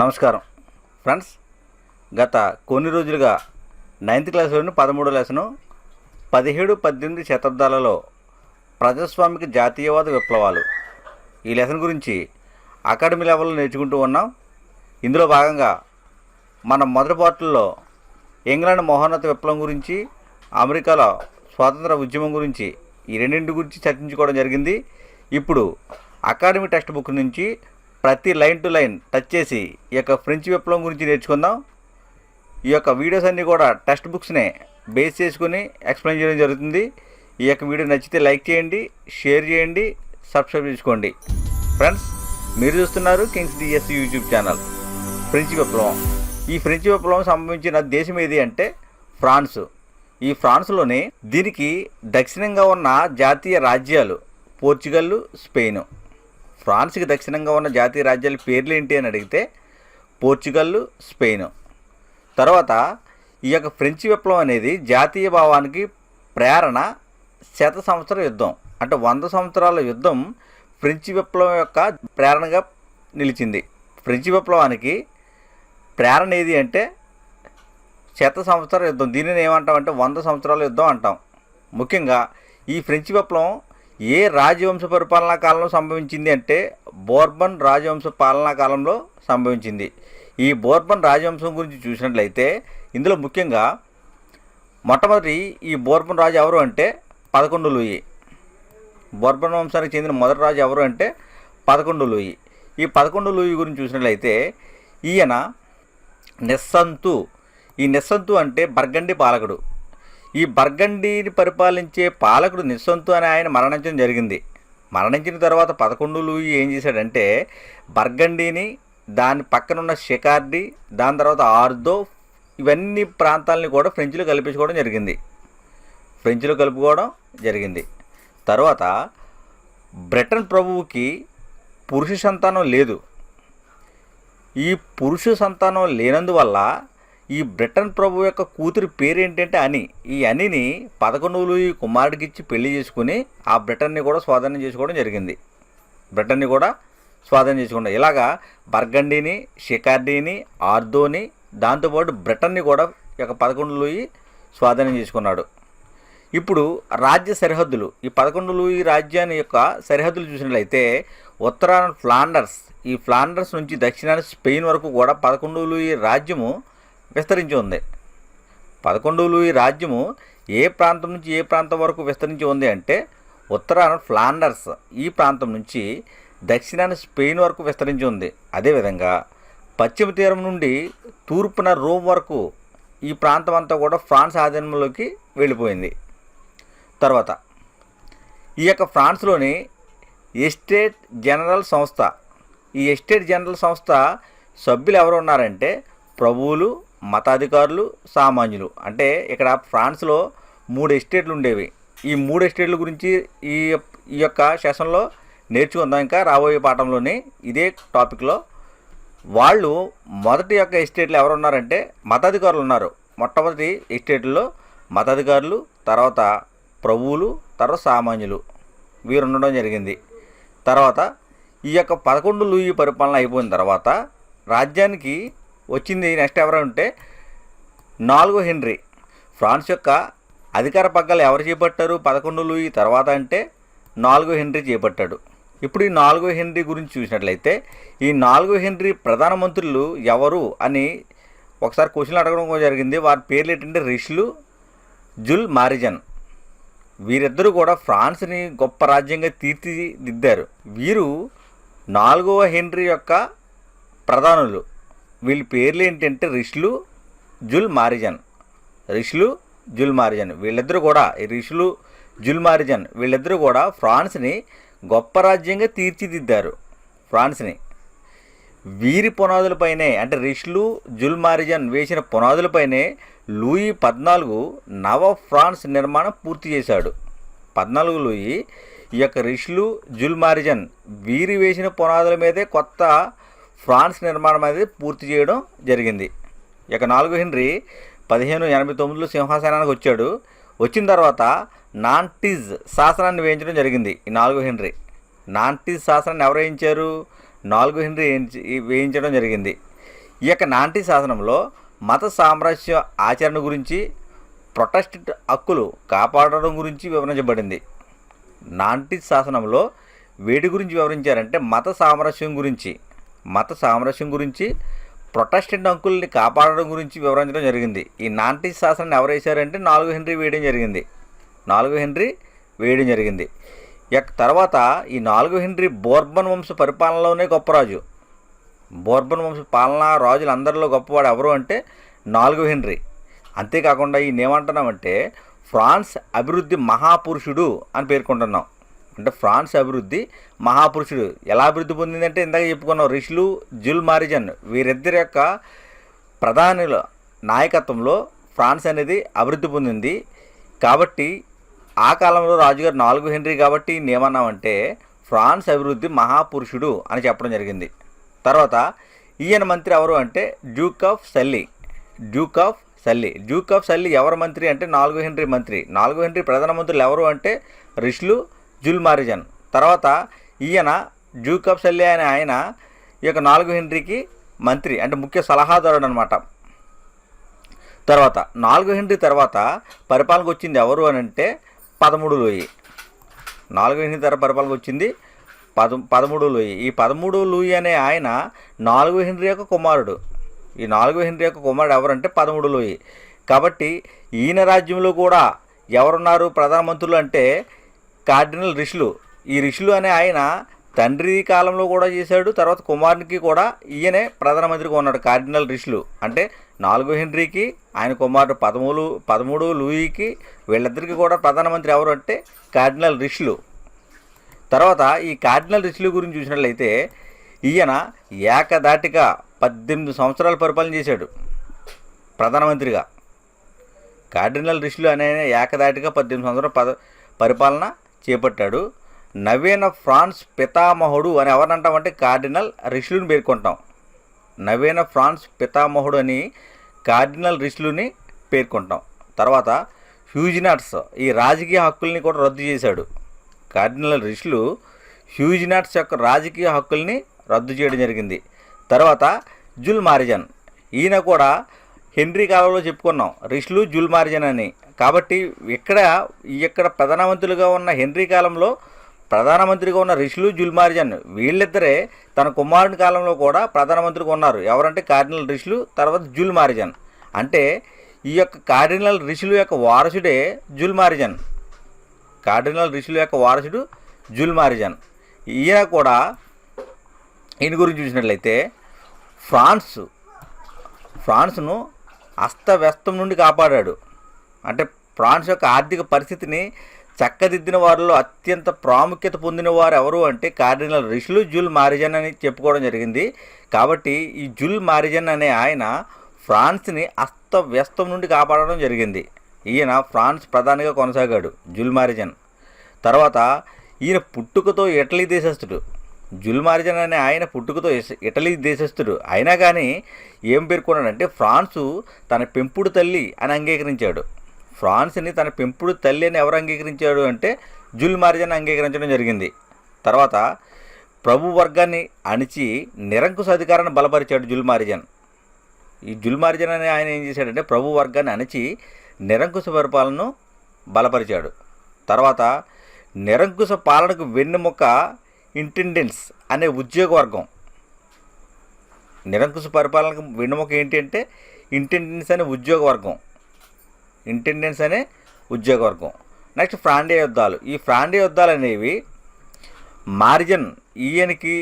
నమస్కారం ఫ్రెండ్స్. గత కొన్ని రోజులుగా 9th క్లాస్లోని 13వ లెసను 17-18 శతాబ్దాలలో ప్రజాస్వామిక జాతీయవాద విప్లవాలు ఈ లెసన్ గురించి అకాడమీ లెవెల్లో నేర్చుకుంటూ ఉన్నాం. ఇందులో భాగంగా మన మొదటి పార్ట్లో ఇంగ్లాండ్ మహోన్నత విప్లవం గురించి, అమెరికాలో స్వాతంత్ర ఉద్యమం గురించి ఈ రెండింటి గురించి చర్చించుకోవడం జరిగింది. ఇప్పుడు అకాడమీ టెక్స్ట్ బుక్ నుంచి ప్రతి లైన్ టు లైన్ టచ్ చేసి ఈ యొక్క ఫ్రెంచ్ విప్లవం గురించి నేర్చుకుందాం. ఈ యొక్క వీడియోస్ అన్నీ కూడా టెక్స్ట్ బుక్స్నే బేస్ చేసుకుని ఎక్స్ప్లెయిన్ చేయడం జరుగుతుంది. ఈ యొక్క వీడియో నచ్చితే లైక్ చేయండి, షేర్ చేయండి, సబ్స్క్రైబ్ చేసుకోండి. ఫ్రెండ్స్, మీరు చూస్తున్నారు Kings DSC YouTube channel. French విప్లవం. ఈ ఫ్రెంచ్ విప్లవం సంభవించిన దేశం ఏది అంటే ఫ్రాన్స్. ఈ ఫ్రాన్స్లోనే దీనికి దక్షిణంగా ఉన్న జాతీయ రాజ్యాలు పోర్చుగల్, స్పెయిన్. ఫ్రాన్స్కి దక్షిణంగా ఉన్న జాతీయ రాజ్యాల పేర్లు ఏంటి అని అడిగితే పోర్చుగల్, స్పెయిన్. తర్వాత ఈ యొక్క ఫ్రెంచ్ విప్లవం అనేది జాతీయ భావానికి ప్రేరణ 100 సంవత్సరాల యుద్ధం, అంటే 100 సంవత్సరాల యుద్ధం ఫ్రెంచ్ విప్లవం యొక్క ప్రేరణగా నిలిచింది. ఫ్రెంచ్ విప్లవానికి ప్రేరణ ఏది అంటే 100 సంవత్సరాల యుద్ధం. దీనిని ఏమంటాం అంటే 100 సంవత్సరాల యుద్ధం అంటాం. ముఖ్యంగా ఈ ఫ్రెంచ్ విప్లవం ఏ రాజవంశ పరిపాలనా కాలంలో సంభవించింది అంటే బోర్బన్ రాజవంశ పాలనా కాలంలో సంభవించింది. ఈ బోర్బన్ రాజవంశం గురించి చూసినట్లయితే ఇందులో ముఖ్యంగా మొట్టమొదటి ఈ బోర్బన్ రాజు ఎవరు అంటే 11 లూయి. బోర్బన్ వంశానికి చెందిన మొదటి రాజు ఎవరు అంటే 11 లూయి. ఈ 11 లూయి గురించి చూసినట్లయితే ఈయన నిస్సంతు. ఈ నిస్సంతు అంటే బర్గండి పాలకుడు. ఈ బర్గండీని పరిపాలించే పాలకుడు నిస్సంతు అని ఆయన మరణించడం జరిగింది. మరణించిన తర్వాత 11 లూయి ఏం చేశాడంటే బర్గండీని, దాని పక్కనున్న షికార్డీ, దాని తర్వాత ఆర్దో, ఇవన్నీ ప్రాంతాలని కూడా ఫ్రెంచ్లో కలుపుకోవడం జరిగింది. తర్వాత బ్రిటన్ ప్రభువుకి పురుష సంతానం లేదు. ఈ పురుష సంతానం లేనందువల్ల ఈ బ్రిటన్ ప్రభు యొక్క కూతురి పేరు ఏంటంటే అని. ఈ అనిని 11 లూయి కుమారుడికి ఇచ్చి పెళ్లి చేసుకుని ఆ బ్రిటన్ని కూడా స్వాధీనం చేసుకోవడం జరిగింది. ఇలాగా బర్గండీని, షికార్డీని, ఆర్దోని, దాంతోపాటు బ్రిటన్ని కూడా ఈ యొక్క 11 లూయి స్వాధీనం చేసుకున్నాడు. ఇప్పుడు రాజ్య సరిహద్దులు. ఈ 11 లూయి రాజ్యాన్ని యొక్క సరిహద్దులు చూసినట్లయితే ఉత్తరాన ఫ్లాండర్స్, ఈ ఫ్లాండర్స్ నుంచి దక్షిణాన స్పెయిన్ వరకు కూడా 11 లూయి రాజ్యము విస్తరించి ఉంది. 11 లూయి రాజ్యము ఏ ప్రాంతం నుంచి ఏ ప్రాంతం వరకు విస్తరించి ఉంది అంటే ఉత్తరాన ఫ్లాండర్స్ ఈ ప్రాంతం నుంచి దక్షిణాన స్పెయిన్ వరకు విస్తరించి ఉంది. అదేవిధంగా పశ్చిమ తీరం నుండి తూర్పున రోమ్ వరకు ఈ ప్రాంతం అంతా కూడా ఫ్రాన్స్ ఆధీనంలోకి వెళ్ళిపోయింది. తర్వాత ఈ యొక్క ఫ్రాన్స్లోని ఎస్టేట్ జనరల్ సంస్థ. ఈ ఎస్టేట్ జనరల్ సంస్థ సభ్యులు ఎవరు ఉన్నారంటే ప్రభువులు, మతాధికారులు, సామాన్యులు. అంటే ఇక్కడ ఫ్రాన్స్లో 3 ఎస్టేట్లు ఉండేవి. ఈ 3 ఎస్టేట్ల గురించి ఈ యొక్క సెషన్లో నేర్చుకుందాం. ఇంకా రాబోయే పాఠంలోని ఇదే టాపిక్లో వాళ్ళు మొదటి యొక్క ఎస్టేట్లు ఎవరు ఉన్నారంటే మతాధికారులు ఉన్నారు. మొట్టమొదటి ఎస్టేట్లో మతాధికారులు, తర్వాత ప్రభువులు, తర్వాత సామాన్యులు, వీరు ఉండడం జరిగింది. తర్వాత ఈ యొక్క 11 లూయి పరిపాలన అయిపోయిన తర్వాత రాజ్యానికి వచ్చింది నెక్స్ట్ ఎవరంటే 4వ హెన్రీ. ఫ్రాన్స్ యొక్క అధికార పగ్గాలు ఎవరు చేపట్టారు 11 లూయి తర్వాత అంటే 4వ హెన్రీ చేపట్టాడు. ఇప్పుడు ఈ 4వ హెన్రీ గురించి చూసినట్లయితే ఈ 4వ హెన్రీ ప్రధానమంత్రులు ఎవరు అని ఒకసారి క్వశ్చన్లు అడగడం జరిగింది. వారి పేర్లు ఏంటంటే రిష్లు, జుల్ మారిజన్. వీరిద్దరూ కూడా ఫ్రాన్స్ని గొప్ప రాజ్యంగా తీర్చిదిద్దారు. వీరు 4వ హెన్రీ యొక్క ప్రధానులు. వీళ్ళ పేర్లు ఏంటంటే రిష్లు, జుల్ మారిజన్. వీళ్ళిద్దరూ కూడా ఈ రిష్లు, జుల్ మారిజన్ వీళ్ళిద్దరూ కూడా ఫ్రాన్స్ని గొప్ప రాజ్యంగా తీర్చిదిద్దారు. వీరి పునాదులపైనే, అంటే రిష్లు, జుల్ మారిజన్ వేసిన పునాదులపైనే లూయి 14 నవ ఫ్రాన్స్ నిర్మాణం పూర్తి చేశాడు. 14 లూయి ఈ యొక్క రిష్లు, జుల్ మారిజన్ వీరి వేసిన పునాదుల మీదే కొత్త ఫ్రాన్స్ నిర్మాణం అనేది పూర్తి చేయడం జరిగింది. ఇక 4వ హెన్రీ 1589లో సింహాసనానికి వచ్చాడు. వచ్చిన తర్వాత నాంటీస్ శాసనాన్ని వేయించడం జరిగింది. ఈ 4వ హెన్రీ నాంటీస్ శాసనాన్ని ఎవరు వేయించారు? 4వ హెన్రీ వేయించడం జరిగింది. ఈ యొక్క నాంటి శాసనంలో మత సామ్రాజ్య ఆచరణ గురించి, ప్రొటెస్టెంట్ హక్కులు కాపాడడం గురించి వివరించబడింది. నాంటి శాసనంలో వేడి గురించి వివరించారంటే మత సామరస్యం గురించి ప్రొటెస్టెంట్ హక్కుల్ని కాపాడడం గురించి వివరించడం జరిగింది. ఈ నాంటి శాసనాన్ని ఎవరు వేశారంటే 4 హెన్రీ వేయడం జరిగింది. తర్వాత ఈ 4 హెన్రీ బోర్బన్ వంశ పరిపాలనలోనే గొప్ప రాజు. బోర్బన్ వంశ పాలనా రాజులందరిలో గొప్పవాడు ఎవరు అంటే 4 హెన్రీ. అంతేకాకుండా ఈయన ఏమంటున్నామంటే ఫ్రాన్స్ అభివృద్ధి మహాపురుషుడు అని పేర్కొంటున్నాం. అంటే ఫ్రాన్స్ అభివృద్ధి మహాపురుషుడు ఎలా అభివృద్ధి పొందిందంటే ఇందాక చెప్పుకున్నాం, రిష్లు, జుల్ మారిజన్ వీరిద్దరి యొక్క ప్రధానుల నాయకత్వంలో ఫ్రాన్స్ అనేది అభివృద్ధి పొందింది. కాబట్టి ఆ కాలంలో రాజుగారు 4 హెన్రీ కాబట్టి ఏమన్నామంటే ఫ్రాన్స్ అభివృద్ధి మహాపురుషుడు అని చెప్పడం జరిగింది. తర్వాత ఈయన మంత్రి ఎవరు అంటే డ్యూక్ ఆఫ్ సల్లీ ఎవరు మంత్రి అంటే 4 హెన్రీ మంత్రి. 4 హెన్రీ ప్రధానమంత్రులు ఎవరు అంటే రిష్లు, జుల్ మారిజన్. తర్వాత ఈయన డ్యూక్ ఆఫ్ సల్లీ అనే ఆయన ఈ యొక్క 4 హెన్రీకి మంత్రి, అంటే ముఖ్య సలహాదారుడు అనమాట. తర్వాత 4 హెన్రీ తర్వాత పరిపాలనకు వచ్చింది ఎవరు అని అంటే 13 లూయి. 4 హెన్రీ తర్వాత పరిపాలనకు వచ్చింది 13 లూయి. ఈ 13 లూయి అనే ఆయన 4 హెన్రీ యొక్క కుమారుడు. ఈ 4 హెన్రీ యొక్క కుమారుడు ఎవరంటే 13 లూయి. కాబట్టి ఈయన రాజ్యంలో కూడా ఎవరున్నారు ప్రధానమంత్రులు అంటే కార్డినల్ రిష్లు. ఈ రిష్లు అనే ఆయన తండ్రి కాలంలో కూడా చేశాడు, తర్వాత కుమారునికి కూడా ఈయనే ప్రధానమంత్రిగా ఉన్నాడు. కార్డినల్ రిష్లు అంటే 4 హెన్రీకి, ఆయన కుమారుడు 13 లూయికి, వీళ్ళిద్దరికీ కూడా ప్రధానమంత్రి ఎవరు అంటే కార్డినల్ రిష్లు. తర్వాత ఈ కార్డినల్ రిష్లు గురించి చూసినట్లయితే ఈయన ఏకధాటిగా 18 సంవత్సరాలు పరిపాలన చేశాడు ప్రధానమంత్రిగా. కార్డినల్ రిష్లు అనే ఏకధాటిగా 18 సంవత్సరాల పరిపాలన చేపట్టాడు. నవీన ఫ్రాన్స్ పితామహుడు అని ఎవరంటామంటే కార్డినల్ రిష్లుని పేర్కొంటాం. నవీన ఫ్రాన్స్ పితామహుడు అని కార్డినల్ రిష్లుని పేర్కొంటాం. తర్వాత హ్యూజినాట్స్ ఈ రాజకీయ హక్కుల్ని కూడా రద్దు చేశాడు. కార్డినల్ రిష్లు హ్యూజినాట్స్ యొక్క రాజకీయ హక్కుల్ని రద్దు చేయడం జరిగింది. తర్వాత జుల్ మారిజన్, ఈయన కూడా హెన్రీ కాలంలో చెప్పుకున్నాం రిష్లు, జుల్ మారిజన్ అని. కాబట్టి ఇక్కడ ప్రధానమంత్రులుగా ఉన్న హెన్రీ కాలంలో ప్రధానమంత్రిగా ఉన్న రిష్లు, జుల్ మారిజన్ వీళ్ళిద్దరే తన కుమారుని కాలంలో కూడా ప్రధానమంత్రిగా ఉన్నారు. ఎవరంటే కార్డినల్ రిష్లు, తర్వాత జుల్ మారిజన్. అంటే ఈ యొక్క కార్డినల్ రిష్లు యొక్క వారసుడే జుల్ మారిజన్. కార్డినల్ రిష్లు యొక్క వారసుడు జుల్ మారిజన్. ఈయన గురించి చూసినట్లయితే ఫ్రాన్స్ను అస్తవ్యస్తం నుండి కాపాడాడు. అంటే ఫ్రాన్స్ యొక్క ఆర్థిక పరిస్థితిని చక్కదిద్దిన వారిలో అత్యంత ప్రాముఖ్యత పొందిన వారు ఎవరు అంటే కార్డినల్ రిష్లు, జుల్ మారిజన్ అని చెప్పుకోవడం జరిగింది. కాబట్టి ఈ జుల్ మారిజన్ అనే ఆయన ఫ్రాన్స్ని అస్తవ్యస్తం నుండి కాపాడడం జరిగింది. ఈయన ఫ్రాన్స్ ప్రధానిగా కొనసాగాడు జుల్ మారిజన్. తర్వాత ఈయన పుట్టుకతో ఇటలీ దేశస్థుడు. జుల్ మారిజన్ అనే ఆయన పుట్టుకతో ఇటలీ దేశస్థుడు అయినా కానీ ఏం పేర్కొన్నాడంటే ఫ్రాన్సు తన పెంపుడు తల్లి అని అంగీకరించాడు. ఫ్రాన్స్ని తన పెంపుడు తల్లి అని ఎవరు అంగీకరించాడు అంటే జుల్ మారిజన్ అంగీకరించడం జరిగింది. తర్వాత ప్రభు వర్గాన్ని అణిచి నిరంకుశ అధికారాన్ని బలపరిచాడు జుల్ మారిజన్. ఈ జుల్ మారిజన్ అనే ఆయన ఏం చేశాడంటే ప్రభు వర్గాన్ని అణిచి నిరంకుశ పరిపాలనను బలపరిచాడు. తర్వాత నిరంకుశ పాలనకు వెన్నెముక ఇంటెండెన్స్ అనే ఉద్యోగ వర్గం. నిరంకుశ పరిపాలనకు వెన్నెముక ఏంటి అంటే ఇంటెండెన్స్ అనే ఉద్యోగ వర్గం. నెక్స్ట్ ఫ్రాండే యుద్ధాలు. ఈ ఫ్రాండే యుద్ధాలు అనేవి మారిజన్ ఈయనకి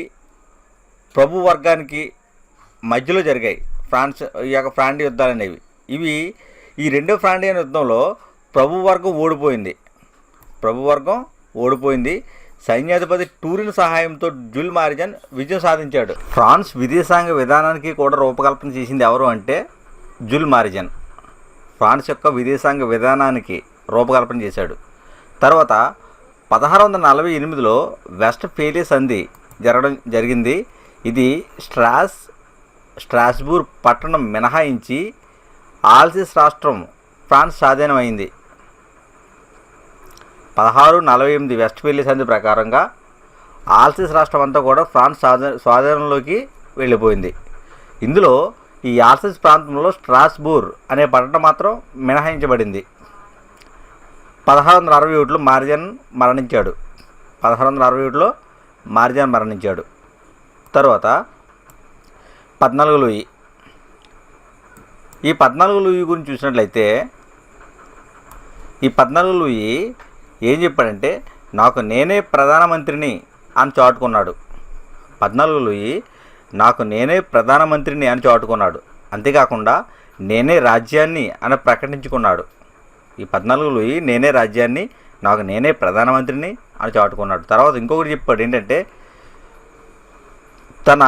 ప్రభు వర్గానికి మధ్యలో జరిగాయి. ఈ యొక్క ఫ్రాండే యుద్ధాలు అనేవి ఈ రెండో ఫ్రాండియన్ యుద్ధంలో ప్రభు వర్గం ఓడిపోయింది. సైన్యాధిపతి టూరిన్ సహాయంతో జుల్ మారిజన్ విజయం సాధించాడు. ఫ్రాన్స్ విదేశాంగ విధానానికి కూడా రూపకల్పన చేసింది ఎవరు అంటే జుల్ మారిజన్. ఫ్రాన్స్ యొక్క విదేశాంగ విధానానికి రూపకల్పన చేశాడు. తర్వాత 1648లో వెస్ట్ ఫేలియా సంధి జరిగింది. ఇది స్ట్రాస్బూర్ పట్టణం మినహాయించి ఆల్సిస్ రాష్ట్రం ఫ్రాన్స్ స్వాధీనమైంది. 1648 వెస్ట్ ఫేలియా సంధి ప్రకారంగా ఆల్సిస్ రాష్ట్రం అంతా కూడా ఫ్రాన్స్ స్వాధీనంలోకి వెళ్ళిపోయింది. ఇందులో ఈ ఆల్సైస్ ప్రాంతంలో స్ట్రాస్బూర్ అనే పట్టణం మాత్రం మినహాయించబడింది. 1661లో మార్జన్ మరణించాడు. 1661లో మార్జన్ మరణించాడు. తర్వాత 14 లూయి. ఈ 14 లూయి గురించి చూసినట్లయితే ఈ 14 లూయి ఏం చెప్పాడంటే నాకు నేనే ప్రధానమంత్రిని అని చాటుకున్నాడు. 14 లూయి నాకు నేనే ప్రధానమంత్రిని అని చాటుకున్నాడు. అంతేకాకుండా నేనే రాజ్యాన్ని అని ప్రకటించుకున్నాడు. ఈ 14 లూయి నేనే రాజ్యాన్ని, నాకు నేనే ప్రధానమంత్రిని అని చాటుకున్నాడు. తర్వాత ఇంకొకటి చెప్పాడు ఏంటంటే తన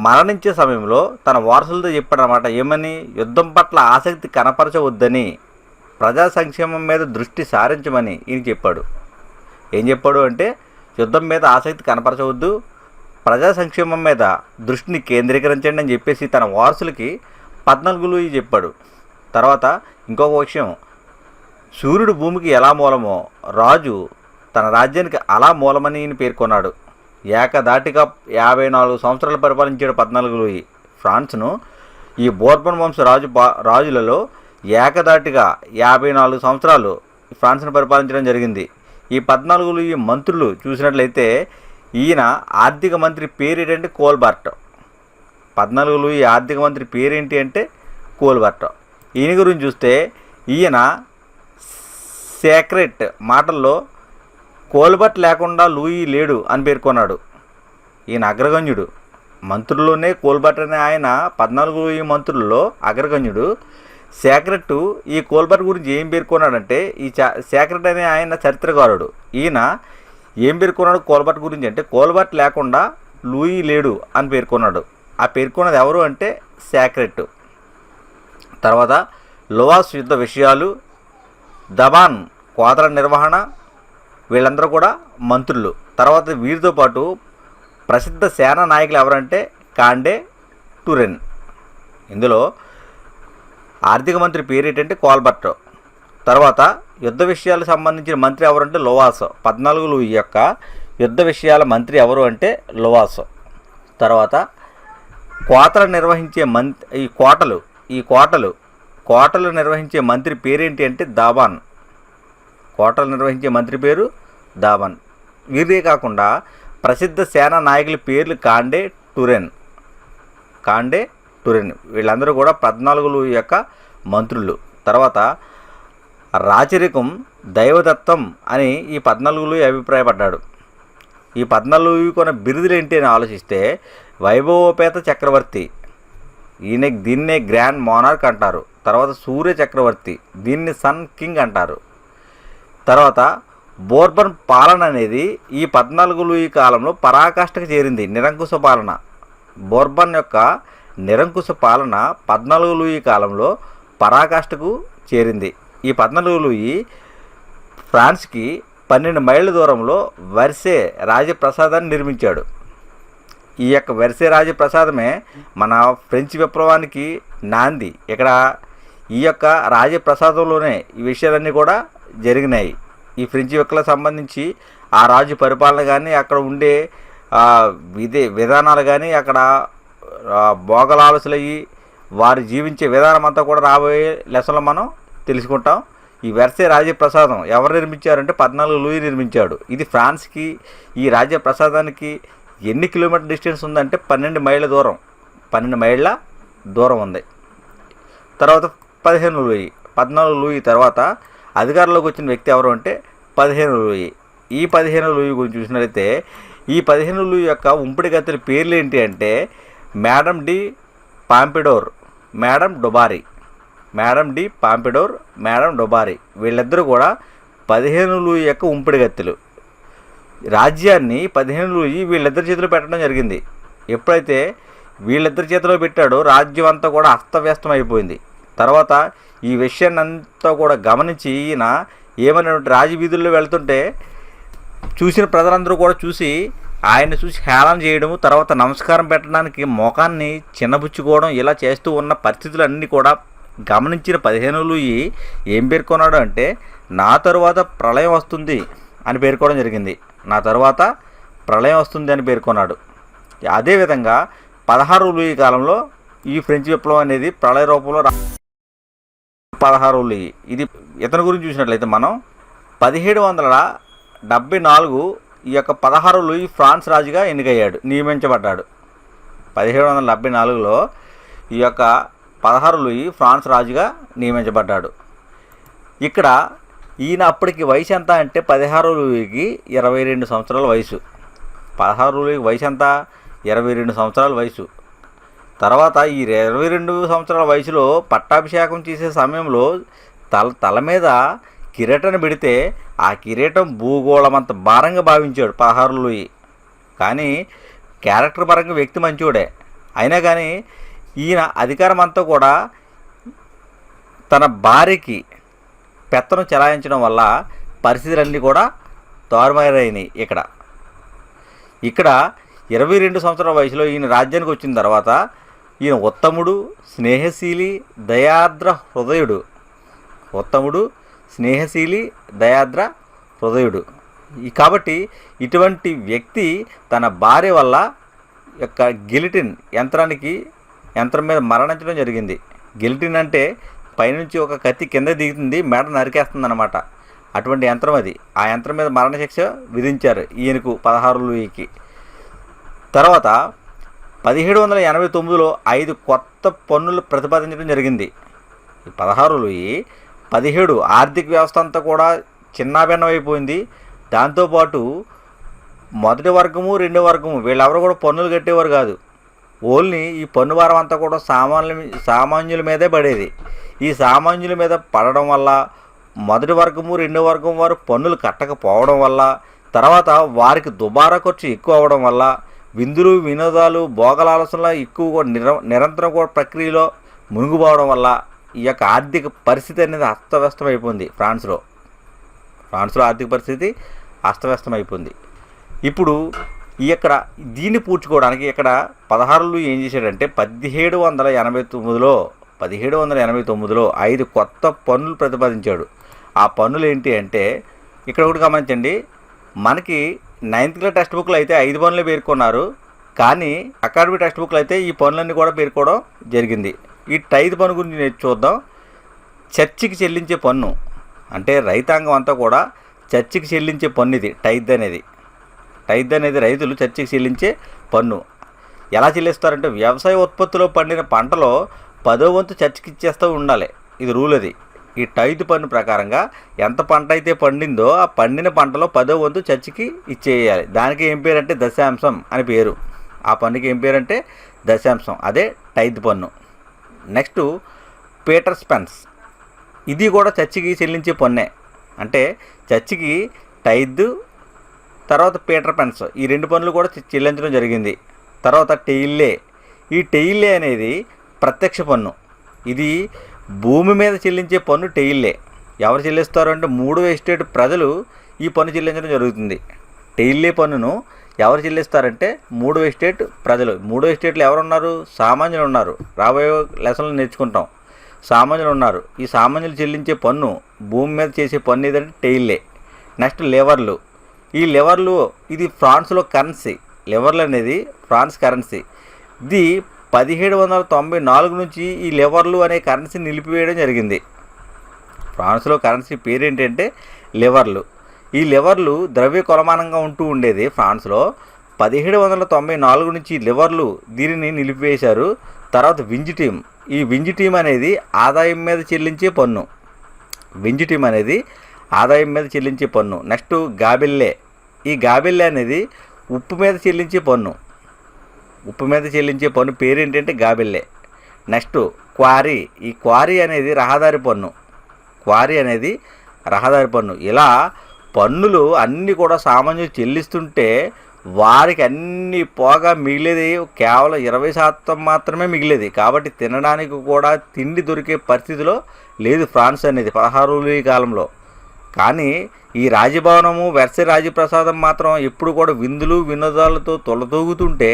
మరణించే సమయంలో తన వారసులతో చెప్పాడు అన్నమాట. ఏమని? యుద్ధం పట్ల ఆసక్తి కనపరచవద్దని, ప్రజా సంక్షేమం మీద దృష్టి సారించమని ఈయన చెప్పాడు. ఏం చెప్పాడు అంటే యుద్ధం మీద ఆసక్తి కనపరచవద్దు, ప్రజా సంక్షేమం మీద దృష్టిని కేంద్రీకరించండి అని చెప్పేసి తన వారసులకి 14 లూయి చెప్పాడు. తర్వాత ఇంకొక విషయం, సూర్యుడు భూమికి ఎలా మూలమో రాజు తన రాజ్యానికి అలా మూలమని ఈయన పేర్కొన్నాడు. ఏకధాటిగా 54 సంవత్సరాలు పరిపాలించాడు 14 లూయి ఫ్రాన్స్ను. ఈ బోర్బన్ వంశ రాజులలో ఏకధాటిగా 54 సంవత్సరాలు ఫ్రాన్స్ను పరిపాలించడం జరిగింది. ఈ 14 లూయి మంత్రులు చూసినట్లయితే ఈయన ఆర్థిక మంత్రి పేరు ఏంటంటే కోల్బర్ట్. 14 లూయి ఆర్థిక మంత్రి పేరేంటి అంటే కోల్బర్ట్. ఈయన గురించి చూస్తే ఈయన సేక్రెట్ మాటల్లో కోల్బర్ట్ లేకుండా లూయి లేడు అని పేర్కొన్నాడు. ఈయన అగ్రగణ్యుడు. మంత్రుల్లోనే కోల్బర్ట్ అనే ఆయన 14 లూయి మంత్రుల్లో అగ్రగణ్యుడు. సేక్రెట్ ఈ కోల్బర్ట్ గురించి ఏం పేర్కొన్నాడంటే ఈ సేక్రెట్ అనే ఆయన చరిత్రకారుడు. ఈయన ఏం పేర్కొన్నాడు కోల్బర్ట్ గురించి అంటే కోల్బర్ట్ లేకుండా లూయి లేడు అని పేర్కొన్నాడు. ఆ పేర్కొన్నది ఎవరు అంటే సేక్రెట్. తర్వాత లోవాస్ యుద్ధ విషయాలు, దబాన్ కోతల నిర్వహణ, వీళ్ళందరూ కూడా మంత్రులు. తర్వాత వీరితో పాటు ప్రసిద్ధ సేనా నాయకులు ఎవరంటే కాండే, టురెన్. ఇందులో ఆర్థిక మంత్రి పేరు ఏంటంటే కోల్బర్ట్. తర్వాత యుద్ధ విషయాలకు సంబంధించిన మంత్రి ఎవరంటే లోవాస్. 14 లూయి యొక్క యుద్ధ విషయాల మంత్రి ఎవరు అంటే లోవాస్. తర్వాత కోతలు నిర్వహించే కోటలు నిర్వహించే మంత్రి పేరేంటి అంటే దాబాన్. కోటలు నిర్వహించే మంత్రి పేరు దాబాన్. వీరే కాకుండా ప్రసిద్ధ సేనా నాయకుల పేర్లు కాండే, టురెన్. వీళ్ళందరూ కూడా 14 లూయి యొక్క మంత్రులు. తర్వాత రాచరికం దైవదత్తం అని ఈ 14 లూయి అభిప్రాయపడ్డాడు. ఈ 14 లూయి కొన్న బిరుదులు ఏంటి అని ఆలోచిస్తే వైభవోపేత చక్రవర్తి, దీన్నే గ్రాండ్ మోనార్క్ అంటారు. తర్వాత సూర్య చక్రవర్తి, దీన్ని సన్ కింగ్ అంటారు. తర్వాత బోర్బన్ పాలన అనేది ఈ 14 లూయి కాలంలో పరాకాష్ఠకు చేరింది. నిరంకుశ పాలన, బోర్బన్ యొక్క నిరంకుశ పాలన 14 లూయి కాలంలో పరాకాష్ఠకు చేరింది. ఈ 14 లూయి ఫ్రాన్స్కి 12 మైళ్ళ దూరంలో వెర్సే రాజప్రసాదాన్ని నిర్మించాడు. ఈ యొక్క వెర్సే రాజప్రసాదమే మన ఫ్రెంచ్ విప్లవానికి నాంది. ఇక్కడ ఈ యొక్క రాజప్రసాదంలోనే ఈ విషయాలన్నీ కూడా జరిగినాయి. ఈ ఫ్రెంచ్ విప్లవానికి సంబంధించి ఆ రాజు పరిపాలన కానీ, అక్కడ ఉండే విధానాలు కానీ, అక్కడ భోగలాలసులయ్యి వారు జీవించే విధానం అంతా కూడా రాబోయే లెసన్లో మనం తెలుసుకుంటాం. ఈ వెర్సే రాజప్రసాదం ఎవరు నిర్మించారంటే 14 లూయి నిర్మించాడు. ఇది ఫ్రాన్స్కి ఈ రాజప్రసాదానికి ఎన్ని కిలోమీటర్ డిస్టెన్స్ ఉందంటే 12 మైళ్ళ దూరం. 12 మైళ్ళ దూరం ఉంది. తర్వాత 15 లూయి. 14 లూయి తర్వాత అధికారంలోకి వచ్చిన వ్యక్తి ఎవరు అంటే 15 లూయి. ఈ 15 లూయి గురించి చూసినట్లయితే ఈ 15 లూయి యొక్క ఉంపుడి గతుల పేర్లు ఏంటి అంటే మేడం డి పాంపిడోర్, మేడం డొబారీ. వీళ్ళిద్దరూ కూడా 15 లూయి యొక్క ఉంపుడి గతులు. రాజ్యాన్ని 15 లూయి వీళ్ళిద్దరి చేతిలో పెట్టడం జరిగింది. ఎప్పుడైతే వీళ్ళిద్దరి చేతిలో పెట్టాడో రాజ్యం అంతా కూడా అస్తవ్యస్తం అయిపోయింది. తర్వాత ఈ విషయాన్ని అంతా కూడా గమనించి ఈయన ఏమన్నా రాజవీధుల్లో వెళ్తుంటే చూసిన ప్రజలందరూ కూడా చూసి ఆయన చూసి హేళన చేయడము, తర్వాత నమస్కారం పెట్టడానికి మోకాన్ని చిన్నబుచ్చుకోవడం, ఇలా చేస్తూ ఉన్న పరిస్థితులన్నీ కూడా గమనించిన 15 లూయి ఏం పేర్కొన్నాడు అంటే నా తరువాత ప్రళయం వస్తుంది అని పేర్కోవడం జరిగింది. పేర్కొన్నాడు. అదేవిధంగా 16 లూయి కాలంలో ఈ ఫ్రెంచ్ విప్లవం అనేది ప్రళయ రూపంలో 16 లూయి. ఇది ఇతని గురించి చూసినట్లయితే మనం 1774 ఈ యొక్క 16 లూయి ఫ్రాన్స్ రాజుగా నియమించబడ్డాడు. 1774లో ఈ యొక్క 16 లూయి ఫ్రాన్స్ రాజుగా నియమించబడ్డాడు. ఇక్కడ ఈయన అప్పటికి వయసు ఎంత అంటే 16 లూయికి 22 సంవత్సరాల వయసు. 16 లూయికి వయసు ఎంత? 22 సంవత్సరాల వయసు. తర్వాత ఈ 22 సంవత్సరాల వయసులో పట్టాభిషేకం చేసే సమయంలో తల మీద కిరీటాన్ని పెడితే ఆ కిరీటం భూగోళమంత భారంగా భావించాడు 16 లూయి. కానీ క్యారెక్టర్ పరంగా వ్యక్తి మంచోడే. అయినా కానీ ఈయన అధికారం అంతా కూడా తన భార్యకి పెత్తనం చెలాయించడం వల్ల పరిస్థితులన్నీ కూడా తారుమారైనాయి. ఇక్కడ 22 సంవత్సరాల వయసులో ఈయన రాజ్యానికి వచ్చిన తర్వాత ఈయన ఉత్తముడు, స్నేహశీలి, దయార్ద్ర హృదయుడు. కాబట్టి ఇటువంటి వ్యక్తి తన భార్య వల్ల యొక్క గిలిటిన్ యంత్రం మీద మరణించడం జరిగింది. గిలిటిన్ అంటే పైనుంచి ఒక కత్తి కింద దిగుతుంది, మెడ నరికేస్తుంది అన్నమాట. అటువంటి యంత్రం అది. ఆ యంత్రం మీద మరణశిక్ష విధించారు ఈయనకు 16 లూయికి. తర్వాత 1789లో 5 కొత్త పన్నులు ప్రతిపాదించడం జరిగింది. 16 లూయి 17 ఆర్థిక వ్యవస్థ అంతా కూడా చిన్నాభిన్నమైపోయింది. దాంతోపాటు మొదటి వర్గము, రెండో వర్గము వీళ్ళెవరు కూడా పన్నులు కట్టేవారు కాదు. ఓన్లీ ఈ పన్ను భారం అంతా కూడా సామాన్యుల మీదే పడేది. ఈ సామాన్యుల మీద పడడం వల్ల మొదటి వర్గము, రెండో వర్గం వారు పన్నులు కట్టకపోవడం వల్ల, తర్వాత వారికి దుబారా ఖర్చు ఎక్కువ అవడం వల్ల, విందులు వినోదాలు భోగలాలసంలో ఎక్కువ నిరంతరం కూడా ప్రక్రియలో మునిగిపోవడం వల్ల ఈ యొక్క ఆర్థిక పరిస్థితి అనేది అస్తవ్యస్తమైపోయింది. ఫ్రాన్స్లో ఆర్థిక పరిస్థితి అస్తవ్యస్తమైపోయింది. ఇప్పుడు దీన్ని పూడ్చుకోవడానికి ఇక్కడ 16 లూయి ఏం చేశాడంటే 1789లో 5 కొత్త పన్నులు ప్రతిపాదించాడు. ఆ పన్నులు ఏంటి అంటే ఇక్కడ ఒకటి గమనించండి, మనకి 9th క్లాస్ టెక్స్ట్ బుక్లో అయితే 5 పన్నులే పేర్కొన్నారు. కానీ అకాడమీ టెక్స్ట్ బుక్లో అయితే ఈ పన్నులన్నీ కూడా పేర్కోవడం జరిగింది. ఈ టైద్ పన్ను గురించి చూద్దాం. చర్చికి చెల్లించే పన్ను అంటే రైతాంగం అంతా కూడా చర్చికి చెల్లించే పన్ను ఇది టైద్ అనేది రైతులు చర్చికి చెల్లించే పన్ను. ఎలా చెల్లిస్తారంటే వ్యవసాయ ఉత్పత్తిలో పండిన పంటలో 10వ వంతు చర్చికి ఇచ్చేస్తూ ఉండాలి. ఇది రూల్ అది. ఈ టైద్ పన్ను ప్రకారంగా ఎంత పంట అయితే పండిందో ఆ పండిన పంటలో 10వ వంతు చర్చికి ఇచ్చేయాలి. దానికి ఏం పేరంటే దశాంశం అని పేరు. ఆ పన్నుకి ఏం పేరంటే దశాంశం. అదే టైద్ పన్ను. Next Peter's pence. ఇది కూడా చర్చికి చెల్లించే పన్నే. అంటే చర్చికి టైద్, తర్వాత పీటర్ పెన్స్ ఈ 2 పన్నులు కూడా చెల్లించడం జరిగింది. తర్వాత టెయిల్లే. ఈ టెయిల్లే అనేది ప్రత్యక్ష పన్ను. ఇది భూమి మీద చెల్లించే పన్ను టెయిల్లే. ఎవరు చెల్లిస్తారు అంటే 3వ ఎస్టేట్ ప్రజలు ఈ పన్ను చెల్లించడం జరుగుతుంది. టెయిల్లే పన్నును ఎవరు చెల్లిస్తారంటే 3వ ఎస్టేట్ ప్రజలు. 3వ ఎస్టేట్లో ఎవరున్నారు? సామాన్యులు ఉన్నారు. రాబోయే లెసన్లు నేర్చుకుంటాం. సామాన్యులు ఉన్నారు. ఈ సామాన్యులు చెల్లించే పన్ను భూమి మీద చేసే పన్ను ఏదంటే టెయిల్లే. నెక్స్ట్ లెవర్లు. ఈ లెవర్లు ఇది ఫ్రాన్స్లో కరెన్సీ. లెవర్లు అనేది ఫ్రాన్స్ కరెన్సీ. ఇది 1794 నుంచి ఈ లెవర్లు అనే కరెన్సీ నిలిపివేయడం జరిగింది. ఫ్రాన్స్లో కరెన్సీ పేరు ఏంటంటే లెవర్లు. ఈ లెవర్లు ద్రవ్య కొలమానంగా ఉంటూ ఉండేది ఫ్రాన్స్లో. 1794 నుంచి లెవర్లు దీనిని నిలిపివేశారు. తర్వాత వింజిటీమ్. ఈ వింజిటీమ్ అనేది ఆదాయం మీద చెల్లించే పన్ను. Next gabelle. ఈ గాబెల్లే అనేది ఉప్పు మీద చెల్లించే పన్ను పేరు ఏంటంటే గాబెల్లే. నెక్స్ట్ క్వారీ. ఈ క్వారీ అనేది రహదారి పన్ను. ఇలా పన్నులు అన్నీ కూడా సామాన్యులు చెల్లిస్తుంటే వారికి అన్నీ పోగా మిగిలేది కేవలం 20% మాత్రమే మిగిలేది. కాబట్టి తినడానికి కూడా తిండి దొరికే పరిస్థితిలో లేదు ఫ్రాన్స్ అనేది 16 లూయి కాలంలో. కానీ ఈ రాజభవనము వెర్సై రాజప్రసాదం మాత్రం ఎప్పుడు కూడా విందులు వినోదాలతో తొలతూగుతుంటే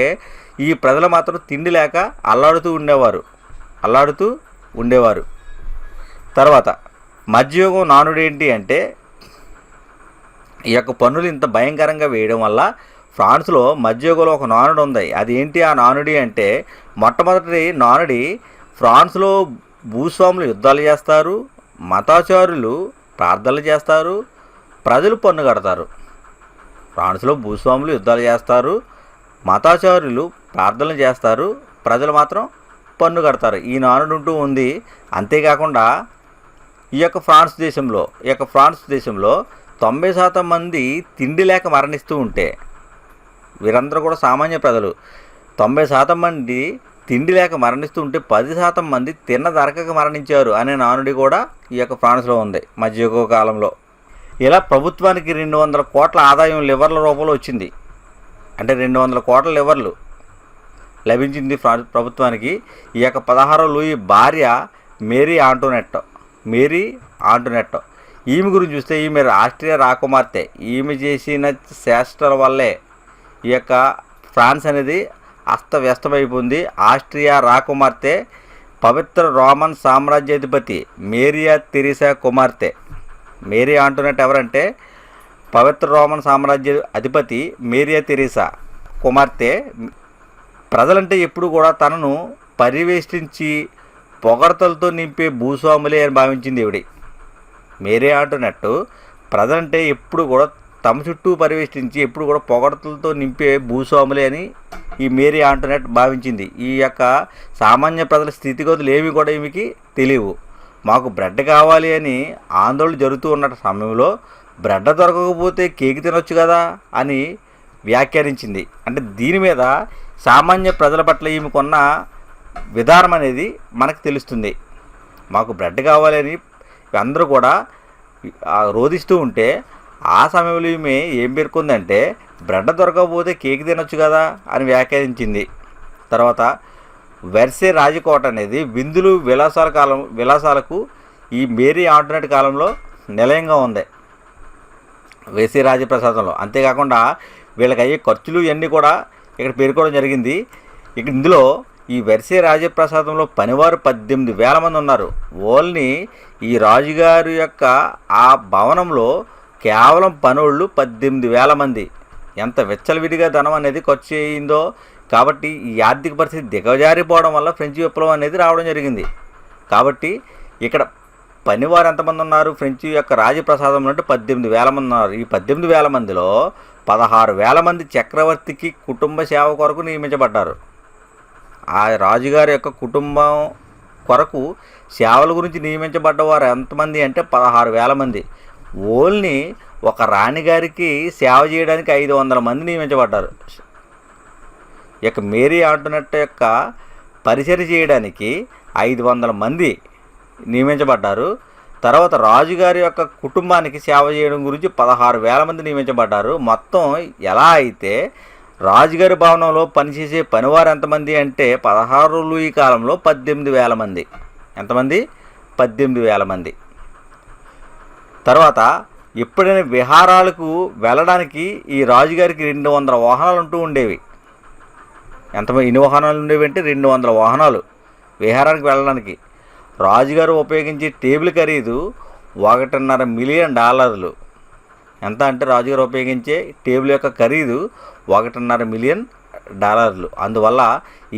ఈ ప్రజలు మాత్రం తిండి లేక అల్లాడుతూ ఉండేవారు. తర్వాత మధ్యయుగం నానుడు ఏంటి అంటే ఈ యొక్క పన్నులు ఇంత భయంకరంగా వేయడం వల్ల ఫ్రాన్స్లో మధ్యయుగంలో ఒక నానుడి ఉంది. అది ఏంటి ఆ నానుడి అంటే, మొట్టమొదటి నానుడి ఫ్రాన్స్లో భూస్వాములు యుద్ధాలు చేస్తారు, మతాచారులు ప్రార్థనలు చేస్తారు, ప్రజలు పన్ను కడతారు. ఫ్రాన్స్లో భూస్వాములు యుద్ధాలు చేస్తారు, మతాచారులు ప్రార్థనలు చేస్తారు, ప్రజలు మాత్రం పన్ను కడతారు. ఈ నానుడు ఉంటూ ఉంది. అంతేకాకుండా ఈ యొక్క ఫ్రాన్స్ దేశంలో 90% మంది తిండి లేక మరణిస్తూ ఉంటే, వీరందరూ కూడా సామాన్య ప్రజలు, 90% మంది తిండి లేక మరణిస్తూ ఉంటే 10% మంది తిన్న దొరకక మరణించారు అనే నానుడి కూడా ఈ యొక్క ఫ్రాన్స్లో ఉంది మధ్యయుగ కాలంలో. ఇలా ప్రభుత్వానికి 200 కోట్ల ఆదాయం లివర్ల రూపంలో వచ్చింది. అంటే 200 కోట్ల లివర్లు లభించింది ప్రభుత్వానికి. ఈ యొక్క 16వ లూయి భార్య మేరీ ఆంటోనెట్. ఈమె గురించి చూస్తే ఈమె ఆస్ట్రియా రాకుమార్తె. ఈమె చేసిన చేష్టల వల్లే ఈ యొక్క ఫ్రాన్స్ అనేది అస్తవ్యస్తమైపోయింది. ఆస్ట్రియా రాకుమార్తె పవిత్ర రోమన్ సామ్రాజ్యాధిపతి మేరియా తెరీసా కుమార్తె. మేరీ ఆంటోనెట్ ఎవరంటే పవిత్ర రోమన్ సామ్రాజ్య అధిపతి మేరియా తెరీసా కుమార్తె. ప్రజలంటే ఎప్పుడు కూడా తనను పర్యవేక్షించి పొగడతలతో నింపే భూస్వాములే అని భావించింది ఈవిడి. మేరీ ఆంటోనెట్ ప్రజలంటే ఎప్పుడు కూడా తమ చుట్టూ పర్యవేక్షించి ఎప్పుడు కూడా పొగడతలతో నింపే భూస్వాములే అని ఈ మేరీ ఆంటోనెట్ భావించింది. ఈ యొక్క సామాన్య ప్రజల స్థితిగతులు ఏమి కూడా ఈమెకి తెలియవు. మాకు బ్రెడ్ కావాలి అని ఆందోళన జరుగుతూ ఉన్న సమయంలో బ్రెడ్ దొరకకపోతే కేక్ తినొచ్చు కదా అని వ్యాఖ్యానించింది. అంటే దీని మీద సామాన్య ప్రజల పట్ల ఈమెకున్న విధానం అనేది మనకు తెలుస్తుంది. మాకు బ్రెడ్ కావాలని అందరూ కూడా రోధిస్తూ ఉంటే ఆ సమయంలో ఈమె ఏం పేర్కొందంటే బ్రెడ్ దొరకకపోతే కేక్ తినొచ్చు కదా అని వ్యాఖ్యానించింది. తర్వాత వెర్సే రాజకోట అనేది విందులు విలాసాలకు ఈ మేరీ ఆంటోనెట్ కాలంలో నిలయంగా ఉంది వెర్సే రాజప్రసాదంలో. అంతేకాకుండా వీళ్ళకి అయ్యే ఖర్చులు ఇవన్నీ కూడా ఇక్కడ పేర్కోవడం జరిగింది. ఇందులో ఈ వెర్సే రాజప్రసాదంలో పనివారు 18,000 మంది ఉన్నారు. ఓన్లీ ఈ రాజుగారి యొక్క ఆ భవనంలో కేవలం పనోళ్ళు 18,000 మంది. ఎంత విచ్చలవిడిగా ధనం అనేది ఖర్చు అయిందో. కాబట్టి ఈ ఆర్థిక పరిస్థితి దిగజారిపోవడం వల్ల ఫ్రెంచ్ విప్లవం అనేది రావడం జరిగింది. కాబట్టి ఇక్కడ పనివారు ఎంతమంది ఉన్నారు? ఫ్రెంచ్ యొక్క రాజప్రసాదంలో అంటే 18,000 మంది ఉన్నారు. ఈ 18,000 మందిలో 16,000 మంది చక్రవర్తికి కుటుంబ సేవ కొరకు నియమించబడ్డారు. ఆ రాజుగారి యొక్క కుటుంబం కొరకు సేవల గురించి నియమించబడ్డవారు ఎంతమంది అంటే 16,000 మంది. ఓన్లీ ఒక రాణిగారికి సేవ చేయడానికి 500 మంది నియమించబడ్డారు. ఇక మేరీ ఆంటోనెట్ యొక్క పరిచర్య చేయడానికి 500 మంది నియమించబడ్డారు. తర్వాత రాజుగారి యొక్క కుటుంబానికి సేవ చేయడం గురించి 16,000 మంది నియమించబడ్డారు. మొత్తం ఎలా అయితే రాజుగారి భవనంలో పనిచేసే పనివారు ఎంతమంది అంటే 16 లూయి కాలంలో 18,000 మంది. ఎంతమంది? 18,000 మంది. తర్వాత ఎప్పుడైనా విహారాలకు వెళ్ళడానికి ఈ రాజుగారికి 200 వాహనాలు ఉంటూ ఉండేవి. ఎన్ని వాహనాలు ఉండేవి అంటే 200 వాహనాలు విహారానికి వెళ్ళడానికి. రాజుగారు ఉపయోగించే టేబుల్ ఖరీదు $1.5 మిలియన్. ఎంత అంటే రాజుగారు ఉపయోగించే టేబుల్ యొక్క ఖరీదు $1.5 మిలియన్. అందువల్ల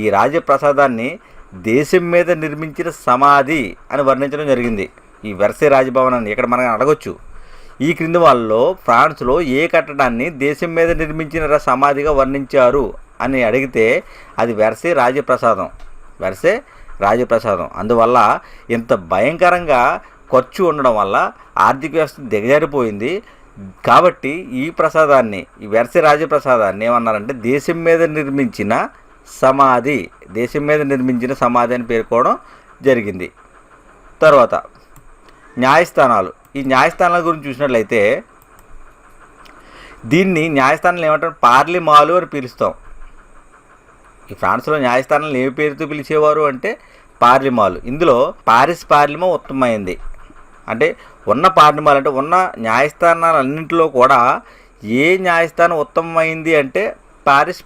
ఈ రాజప్రసాదాన్ని దేశం మీద నిర్మించిన సమాధి అని వర్ణించడం జరిగింది. ఈ వెర్సే రాజభవనాన్ని ఇక్కడ మనం అడగొచ్చు, ఈ క్రింది వాళ్ళలో ఫ్రాన్స్లో ఏ కట్టడాన్ని దేశం మీద నిర్మించిన సమాధిగా వర్ణించారు అని అడిగితే అది వెర్సే రాజప్రసాదం. అందువల్ల ఇంత భయంకరంగా ఖర్చు ఉండడం వల్ల ఆర్థిక వ్యవస్థ దిగజారిపోయింది. కాబట్టి ఈ వెర్సే రాజప్రసాదాన్ని ఏమన్నారంటే దేశం మీద నిర్మించిన సమాధి అని పేర్కోవడం జరిగింది. తర్వాత న్యాయస్థానాలు. ఈ న్యాయస్థానాల గురించి చూసినట్లయితే దీన్ని న్యాయస్థానాలు ఏమంటారు? పార్లిమాలు అని పిలుస్తాం. ఈ ఫ్రాన్స్లో న్యాయస్థానాలను ఏ పేరుతో పిలిచేవారు అంటే పార్లిమాలు. ఇందులో పారిస్ పార్లిమా ఉత్తమమైంది. అంటే ఉన్న పార్లిమాలు అంటే ఉన్న న్యాయస్థానాలన్నింటిలో కూడా ఏ న్యాయస్థానం ఉత్తమమైంది అంటే పారిస్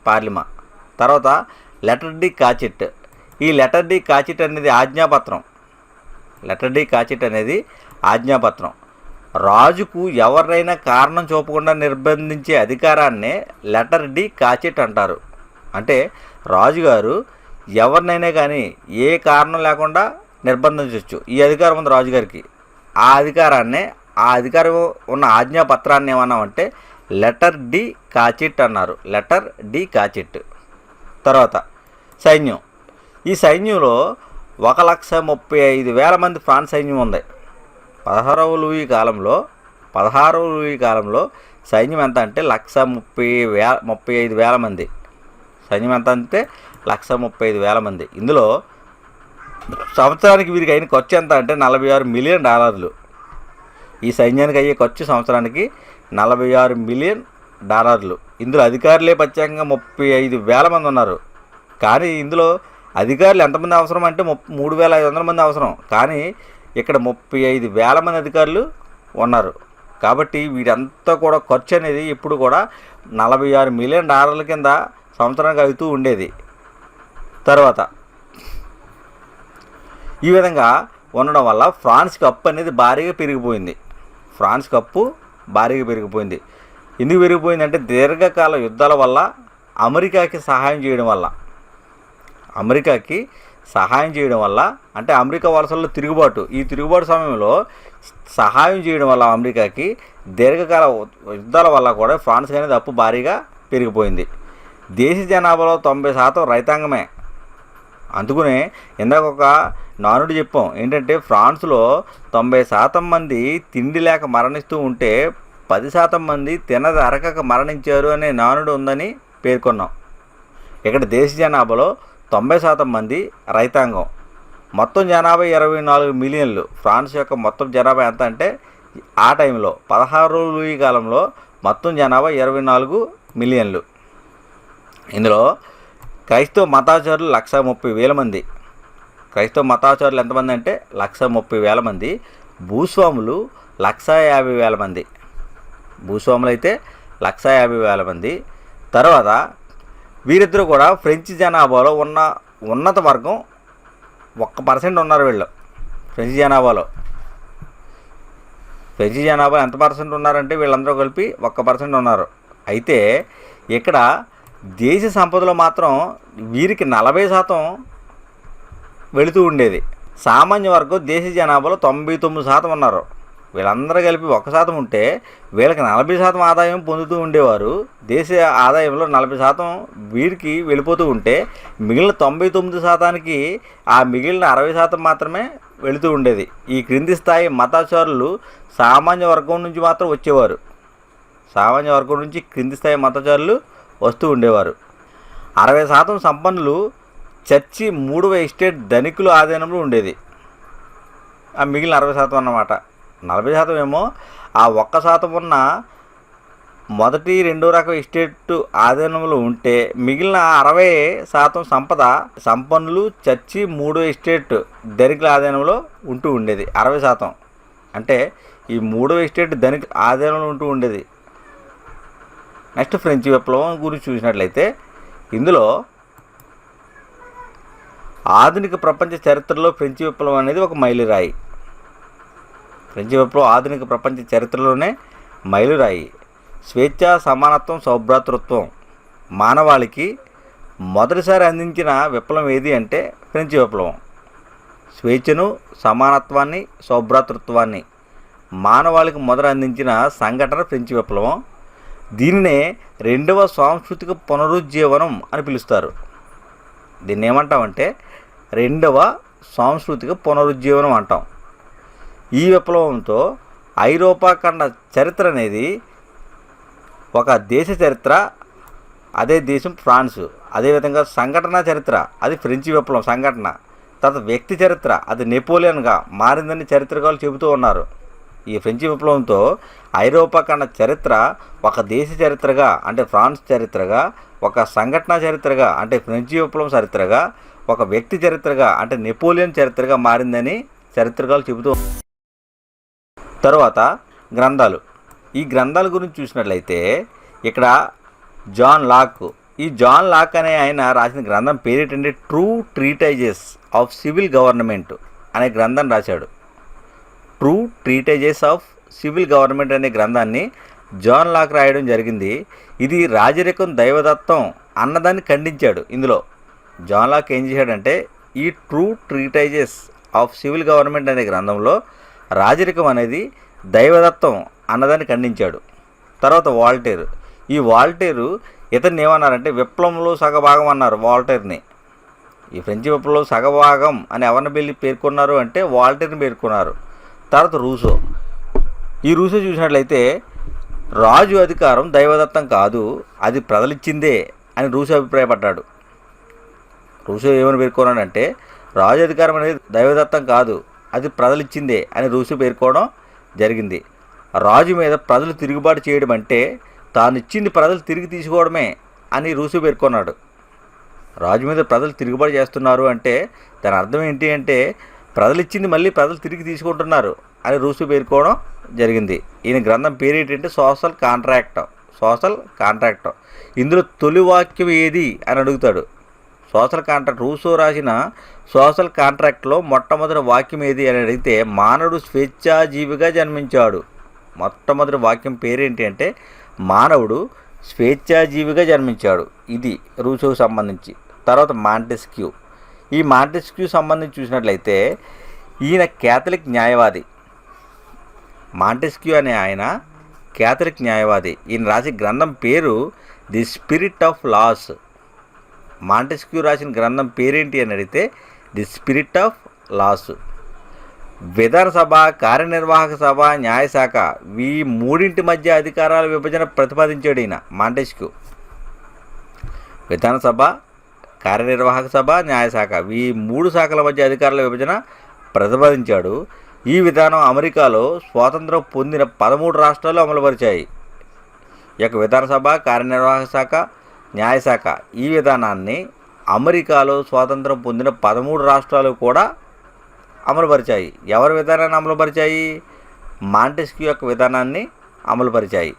పార్లిమా. తర్వాత లెటర్ డి కాచిట్. ఈ లెటర్ డి కాచిట్ అనేది ఆజ్ఞాపత్రం. రాజుకు ఎవరినైనా కారణం చూపకుండా నిర్బంధించే అధికారాన్నే లెటర్ డి కాచెట్ అంటారు. అంటే రాజుగారు ఎవరినైనా కానీ ఏ కారణం లేకుండా నిర్బంధించవచ్చు. ఈ అధికారం ఉంది రాజుగారికి. ఆ అధికారం ఉన్న ఆజ్ఞాపత్రాన్ని ఏమన్నామంటే లెటర్ డి కాచెట్ అన్నారు. Letter de cachet. తర్వాత సైన్యం. ఈ సైన్యంలో 1,35,000 మంది ఫ్రాన్స్ సైన్యం ఉంది. 16వ లూయి కాలంలో సైన్యం ఎంత అంటే 1,35,000 మంది. సైన్యం ఎంత అంటే 1,35,000 మంది. ఇందులో సంవత్సరానికి వీరికి అయిన ఖర్చు ఎంత అంటే $46 మిలియన్. ఈ సైన్యానికి అయ్యే ఖర్చు సంవత్సరానికి $46 మిలియన్. ఇందులో అధికారులే ప్రత్యేకంగా 35,000 మంది ఉన్నారు. కానీ ఇందులో అధికారులు ఎంతమంది అవసరం అంటే 3,500 మంది అవసరం. కానీ ఇక్కడ 35,000 మంది అధికారులు ఉన్నారు. కాబట్టి వీరంతా కూడా ఖర్చు అనేది ఇప్పుడు కూడా $46 మిలియన్ కింద సంవత్సరానికి అవుతూ ఉండేది. తర్వాత ఈ విధంగా ఉండడం వల్ల ఫ్రాన్స్కి అప్పు అనేది భారీగా పెరిగిపోయింది. ఎందుకు పెరిగిపోయిందంటే దీర్ఘకాల యుద్ధాల వల్ల అమెరికాకి సహాయం చేయడం వల్ల అంటే అమెరికా వలసల్లో తిరుగుబాటు. ఈ తిరుగుబాటు సమయంలో సహాయం చేయడం వల్ల అమెరికాకి దీర్ఘకాల యుద్ధాల వల్ల కూడా ఫ్రాన్స్ అనేది అప్పు భారీగా పెరిగిపోయింది. దేశ జనాభాలో 90% రైతాంగమే. అందుకనే ఇందాక ఒక నానుడు చెప్పాం ఏంటంటే ఫ్రాన్స్లో 90% మంది తిండి లేక మరణిస్తూ ఉంటే 10% మంది తినది అరకక మరణించారు అనే నానుడు ఉందని పేర్కొన్నాం. ఇక్కడ దేశ జనాభాలో 90% మంది రైతాంగం. మొత్తం జనాభా 24 మిలియన్లు. ఫ్రాన్స్ యొక్క మొత్తం జనాభా ఎంత అంటే ఆ టైంలో 16వ లూయి కాలంలో మొత్తం జనాభా 24 మిలియన్లు. ఇందులో క్రైస్తవ మతాచారులు 1,30,000 మంది. క్రైస్తవ మతాచారులు ఎంతమంది అంటే 1,30,000 మంది. భూస్వాములు 1,50,000 మంది. భూస్వాములు అయితే 1,50,000 మంది. తర్వాత వీరిద్దరూ కూడా ఫ్రెంచ్ జనాభాలో ఉన్న ఉన్నత వర్గం 1% ఉన్నారు. వీళ్ళు ఫ్రెంచ్ జనాభాలో ఎంత పర్సెంట్ ఉన్నారంటే వీళ్ళందరూ కలిపి 1% ఉన్నారు. అయితే ఇక్కడ దేశ సంపదలో మాత్రం వీరికి 40% వెళుతూ ఉండేది. సామాన్య వర్గం దేశ జనాభాలో 99% ఉన్నారు. వీళ్ళందరూ కలిపి 1% ఉంటే వీళ్ళకి 40% ఆదాయం పొందుతూ ఉండేవారు. దేశ ఆదాయంలో 40% వీరికి వెళ్ళిపోతూ ఉంటే మిగిలిన 99%కి ఆ మిగిలిన 60% మాత్రమే వెళుతూ ఉండేది. ఈ క్రింది స్థాయి మతాచారులు సామాన్య వర్గం నుంచి మాత్రం వచ్చేవారు. క్రింది స్థాయి మతాచారులు వస్తూ ఉండేవారు. 60% సంపన్నులు చర్చి 3వ ఎస్టేట్ ధనికుల ఆధీనంలో ఉండేది. ఆ మిగిలిన 60% అన్నమాట. 40% ఏమో ఆ 1% ఉన్న మొదటి 2వ రకం ఎస్టేట్ ఆధీనంలో ఉంటే మిగిలిన 60% సంపన్నులు చర్చి 3వ ఎస్టేట్ ధనికుల ఆధీనంలో ఉంటూ ఉండేది. 60% అంటే ఈ 3వ ఎస్టేట్ ధనిక ఆధీనంలో ఉంటూ ఉండేది. నెక్స్ట్ ఫ్రెంచ్ విప్లవం గురించి చూసినట్లయితే ఇందులో ఆధునిక ప్రపంచ చరిత్రలో ఫ్రెంచ్ విప్లవం అనేది ఒక మైలురాయి. ఆధునిక ప్రపంచ చరిత్రలోనే మైలురాయి. స్వేచ్ఛ, సమానత్వం, సౌభ్రాతృత్వం మానవాళికి మొదటిసారి అందించిన విప్లవం ఏది అంటే ఫ్రెంచ్ విప్లవం. స్వేచ్ఛను, సమానత్వాన్ని, సౌభ్రాతృత్వాన్ని మానవాళికి మొదట అందించిన సంఘటన ఫ్రెంచ్ విప్లవం. దీనినే 2వ సాంస్కృతిక పునరుజ్జీవనం అని పిలుస్తారు. దీన్ని ఏమంటామంటే 2వ సాంస్కృతిక పునరుజ్జీవనం అంటాం. ఈ విప్లవంతో ఐరోపా ఖండ చరిత్ర అనేది ఒక దేశ చరిత్ర, అదే దేశం ఫ్రాన్స్. అదేవిధంగా సంఘటన చరిత్ర అది ఫ్రెంచ్ విప్లవం సంఘటన. తర్వాత వ్యక్తి చరిత్ర అది నెపోలియన్గా మారిందని చరిత్రకారులు చెబుతూ ఉన్నారు. ఈ ఫ్రెంచ్ విప్లవంతో ఐరోపా ఖండ చరిత్ర ఒక దేశ చరిత్రగా అంటే ఫ్రాన్స్ చరిత్రగా, ఒక సంఘటన చరిత్రగా అంటే ఫ్రెంచ్ విప్లవం చరిత్రగా, ఒక వ్యక్తి చరిత్రగా అంటే నెపోలియన్ చరిత్రగా మారిందని చరిత్రకారులు చెబుతూ. తర్వాత గ్రంథాలు. ఈ గ్రంథాల గురించి చూసినట్లయితే ఇక్కడ ఈ జాన్ లాక్ అనే ఆయన రాసిన గ్రంథం పేరేంటంటే ట్రూ ట్రీటైజెస్ ఆఫ్ సివిల్ గవర్నమెంట్ అనే గ్రంథం రాశాడు. ట్రూ ట్రీటైజెస్ ఆఫ్ సివిల్ గవర్నమెంట్ అనే గ్రంథాన్ని జాన్ లాక్ రాయడం జరిగింది. ఇది రాజరికం దైవదత్తం అన్నదాన్ని ఖండించాడు. ఇందులో జాన్ లాక్ ఏం చేశాడంటే ఈ ట్రూ ట్రీటైజెస్ ఆఫ్ సివిల్ గవర్నమెంట్ అనే గ్రంథంలో రాజరికం అనేది దైవదత్తం అన్నదాన్ని ఖండించాడు. తర్వాత వాల్టేరు, ఈ వాల్టేరు ఇతన్ని ఏమన్నారంటే విప్లవంలో సగభాగం అన్నారు వాల్టేర్ని. ఈ ఫ్రెంచ్ విప్లవంలో సగభాగం అని ఎవరిని పేర్కొన్నారు అంటే వాల్టేర్ని పేర్కొన్నారు. తర్వాత రూసో, ఈ రూసో చూసినట్లయితే రాజు అధికారం దైవదత్తం కాదు, అది ప్రజలిచ్చిందే అని రూసో అభిప్రాయపడ్డాడు. రూసో ఏమని పేర్కొన్నాడంటే రాజు అధికారం అనేది దైవదత్తం కాదు, అది ప్రజలిచ్చిందే అని రూసో పేర్కోవడం జరిగింది. రాజు మీద ప్రజలు తిరుగుబాటు చేయడం అంటే తాను ఇచ్చింది ప్రజలు తిరిగి తీసుకోవడమే అని రూసో పేర్కొన్నాడు. రాజు మీద ప్రజలు తిరుగుబాటు చేస్తున్నారు అంటే దాని అర్థం ఏంటి అంటే ప్రజలు ఇచ్చింది మళ్ళీ ప్రజలు తిరిగి తీసుకుంటున్నారు అని రూసో పేర్కోవడం జరిగింది. ఈయన గ్రంథం పేరు ఏంటంటే సోషల్ కాంట్రాక్ట్. ఇందులో తొలి వాక్యం ఏది అని అడుగుతాడు. సోషల్ కాంట్రాక్ట్, రూసో రాసిన సోషల్ కాంట్రాక్ట్లో మొట్టమొదటి వాక్యం ఏది అని అడిగితే మానవుడు స్వేచ్ఛాజీవిగా జన్మించాడు. మొట్టమొదటి వాక్యం పేరేంటి అంటే మానవుడు స్వేచ్ఛాజీవిగా జన్మించాడు. ఇది రూసోకు సంబంధించి. తర్వాత మాంటెస్క్యూ, ఈ మాంటెస్క్యూ సంబంధించి చూసినట్లయితే ఈయన క్యాథలిక్ న్యాయవాది. మాంటెస్క్యూ అనే ఆయన క్యాథలిక్ న్యాయవాది. ఈయన రాసిన గ్రంథం పేరు the spirit of laws. Montesquieu రాసిన గ్రంథం పేరేంటి అని అడిగితే ది స్పిరిట్ ఆఫ్ లాస్. విధానసభ, కార్యనిర్వాహక సభ, న్యాయశాఖ ఈ మూడింటి మధ్య అధికారాల విభజన ప్రతిపాదించాడు ఈయన మాంటెస్క్యూ. విధానసభ, కార్యనిర్వాహక సభ, న్యాయశాఖ ఈ మూడు శాఖల మధ్య అధికారాల విభజన ప్రతిపాదించాడు. ఈ విధానం అమెరికాలో స్వాతంత్రం పొందిన 13 రాష్ట్రాలు అమలుపరిచాయి. ఈ యొక్క విధానసభ, కార్యనిర్వాహక శాఖ, న్యాయశాఖ ఈ విధానాన్ని అమెరికాలో స్వాతంత్రం పొందిన 13 రాష్ట్రాలు కూడా అమలుపరిచాయి. ఎవరి విధానాన్ని అమలుపరిచాయి? మాంటెస్క్యూ యొక్క విధానాన్ని అమలుపరిచాయి.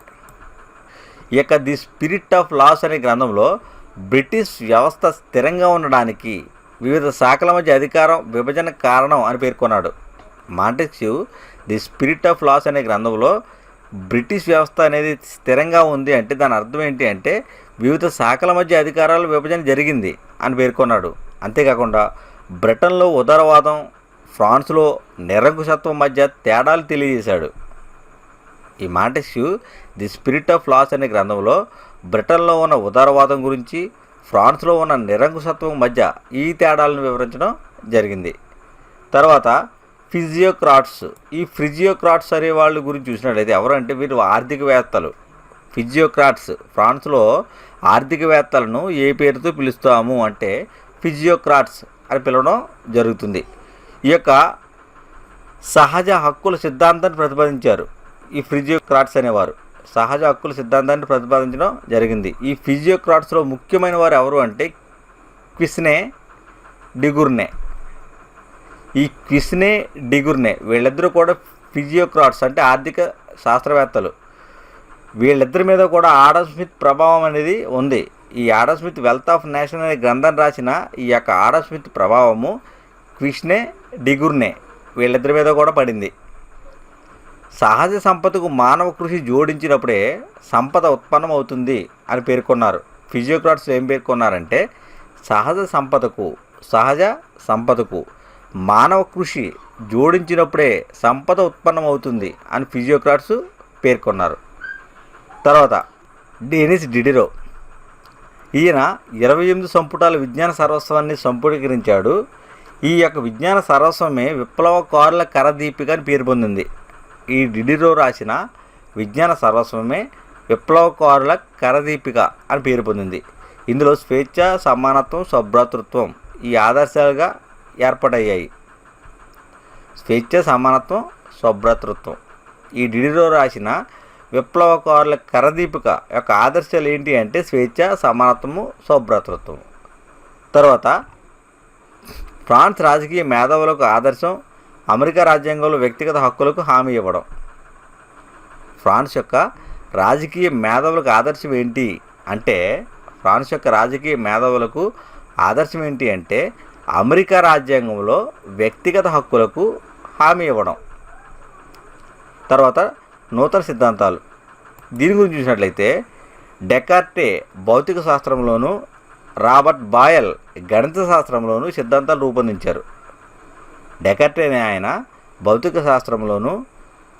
ఈ యొక్క ది స్పిరిట్ ఆఫ్ లాస్ అనే గ్రంథంలో బ్రిటిష్ వ్యవస్థ స్థిరంగా ఉండడానికి వివిధ శాఖల మధ్య అధికారం విభజన కారణం అని పేర్కొన్నాడు. Montesquieu the spirit of laws అనే గ్రంథంలో బ్రిటిష్ వ్యవస్థ అనేది స్థిరంగా ఉంది అంటే దాని అర్థం ఏంటి అంటే వివిధ శాఖల మధ్య అధికారాల విభజన జరిగింది అని పేర్కొన్నాడు. అంతేకాకుండా బ్రిటన్లో ఉదారవాదం, ఫ్రాన్స్లో నిరంకుశత్వం మధ్య తేడాలు తెలియజేశాడు. ఈ Montesquieu the spirit of laws అనే గ్రంథంలో బ్రిటన్లో ఉన్న ఉదారవాదం గురించి, ఫ్రాన్స్లో ఉన్న నిరంకుశత్వం మధ్య ఈ తేడాలను వివరించడం జరిగింది. తర్వాత ఫిజియోక్రాట్స్, ఈ ఫిజియోక్రాట్స్ అనే వాళ్ళ గురించి చూసినట్లయితే ఎవరంటే వీరు ఆర్థికవేత్తలు. ఫిజియోక్రాట్స్, ఫ్రాన్స్లో ఆర్థికవేత్తలను ఏ పేరుతో పిలుస్తాము అంటే ఫిజియోక్రాట్స్ అని పిలవడం జరుగుతుంది. ఈ యొక్క సహజ హక్కుల సిద్ధాంతాన్ని ప్రతిపాదించారు. ఈ ఫిజియోక్రాట్స్ అనేవారు సహజ హక్కుల సిద్ధాంతాన్ని ప్రతిపాదించడం జరిగింది. ఈ ఫిజియోక్రాట్స్లో ముఖ్యమైన వారు ఎవరు అంటే క్విస్నే డిగుర్నే. ఈ క్విస్నే డిగుర్నే వీళ్ళిద్దరూ కూడా ఫిజియోక్రాట్స్ అంటే ఆర్థిక శాస్త్రవేత్తలు. వీళ్ళిద్దరి మీద కూడా ఆడమ్ స్మిత్ ప్రభావం అనేది ఉంది. ఈ Adam Smith wealth of nation అనే గ్రంథం రాసిన ఈ యొక్క ఆడమ్ స్మిత్ ప్రభావము క్విస్నే డిగుర్నే వీళ్ళిద్దరి మీద కూడా పడింది. సహజ సంపదకు మానవ కృషి జోడించినప్పుడే సంపద ఉత్పన్నం అవుతుంది అని పేర్కొన్నారు. ఫిజియోక్రాట్స్ ఏం పేర్కొన్నారంటే సహజ సంపదకు మానవ కృషి జోడించినప్పుడే సంపద ఉత్పన్నం అవుతుంది అని ఫిజియోక్రాట్స్ పేర్కొన్నారు. తర్వాత డెనిస్ డిడిరో, ఈయన 28 సంపుటాల విజ్ఞాన సర్వస్వాన్ని సంపుటీకరించాడు. ఈ యొక్క విజ్ఞాన సర్వస్వమే విప్లవకారుల కరదీపిక అని పేరు పొందింది. ఈ డిడిరో రాసిన విజ్ఞాన సర్వస్వమే విప్లవకారుల కరదీపిక అని పేరు పొందింది. ఇందులో స్వేచ్ఛ, సమానత్వం, సౌభ్రాతృత్వం ఈ ఆదర్శాలుగా ఏర్పడయ్యాయి. స్వేచ్ఛ, సమానత్వం, సౌభ్రాతృత్వం ఈ డిడిరో రాసిన విప్లవకారుల కరదీపిక యొక్క ఆదర్శాలు ఏంటి అంటే స్వేచ్ఛ, సమానత్వము, సౌభ్రాతృత్వం. తర్వాత ఫ్రాన్స్ రాజకీయ మేధావులకు ఆదర్శం, అమెరికా రాజ్యాంగంలో వ్యక్తిగత హక్కులకు హామీ ఇవ్వడం. ఫ్రాన్స్ యొక్క రాజకీయ మేధావులకు ఆదర్శం ఏంటి అంటే అమెరికా రాజ్యాంగంలో వ్యక్తిగత హక్కులకు హామీ ఇవ్వడం. తర్వాత నూతన సిద్ధాంతాలు. దీని గురించి చూసినట్లయితే డెకార్టే భౌతిక శాస్త్రంలోనూ రాబర్ట్ బాయల్ గణిత శాస్త్రంలోనూ సిద్ధాంతాలు రూపొందించారు. డెకార్టే అనే ఆయన భౌతిక శాస్త్రంలోనూ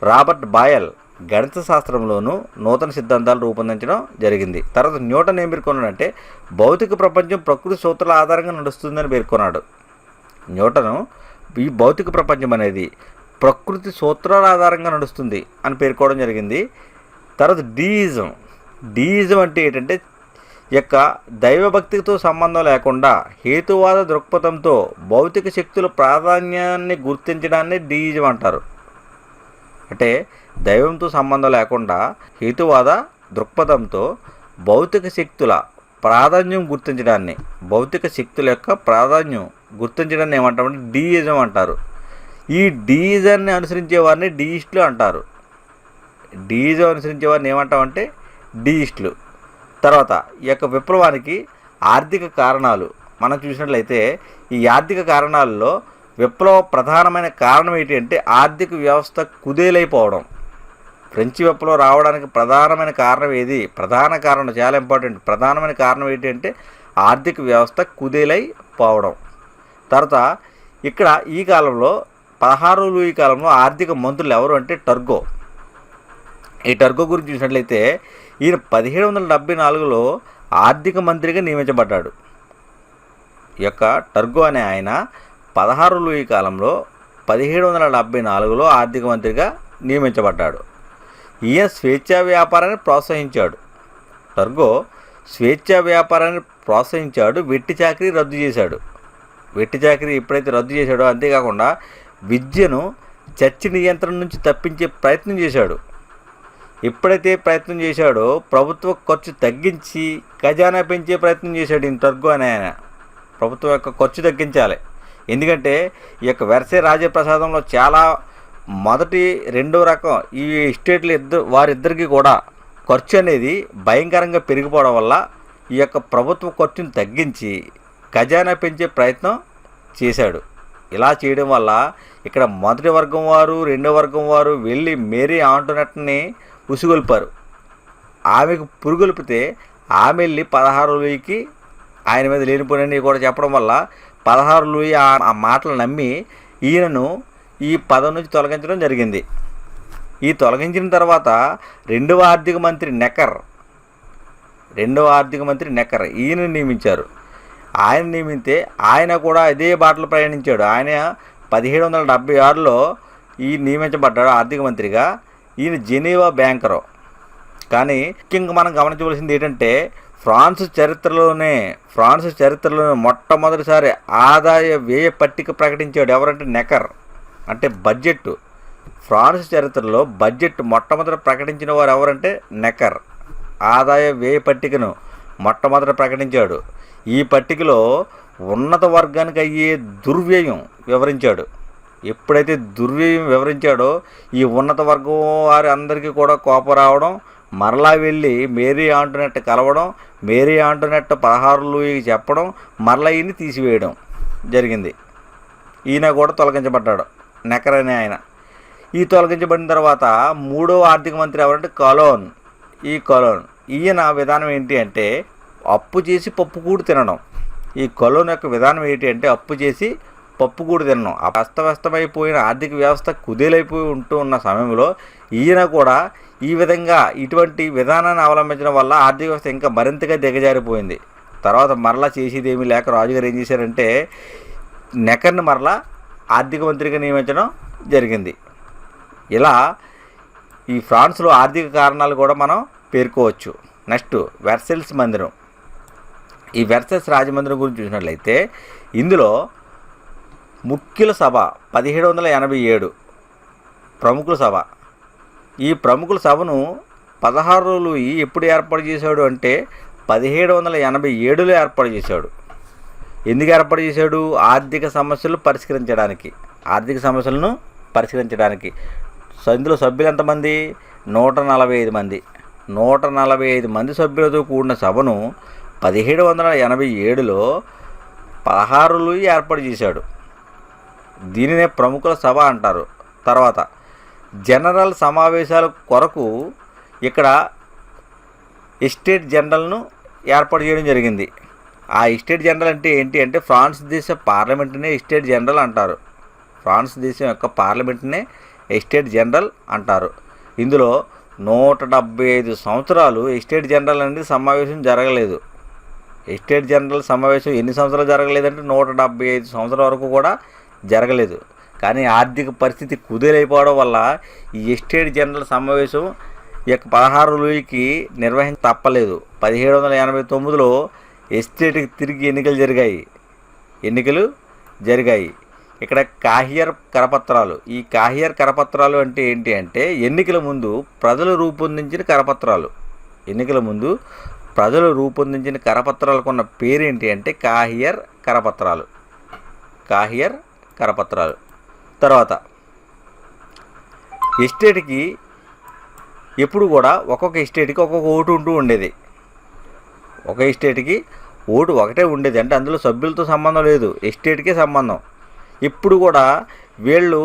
రాబర్ట్ బాయల్ గణిత శాస్త్రంలోనూ నూతన సిద్ధాంతాలు రూపొందించడం జరిగింది. తర్వాత న్యూటన్ ఏం పేర్కొన్నాడంటే భౌతిక ప్రపంచం ప్రకృతి సూత్రాల ఆధారంగా నడుస్తుందని పేర్కొన్నాడు. న్యూటను ఈ భౌతిక ప్రపంచం అనేది ప్రకృతి సూత్రాల ఆధారంగా నడుస్తుంది అని పేర్కోవడం జరిగింది. తర్వాత డీయిజం అంటే ఏంటంటే యొక్క దైవభక్తితో సంబంధం లేకుండా హేతువాద దృక్పథంతో భౌతిక శక్తుల ప్రాధాన్యాన్ని గుర్తించడాన్ని డీయిజం అంటారు. అంటే దైవంతో సంబంధం లేకుండా హేతువాద దృక్పథంతో భౌతిక శక్తుల ప్రాధాన్యం గుర్తించడాన్ని, భౌతిక శక్తుల యొక్క ప్రాధాన్యం గుర్తించడాన్ని ఏమంటామంటే డీయిజం అంటారు. ఈ డీయిజాన్ని అనుసరించే వారిని డీయిస్టులు అంటారు. డీయిజం అనుసరించే వారిని ఏమంటామంటే డీయిస్టులు. తర్వాత ఈ యొక్క విప్లవానికి ఆర్థిక కారణాలు మనం చూసినట్లయితే ఈ ఆర్థిక కారణాలలో విప్లవ ప్రధానమైన కారణం ఏంటి అంటే ఆర్థిక వ్యవస్థ కుదేలైపోవడం. ఫ్రెంచ్ విప్లవం రావడానికి ప్రధానమైన కారణం ఏది? ప్రధాన కారణం చాలా ఇంపార్టెంట్. ప్రధానమైన కారణం ఏంటి అంటే ఆర్థిక వ్యవస్థ కుదేలైపోవడం. తర్వాత ఇక్కడ ఈ కాలంలో 16వ లూయి కాలంలో ఆర్థిక మంత్రులు ఎవరు అంటే టర్గో. ఈ టర్గో గురించి చూసినట్లయితే ఈయన 1774లో ఆర్థిక మంత్రిగా నియమించబడ్డాడు. ఈ యొక్క టర్గో అనే ఆయన 16వ లూయి కాలంలో 1774లో ఆర్థిక మంత్రిగా నియమించబడ్డాడు. ఈయన స్వేచ్ఛా వ్యాపారాన్ని ప్రోత్సహించాడు. టర్గో స్వేచ్ఛా వ్యాపారాన్ని ప్రోత్సహించాడు. వెట్టి చాకరీ రద్దు చేశాడు. వెట్టి చాకరీ ఎప్పుడైతే రద్దు చేశాడో అంతేకాకుండా విద్యను చర్చి నియంత్రణ నుంచి తప్పించే ప్రయత్నం చేశాడు. ఎప్పుడైతే ప్రయత్నం చేశాడో ప్రభుత్వ ఖర్చు తగ్గించి ఖజానా పెంచే ప్రయత్నం చేశాడు ఈ టర్గో అనే ఆయన. ప్రభుత్వం యొక్క ఖర్చు తగ్గించాలి. ఎందుకంటే ఈ యొక్క వెర్సే రాజప్రసాదంలో చాలా మొదటి రెండో రకం ఈ ఎస్టేట్లు వారిద్దరికీ కూడా ఖర్చు అనేది భయంకరంగా పెరిగిపోవడం వల్ల ఈ యొక్క ప్రభుత్వ ఖర్చును తగ్గించి ఖజానా పెంచే ప్రయత్నం చేశాడు. ఇలా చేయడం వల్ల ఇక్కడ మొదటి వర్గం వారు రెండో వర్గం వారు వెళ్ళి మేరీ ఆంటోనెట్ని ఉసిగొల్పారు. ఆమెకు పురుగొల్పితే ఆమె వెళ్ళి 16 లూయికి ఆయన మీద లేనిపోయినవి కూడా చెప్పడం వల్ల 16 లూయి ఆ మాటలు నమ్మి ఈయనను ఈ పదవి నుంచి తొలగించడం జరిగింది. ఈ తొలగించిన తర్వాత రెండవ ఆర్థిక మంత్రి నెక్కర్ ఈయన నియమించారు. ఆయన నియమితే ఆయన కూడా ఇదే బాటలో ప్రయాణించాడు. ఆయన 1776లో ఈ నియమించబడ్డాడు ఆర్థిక మంత్రిగా. ఈయన జెనీవా బ్యాంకరు. కానీ ముఖ్యంగా మనం గమనించవలసింది ఏంటంటే ఫ్రాన్స్ చరిత్రలోనే మొట్టమొదటిసారి ఆదాయ వ్యయ పట్టిక ప్రకటించాడు. ఎవరంటే నెక్కర్. అంటే బడ్జెట్. ఫ్రాన్స్ చరిత్రలో బడ్జెట్ మొట్టమొదట ప్రకటించిన వారు ఎవరంటే నెక్కర్. ఆదాయ వ్యయ పట్టికను మొట్టమొదట ప్రకటించాడు. ఈ పట్టికలో ఉన్నత వర్గానికి అయ్యే దుర్వ్యయం వివరించాడు. ఎప్పుడైతే దుర్వ్యయం వివరించాడో ఈ ఉన్నత వర్గం వారి అందరికీ కూడా కోపం రావడం, మరలా వెళ్ళి మేరీ ఆంటోనెట్ కలవడం, మేరీ ఆంటోనెట్ 16 లూయికి చెప్పడం, మరలా ఈయన్ని తీసివేయడం జరిగింది. ఈయన కూడా తొలగించబడ్డాడు నెక్కర్ అనే ఆయన. ఈ తొలగించబడిన తర్వాత మూడవ ఆర్థిక మంత్రి ఎవరంటే కలోన్. ఈయన విధానం ఏంటి అంటే అప్పు చేసి పప్పుకూడు తినడం. ఈ కలోన్ యొక్క విధానం ఏంటి అంటే అప్పు చేసి పప్పుకూడు తినడం. అస్తవ్యస్తమైపోయిన ఆర్థిక వ్యవస్థ కుదేలైపోయి ఉన్న సమయంలో ఈయన కూడా ఈ విధంగా ఇటువంటి విధానాన్ని అవలంబించడం వల్ల ఆర్థిక వ్యవస్థ ఇంకా మరింతగా దిగజారిపోయింది. తర్వాత మరలా చేసేది ఏమీ లేక రాజుగారు ఏం చేశారంటే నెక్కర్ని మరలా ఆర్థిక మంత్రిగా నియమించడం జరిగింది. ఇలా ఈ ఫ్రాన్స్లో ఆర్థిక కారణాలు కూడా మనం పేర్కోవచ్చు. నెక్స్ట్ వెర్సైల్స్ మందిరం. ఈ వెర్సైల్స్ రాజమందిరం గురించి చూసినట్లయితే ఇందులో ముఖ్యుల సభ 1787 ప్రముఖుల సభ. ఈ ప్రముఖుల సభను 16 లూయి ఎప్పుడు ఏర్పాటు చేశాడు అంటే 1787లో ఏర్పాటు చేశాడు. ఎందుకు ఏర్పాటు చేశాడు? ఆర్థిక సమస్యలను పరిష్కరించడానికి. ఇందులో సభ్యులు ఎంతమంది? 145 మంది. 145 మంది సభ్యులతో కూడిన సభను 1787లో 16 లూయి ఏర్పాటు చేశాడు. దీనినే ప్రముఖుల సభ అంటారు. తర్వాత జనరల్ సమావేశాల కొరకు ఇక్కడ ఎస్టేట్ జనరల్ను ఏర్పాటు చేయడం జరిగింది. ఆ ఎస్టేట్ జనరల్ అంటే ఏంటి అంటే ఫ్రాన్స్ దేశ పార్లమెంటునే ఎస్టేట్ జనరల్ అంటారు. ఫ్రాన్స్ దేశం యొక్క పార్లమెంటునే ఎస్టేట్ జనరల్ అంటారు. ఇందులో 175 సంవత్సరాలు ఎస్టేట్ జనరల్ అనేది సమావేశం జరగలేదు. ఎస్టేట్ జనరల్ సమావేశం ఎన్ని సంవత్సరాలు జరగలేదంటే 175 సంవత్సరాల వరకు కూడా జరగలేదు. కానీ ఆర్థిక పరిస్థితి కుదేలైపోవడం వల్ల ఈ ఎస్టేట్ జనరల్ సమావేశం ఈ యొక్క 16 లూయికి నిర్వహించ తప్పలేదు. 1789లో ఎస్టేట్కి తిరిగి ఎన్నికలు జరిగాయి. ఇక్కడ కాహియర్ కరపత్రాలు. ఈ కాహియర్ కరపత్రాలు అంటే ఏంటి అంటే ఎన్నికల ముందు ప్రజలు రూపొందించిన కరపత్రాలకు ఉన్న పేరేంటి అంటే కాహియర్ కరపత్రాలు. తర్వాత ఎస్టేట్కి ఎప్పుడు కూడా ఒక్కొక్క ఎస్టేట్కి ఒక్కొక్క ఓటు ఉంటూ ఉండేది. ఒక ఎస్టేట్కి ఓటు ఒకటే ఉండేది, అంటే అందులో సభ్యులతో సంబంధం లేదు, ఎస్టేట్కే సంబంధం. ఇప్పుడు కూడా వీళ్ళు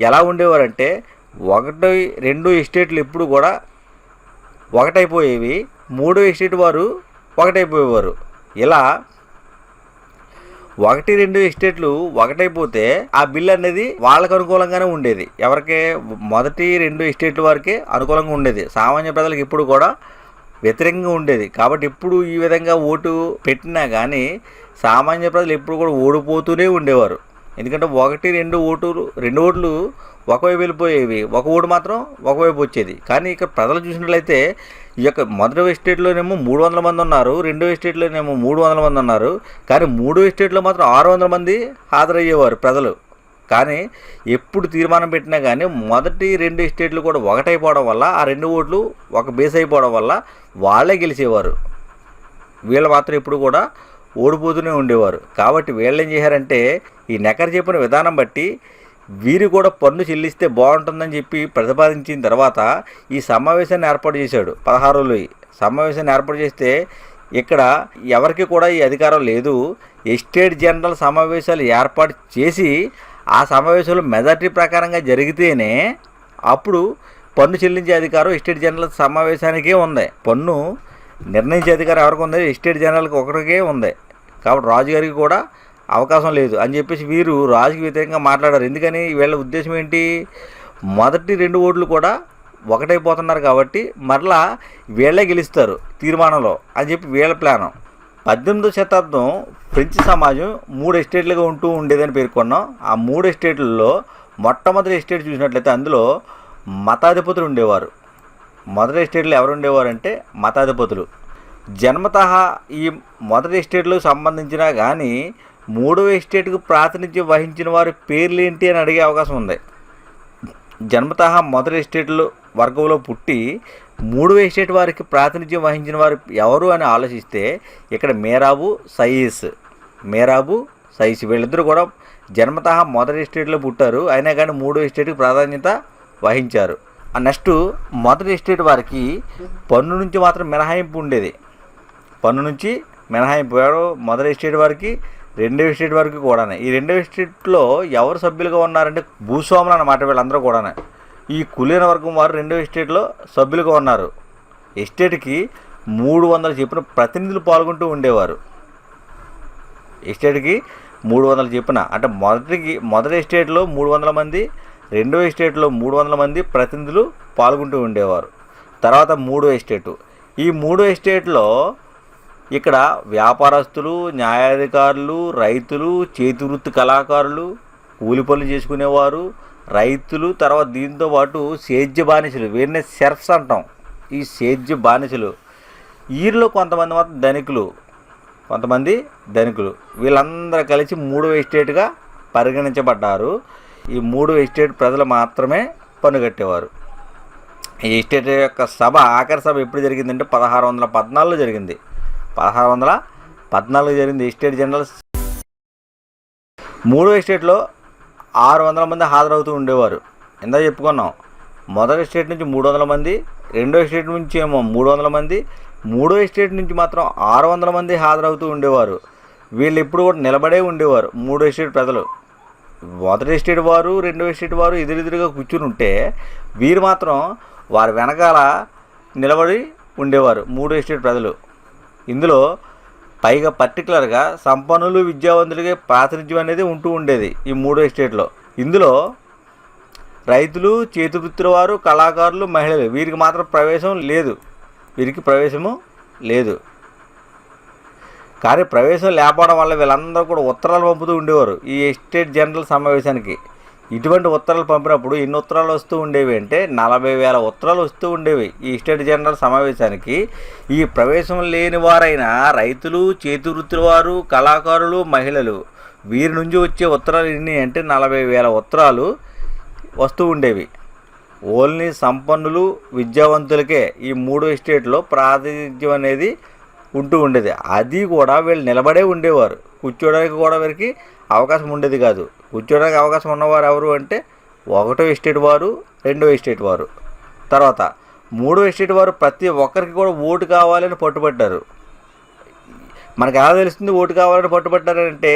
ఎలా ఉండేవారంటే 1-2 ఎస్టేట్లు ఎప్పుడు కూడా ఒకటైపోయేవి, 3వ ఎస్టేట్ వారు ఒకటైపోయేవారు. ఇలా 1-2 ఎస్టేట్లు ఒకటైపోతే ఆ బిల్ అనేది వాళ్ళకు అనుకూలంగానే ఉండేది. ఎవరికి? మొదటి 2 ఎస్టేట్ల వారికే అనుకూలంగా ఉండేది. సామాన్య ప్రజలకు ఇప్పుడు కూడా వ్యతిరేకంగా ఉండేది. కాబట్టి ఇప్పుడు ఈ విధంగా ఓటు పెట్టినా కానీ సామాన్య ప్రజలు ఎప్పుడు కూడా ఓడిపోతూనే ఉండేవారు. ఎందుకంటే 1-2 ఓట్లు ఒకవైపు వెళ్ళిపోయేవి, ఒక ఓటు మాత్రం ఒకవైపు వచ్చేది. కానీ ఇక్కడ ప్రజలు చూసినట్లయితే ఈ యొక్క మొదటి ఎస్టేట్లోనేమో 300 మంది ఉన్నారు, 2వ ఎస్టేట్లోనేమో 300 మంది ఉన్నారు. కానీ 3వ ఎస్టేట్లో మాత్రం 600 మంది హాజరయ్యేవారు ప్రజలు. కానీ ఎప్పుడు తీర్మానం పెట్టినా కానీ మొదటి 2 ఎస్టేట్లు కూడా ఒకటైపోవడం వల్ల ఆ 2 ఓట్లు ఒక బేస్ అయిపోవడం వల్ల వాళ్ళే గెలిచేవారు. వీళ్ళు మాత్రం ఎప్పుడు కూడా ఓడిపోతూనే ఉండేవారు. కాబట్టి వీళ్ళు ఏం చేశారంటే ఈ నెకర్ చెప్పిన విధానం బట్టి వీరు కూడా పన్ను చెల్లిస్తే బాగుంటుందని చెప్పి ప్రతిపాదించిన తర్వాత ఈ సమావేశాన్ని ఏర్పాటు చేశాడు. 16 లూయి సమావేశాన్ని ఏర్పాటు చేస్తే ఇక్కడ ఎవరికి కూడా ఈ అధికారం లేదు. ఎస్టేట్ జనరల్ సమావేశాలు ఏర్పాటు చేసి ఆ సమావేశంలో మెజార్టీ ప్రకారంగా జరిగితేనే అప్పుడు పన్ను చెల్లించే అధికారం ఎస్టేట్ జనరల్ సమావేశానికే ఉంది. పన్ను నిర్ణయించే అధికారం ఎవరికి ఉంది? ఎస్టేట్ జనరల్కి ఒకరికే ఉంది. కాబట్టి రాజుగారికి కూడా అవకాశం లేదు అని చెప్పేసి వీరు రాజుకి వ్యతిరేకంగా మాట్లాడారు. ఎందుకని? వీళ్ళ ఉద్దేశం ఏంటి? మొదటి 2 ఓట్లు కూడా ఒకటైపోతున్నారు కాబట్టి మరలా వీళ్ళే గెలుస్తారు తీర్మానంలో అని చెప్పి వీళ్ళ ప్లాను. 18వ శతాబ్దం ఫ్రెంచ్ సమాజం 3 ఎస్టేట్లుగా ఉంటూ ఉండేదని పేర్కొన్నాం. ఆ 3 ఎస్టేట్లలో మొట్టమొదటి ఎస్టేట్ చూసినట్లయితే అందులో మతాధిపతులు ఉండేవారు. మొదటి ఎస్టేట్లో ఎవరు ఉండేవారంటే మతాధిపతులు. జన్మతః ఈ మొదటి ఎస్టేట్లకు సంబంధించినా కానీ 3వ ఎస్టేట్కు ప్రాతినిధ్యం వహించిన వారి పేర్లు ఏంటి అని అడిగే అవకాశం ఉంది. జన్మతః మొదటి ఎస్టేట్లు వర్గంలో పుట్టి 3వ ఎస్టేట్ వారికి ప్రాతినిధ్యం వహించిన వారు ఎవరు అని ఆలోచిస్తే ఇక్కడ మేరాబు సయీస్ వీళ్ళిద్దరూ కూడా జన్మతః మొదటి ఎస్టేట్లో పుట్టారు, అయినా కానీ 3వ ఎస్టేట్కి ప్రాధాన్యత వహించారు. నెక్స్ట్ మొదటి ఎస్టేట్ వారికి పన్ను నుంచి మాత్రం మినహాయింపు ఉండేది. పన్ను నుంచి మినహాయింపు మొదటి ఎస్టేట్ వారికి, 2వ ఎస్టేట్ వరకు కూడా. ఈ 2వ ఎస్టేట్లో ఎవరు సభ్యులుగా ఉన్నారంటే భూస్వాములు అన్నమాట. వీళ్ళందరూ కూడా ఈ కులీన వర్గం వారు 2వ ఎస్టేట్లో సభ్యులుగా ఉన్నారు. ఎస్టేట్కి 300 చెప్పిన ప్రతినిధులు పాల్గొంటూ ఉండేవారు. ఎస్టేట్కి 300 చెప్పిన అంటే మొదటి ఎస్టేట్లో 300 మంది, 2వ ఎస్టేట్లో 300 మంది ప్రతినిధులు పాల్గొంటూ ఉండేవారు. తర్వాత 3వ ఎస్టేటు. ఈ 3వ ఎస్టేట్లో ఇక్కడ వ్యాపారస్తులు, న్యాయాధికారులు, రైతులు, చేతివృత్తి కళాకారులు, కూలి పనులు చేసుకునేవారు, రైతులు, తర్వాత దీంతో పాటు సేద్య బానిసలు, వీరిని సెర్ఫ్స్ అంటాం. ఈ సేద్య బానిసలు వీరిలో కొంతమంది మాత్రం ధనికులు వీళ్ళందరూ కలిసి 3వ ఎస్టేట్గా పరిగణించబడ్డారు. ఈ 3వ ఎస్టేట్ ప్రజలు మాత్రమే పన్ను కట్టేవారు. ఈ ఎస్టేట్ యొక్క ఆఖరి సభ ఎప్పుడు జరిగిందంటే 1614లో జరిగింది. 1614 జరిగింది ఎస్టేట్ జనరల్. 3వ ఎస్టేట్లో 600 మంది హాజరవుతూ ఉండేవారు. ఇందా చెప్పుకున్నాం. మొదటి ఎస్టేట్ నుంచి 300 మంది, 2వ ఎస్టేట్ నుంచి ఏమో 300 మంది, 3వ ఎస్టేట్ నుంచి మాత్రం 600 మంది హాజరవుతూ ఉండేవారు. వీళ్ళు ఎప్పుడు కూడా నిలబడే ఉండేవారు 3వ ఎస్టేట్ ప్రజలు. మొదటి ఎస్టేట్ వారు రెండో ఎస్టేట్ వారు ఎదురెదురుగా కూర్చుని ఉంటే వీరు మాత్రం వారి వెనకాల నిలబడి ఉండేవారు మూడో ఎస్టేట్ ప్రజలు. ఇందులో పైగా పర్టికులర్గా సంపన్నులు విద్యావంతులకే ప్రాతినిధ్యం అనేది ఉంటూ ఉండేది ఈ మూడో ఎస్టేట్లో. ఇందులో రైతులు, చేతివృత్తుల వారు, కళాకారులు, మహిళలు వీరికి మాత్రం ప్రవేశం లేదు. వీరికి ప్రవేశము లేదు. కానీ ప్రవేశం లేకపోవడం వల్ల వీళ్ళందరూ కూడా ఉత్తరాలు పంపుతూ ఉండేవారు ఈ ఎస్టేట్ జనరల్ సమావేశానికి. ఇటువంటి ఉత్తరాలు పంపినప్పుడు ఎన్ని ఉత్తరాలు వస్తూ ఉండేవి అంటే 40,000 ఉత్తరాలు వస్తూ ఉండేవి ఈ ఎస్టేట్ జనరల్ సమావేశానికి. ఈ ప్రవేశం లేని వారైన రైతులు, చేతివృత్తుల వారు, కళాకారులు, మహిళలు వీరి నుంచి వచ్చే ఉత్తరాలు ఎన్ని అంటే 40,000 ఉత్తరాలు వస్తూ ఉండేవి. ఓన్లీ సంపన్నులు, విద్యావంతులకే ఈ మూడో ఎస్టేట్లో ప్రాతినిధ్యం అనేది ఉంటూ ఉండేది. అది కూడా వీళ్ళు నిలబడే ఉండేవారు. కూర్చోడానికి కూడా వీరికి అవకాశం ఉండేది కాదు. కూర్చోడానికి అవకాశం ఉన్నవారు ఎవరు అంటే ఒకటో ఎస్టేట్ వారు, రెండో ఎస్టేట్ వారు. తర్వాత మూడో ఎస్టేట్ వారు ప్రతి ఒక్కరికి కూడా ఓటు కావాలని పట్టుబట్టారు. మనకు ఎలా తెలుస్తుంది ఓటు కావాలని పట్టుబట్టారంటే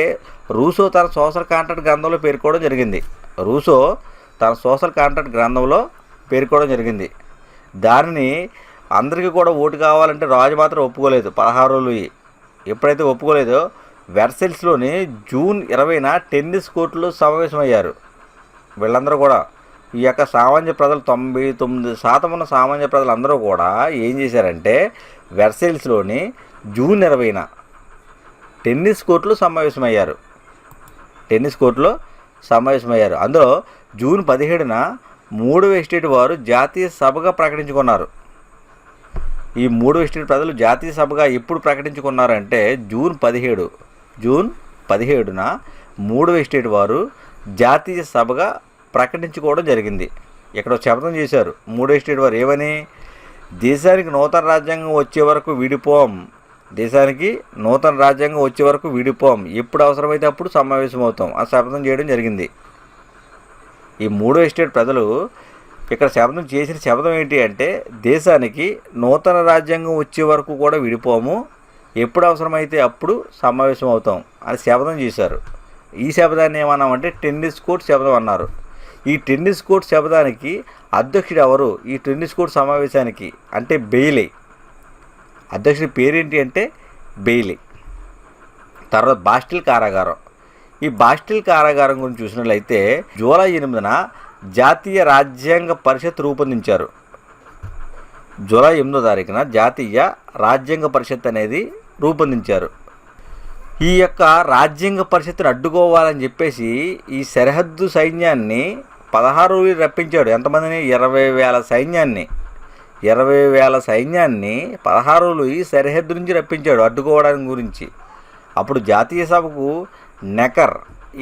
రూసో తన సోషల్ కాంట్రాక్ట్ గ్రంథంలో పేర్కోవడం జరిగింది. రూసో తన సోషల్ కాంట్రాక్ట్ గ్రంథంలో పేర్కోవడం జరిగింది. దానిని అందరికీ కూడా ఓటు కావాలంటే రాజు మాత్రం ఒప్పుకోలేదు. 16 లూయి ఎప్పుడైతే ఒప్పుకోలేదో వెర్సైల్స్లోని జూన్ 20న టెన్నిస్ కోర్టులో సమావేశమయ్యారు. వీళ్ళందరూ కూడా ఈ యొక్క సామాన్య ప్రజలు 99% ఉన్న సామాన్య ప్రజలందరూ కూడా ఏం చేశారంటే వెర్సైల్స్లోని జూన్ 20న టెన్నిస్ కోర్టులో సమావేశమయ్యారు. అందులో జూన్ 17న మూడవ ఎస్టేట్ వారు జాతీయ సభగా ప్రకటించుకున్నారు. ఈ మూడవ ఎస్టేట్ ప్రజలు జాతీయ సభగా ఎప్పుడు ప్రకటించుకున్నారంటే జూన్ 17న మూడవ ఎస్టేట్ వారు జాతీయ సభగా ప్రకటించుకోవడం జరిగింది. ఇక్కడ శపథం చేశారు మూడవ ఎస్టేట్ వారు ఏమని, దేశానికి నూతన రాజ్యాంగం వచ్చే వరకు విడిపోం, ఎప్పుడు అవసరమైతే అప్పుడు సమావేశం అవుతాం ఆ శపథం చేయడం జరిగింది. ఈ మూడో ఎస్టేట్ ప్రజలు ఇక్కడ శపథం చేసిన శపథం ఏంటి అంటే దేశానికి నూతన రాజ్యాంగం వచ్చే వరకు కూడా విడిపోము, ఎప్పుడు అవసరమైతే అప్పుడు సమావేశం అవుతాం అని శపథం చేశారు. ఈ శపథాన్ని ఏమన్నామంటే టెన్నిస్ కోర్ట్ శపథం అన్నారు. ఈ టెన్నిస్ కోర్ట్ శపథానికి అధ్యక్షుడు ఎవరు? ఈ టెన్నిస్ కోర్ట్ సమావేశానికి అంటే బెయిలీ. అధ్యక్షుడి పేరేంటి అంటే బెయిలీ. తర్వాత బాస్టిల్ కారాగారం. ఈ బాస్టిల్ కారాగారం గురించి చూసినట్లయితే జూలై 8న జాతీయ రాజ్యాంగ పరిషత్ రూపొందించారు. జూలై 8వ తారీఖున జాతీయ రాజ్యాంగ పరిషత్ అనేది రూపొందించారు. ఈ యొక్క రాజ్యాంగ పరిషత్తును అడ్డుకోవాలని చెప్పేసి ఈ సరిహద్దు సైన్యాన్ని 16 రప్పించాడు. ఎంతమందిని? 20,000 సైన్యాన్ని 16 ఈ సరిహద్దు నుంచి రప్పించాడు అడ్డుకోవడానికి గురించి. అప్పుడు జాతీయ సభకు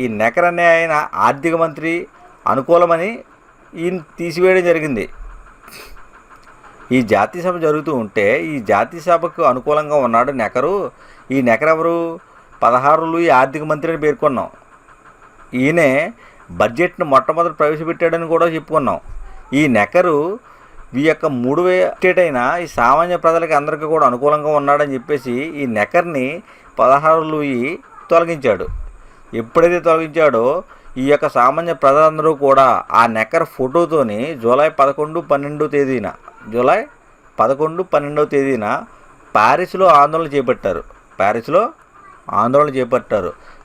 ఈ నెకర్ అనే ఆయన ఆర్థిక మంత్రి అనుకూలమని ఈయన తీసివేయడం జరిగింది. ఈ జాతీయ సభ జరుగుతూ ఉంటే ఈ జాతీయ సభకు అనుకూలంగా ఉన్నాడు నెకరు. ఈ నెకర్ ఎవరు? 16 ఈ ఆర్థిక మంత్రి అని పేర్కొన్నాం. ఈయనే బడ్జెట్ను మొట్టమొదటి ప్రవేశపెట్టాడని కూడా చెప్పుకున్నాం. ఈ నెకరు ఈ యొక్క 3వ ఎస్టేట్ అయిన ఈ సామాన్య ప్రజలకి అందరికీ కూడా అనుకూలంగా ఉన్నాడని చెప్పేసి ఈ నెకర్ని 16 తొలగించాడు. ఎప్పుడైతే తొలగించాడో ఈ యొక్క సామాన్య ప్రజలందరూ కూడా ఆ నెకర్ ఫోటోతోని జూలై 11, 12వ తేదీన ప్యారిస్లో ఆందోళన చేపట్టారు.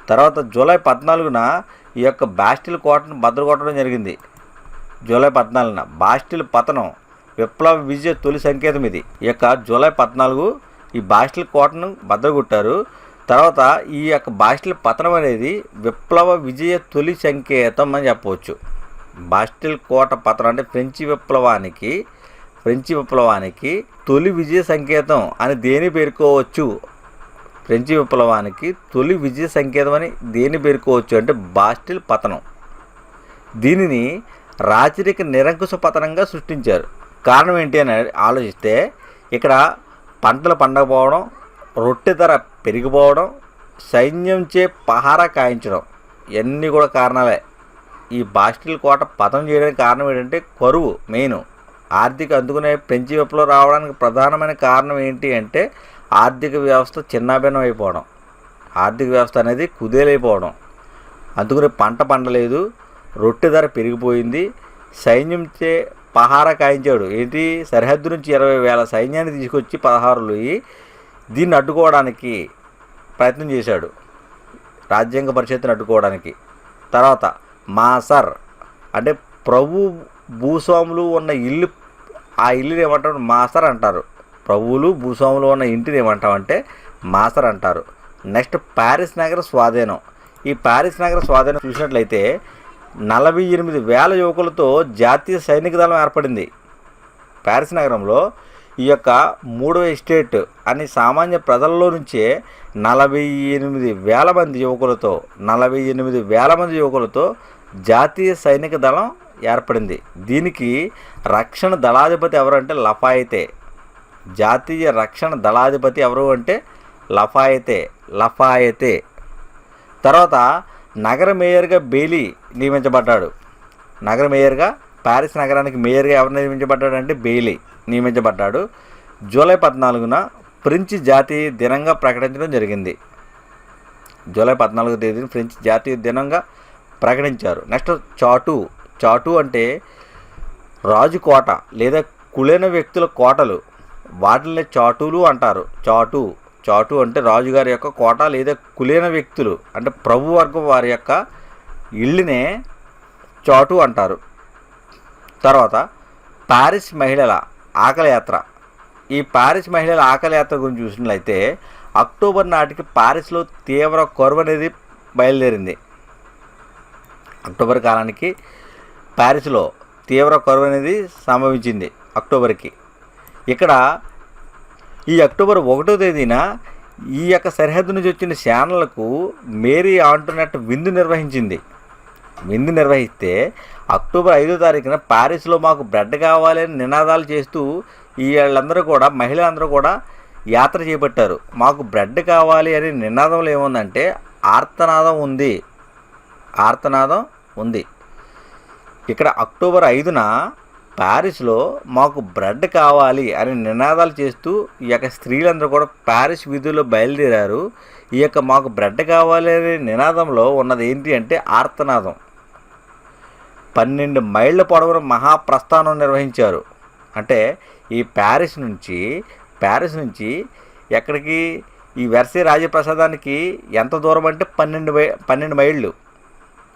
తర్వాత జూలై 14న ఈ యొక్క బాస్టిల్ కోటను బద్దలుకొట్టడం జరిగింది. జూలై 14న బాస్టిల్ పతనం విప్లవ విజయ తొలి సంకేతం ఇది. ఈ యొక్క జూలై 14 ఈ బాస్టిల్ కోటను బద్దలుకొట్టారు. తర్వాత ఈ యొక్క బాస్టిల్ పతనం అనేది విప్లవ విజయ తొలి సంకేతం అని చెప్పవచ్చు. బాస్టిల్ కోట పతనం అంటే ఫ్రెంచి విప్లవానికి తొలి విజయ సంకేతం అని దేని పేర్కోవచ్చు? ఫ్రెంచి విప్లవానికి తొలి విజయ సంకేతం అని దేని పేర్కోవచ్చు అంటే బాస్టిల్ పతనం. దీనిని రాచరిక నిరంకుశ పతనంగా సృష్టించారు. కారణం ఏంటి అని ఆలోచిస్తే ఇక్కడ పంటలు పండకపోవడం, రొట్టె ధర పెరిగిపోవడం, సైన్యంచే పహారా కాయించడం ఇవన్నీ కూడా కారణాలే. ఈ బాస్టిల్ కోట పతనం చేయడానికి కారణం ఏంటంటే కరువు. మెయిన్ ఆర్థిక అందుకునే ఫ్రెంచి విప్లవం రావడానికి ప్రధానమైన కారణం ఏంటి అంటే ఆర్థిక వ్యవస్థ చిన్నాభిన్నం అయిపోవడం, ఆర్థిక వ్యవస్థ అనేది కుదేలైపోవడం. అందుకని పంట పండలేదు, రొట్టె ధర పెరిగిపోయింది. సైన్యంచే పహారా కాయించాడు. ఏంటి, సరిహద్దు నుంచి 20,000 సైన్యాన్ని తీసుకొచ్చి 16 దీన్ని అడ్డుకోవడానికి ప్రయత్నం చేశాడు, రాజ్యాంగ పరిషత్తుని అడ్డుకోవడానికి. తర్వాత మాసర్ అంటే ప్రభు భూస్వాములు ఉన్న ఇల్లు, ఆ ఇల్లుని ఏమంటారు, మాసర్ అంటారు. ప్రభువులు భూస్వాములు ఉన్న ఇంటిని ఏమంటామంటే మాసర్ అంటారు. నెక్స్ట్ ప్యారిస్ నగర స్వాధీనం. ఈ ప్యారిస్ నగర స్వాధీనం చూసినట్లయితే 48,000 యువకులతో జాతీయ సైనిక దళం ఏర్పడింది. ప్యారిస్ నగరంలో ఈ యొక్క 3వ ఎస్టేట్ అని సామాన్య ప్రజల్లో నుంచే 48,000 మంది యువకులతో 48,000 మంది యువకులతో జాతీయ సైనిక దళం ఏర్పడింది. దీనికి రక్షణ దళాధిపతి ఎవరు అంటే లఫాయితే. జాతీయ రక్షణ దళాధిపతి ఎవరు అంటే లఫాయితే. తర్వాత నగర మేయర్గా బెయిలీ నియమించబడ్డాడు. నగర మేయర్గా, ప్యారిస్ నగరానికి మేయర్గా ఎవరు నియమించబడ్డాడు అంటే బెయిలీ నియమించబడ్డాడు. జూలై 14న ఫ్రెంచ్ జాతీయ దినంగా ప్రకటించడం జరిగింది. జూలై 14వ తేదీన ఫ్రెంచ్ జాతీయ దినంగా ప్రకటించారు. నెక్స్ట్ చాటు అంటే రాజు కోట లేదా కులైన వ్యక్తుల కోటలు, వాటిని చాటులు అంటారు. చాటు అంటే రాజుగారి యొక్క కోట లేదా కులైన వ్యక్తులు అంటే ప్రభువర్గం వారి యొక్క ఇళ్ళనే చాటు అంటారు. తర్వాత ప్యారిస్ మహిళల ఆకలి యాత్ర. ఈ ప్యారిస్ మహిళల ఆకలి యాత్ర గురించి చూసినట్లయితే అక్టోబర్ నాటికి ప్యారిస్లో తీవ్ర కరువు అనేది బయలుదేరింది. అక్టోబర్ కాలానికి ప్యారిస్లో తీవ్ర కరువు అనేది సంభవించింది అక్టోబర్కి. ఇక్కడ ఈ అక్టోబర్ 1వ తేదీన ఈ యొక్క సరిహద్దు నుంచి వచ్చిన సేనలకు మేరీ ఆంటోనెట్ విందు నిర్వహిస్తే అక్టోబర్ 5వ తారీఖున ప్యారిస్లో మాకు బ్రెడ్ కావాలని నినాదాలు చేస్తూ వీళ్ళందరూ కూడా, మహిళలందరూ కూడా యాత్ర చేపట్టారు. మాకు బ్రెడ్ కావాలి అనే నినాదంలో ఏముందంటే ఆర్తనాదం ఉంది. ఇక్కడ అక్టోబర్ 5న ప్యారిస్లో మాకు బ్రెడ్ కావాలి అని నినాదాలు చేస్తూ ఈ యొక్క స్త్రీలందరూ కూడా ప్యారిస్ వీధుల్లో బయలుదేరారు. ఈ యొక్క మాకు బ్రెడ్ కావాలి అనే నినాదంలో ఉన్నది ఏంటి అంటే ఆర్తనాదం. 12 మైళ్ళ పొడవున మహాప్రస్థానం నిర్వహించారు. అంటే ఈ ప్యారిస్ నుంచి ఎక్కడికి, ఈ వెర్సే రాజప్రసాదానికి ఎంత దూరం అంటే 12 మైళ్ళు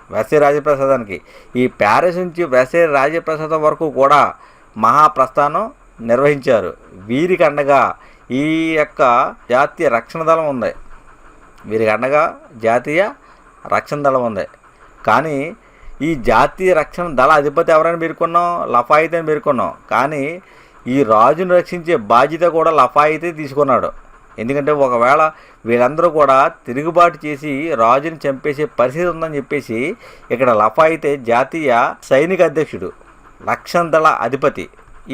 వెర్సే రాజప్రసాదానికి. ఈ ప్యారిస్ నుంచి వెర్సే రాజప్రసాదం వరకు కూడా మహాప్రస్థానం నిర్వహించారు. వీరికి అండగా ఈ యొక్క జాతీయ రక్షణ దళం ఉంది. కానీ ఈ జాతీయ రక్షణ దళ అధిపతి ఎవరైనా పేర్కొన్నాం, లఫాయితే అని పేర్కొన్నాం. కానీ ఈ రాజును రక్షించే బాధ్యత కూడా లఫాయితే తీసుకున్నాడు. ఎందుకంటే ఒకవేళ వీళ్ళందరూ కూడా తిరుగుబాటు చేసి రాజుని చంపేసే పరిస్థితి ఉందని చెప్పేసి ఇక్కడ లఫాయితే జాతీయ సైనిక అధ్యక్షుడు, రక్షణ దళ అధిపతి.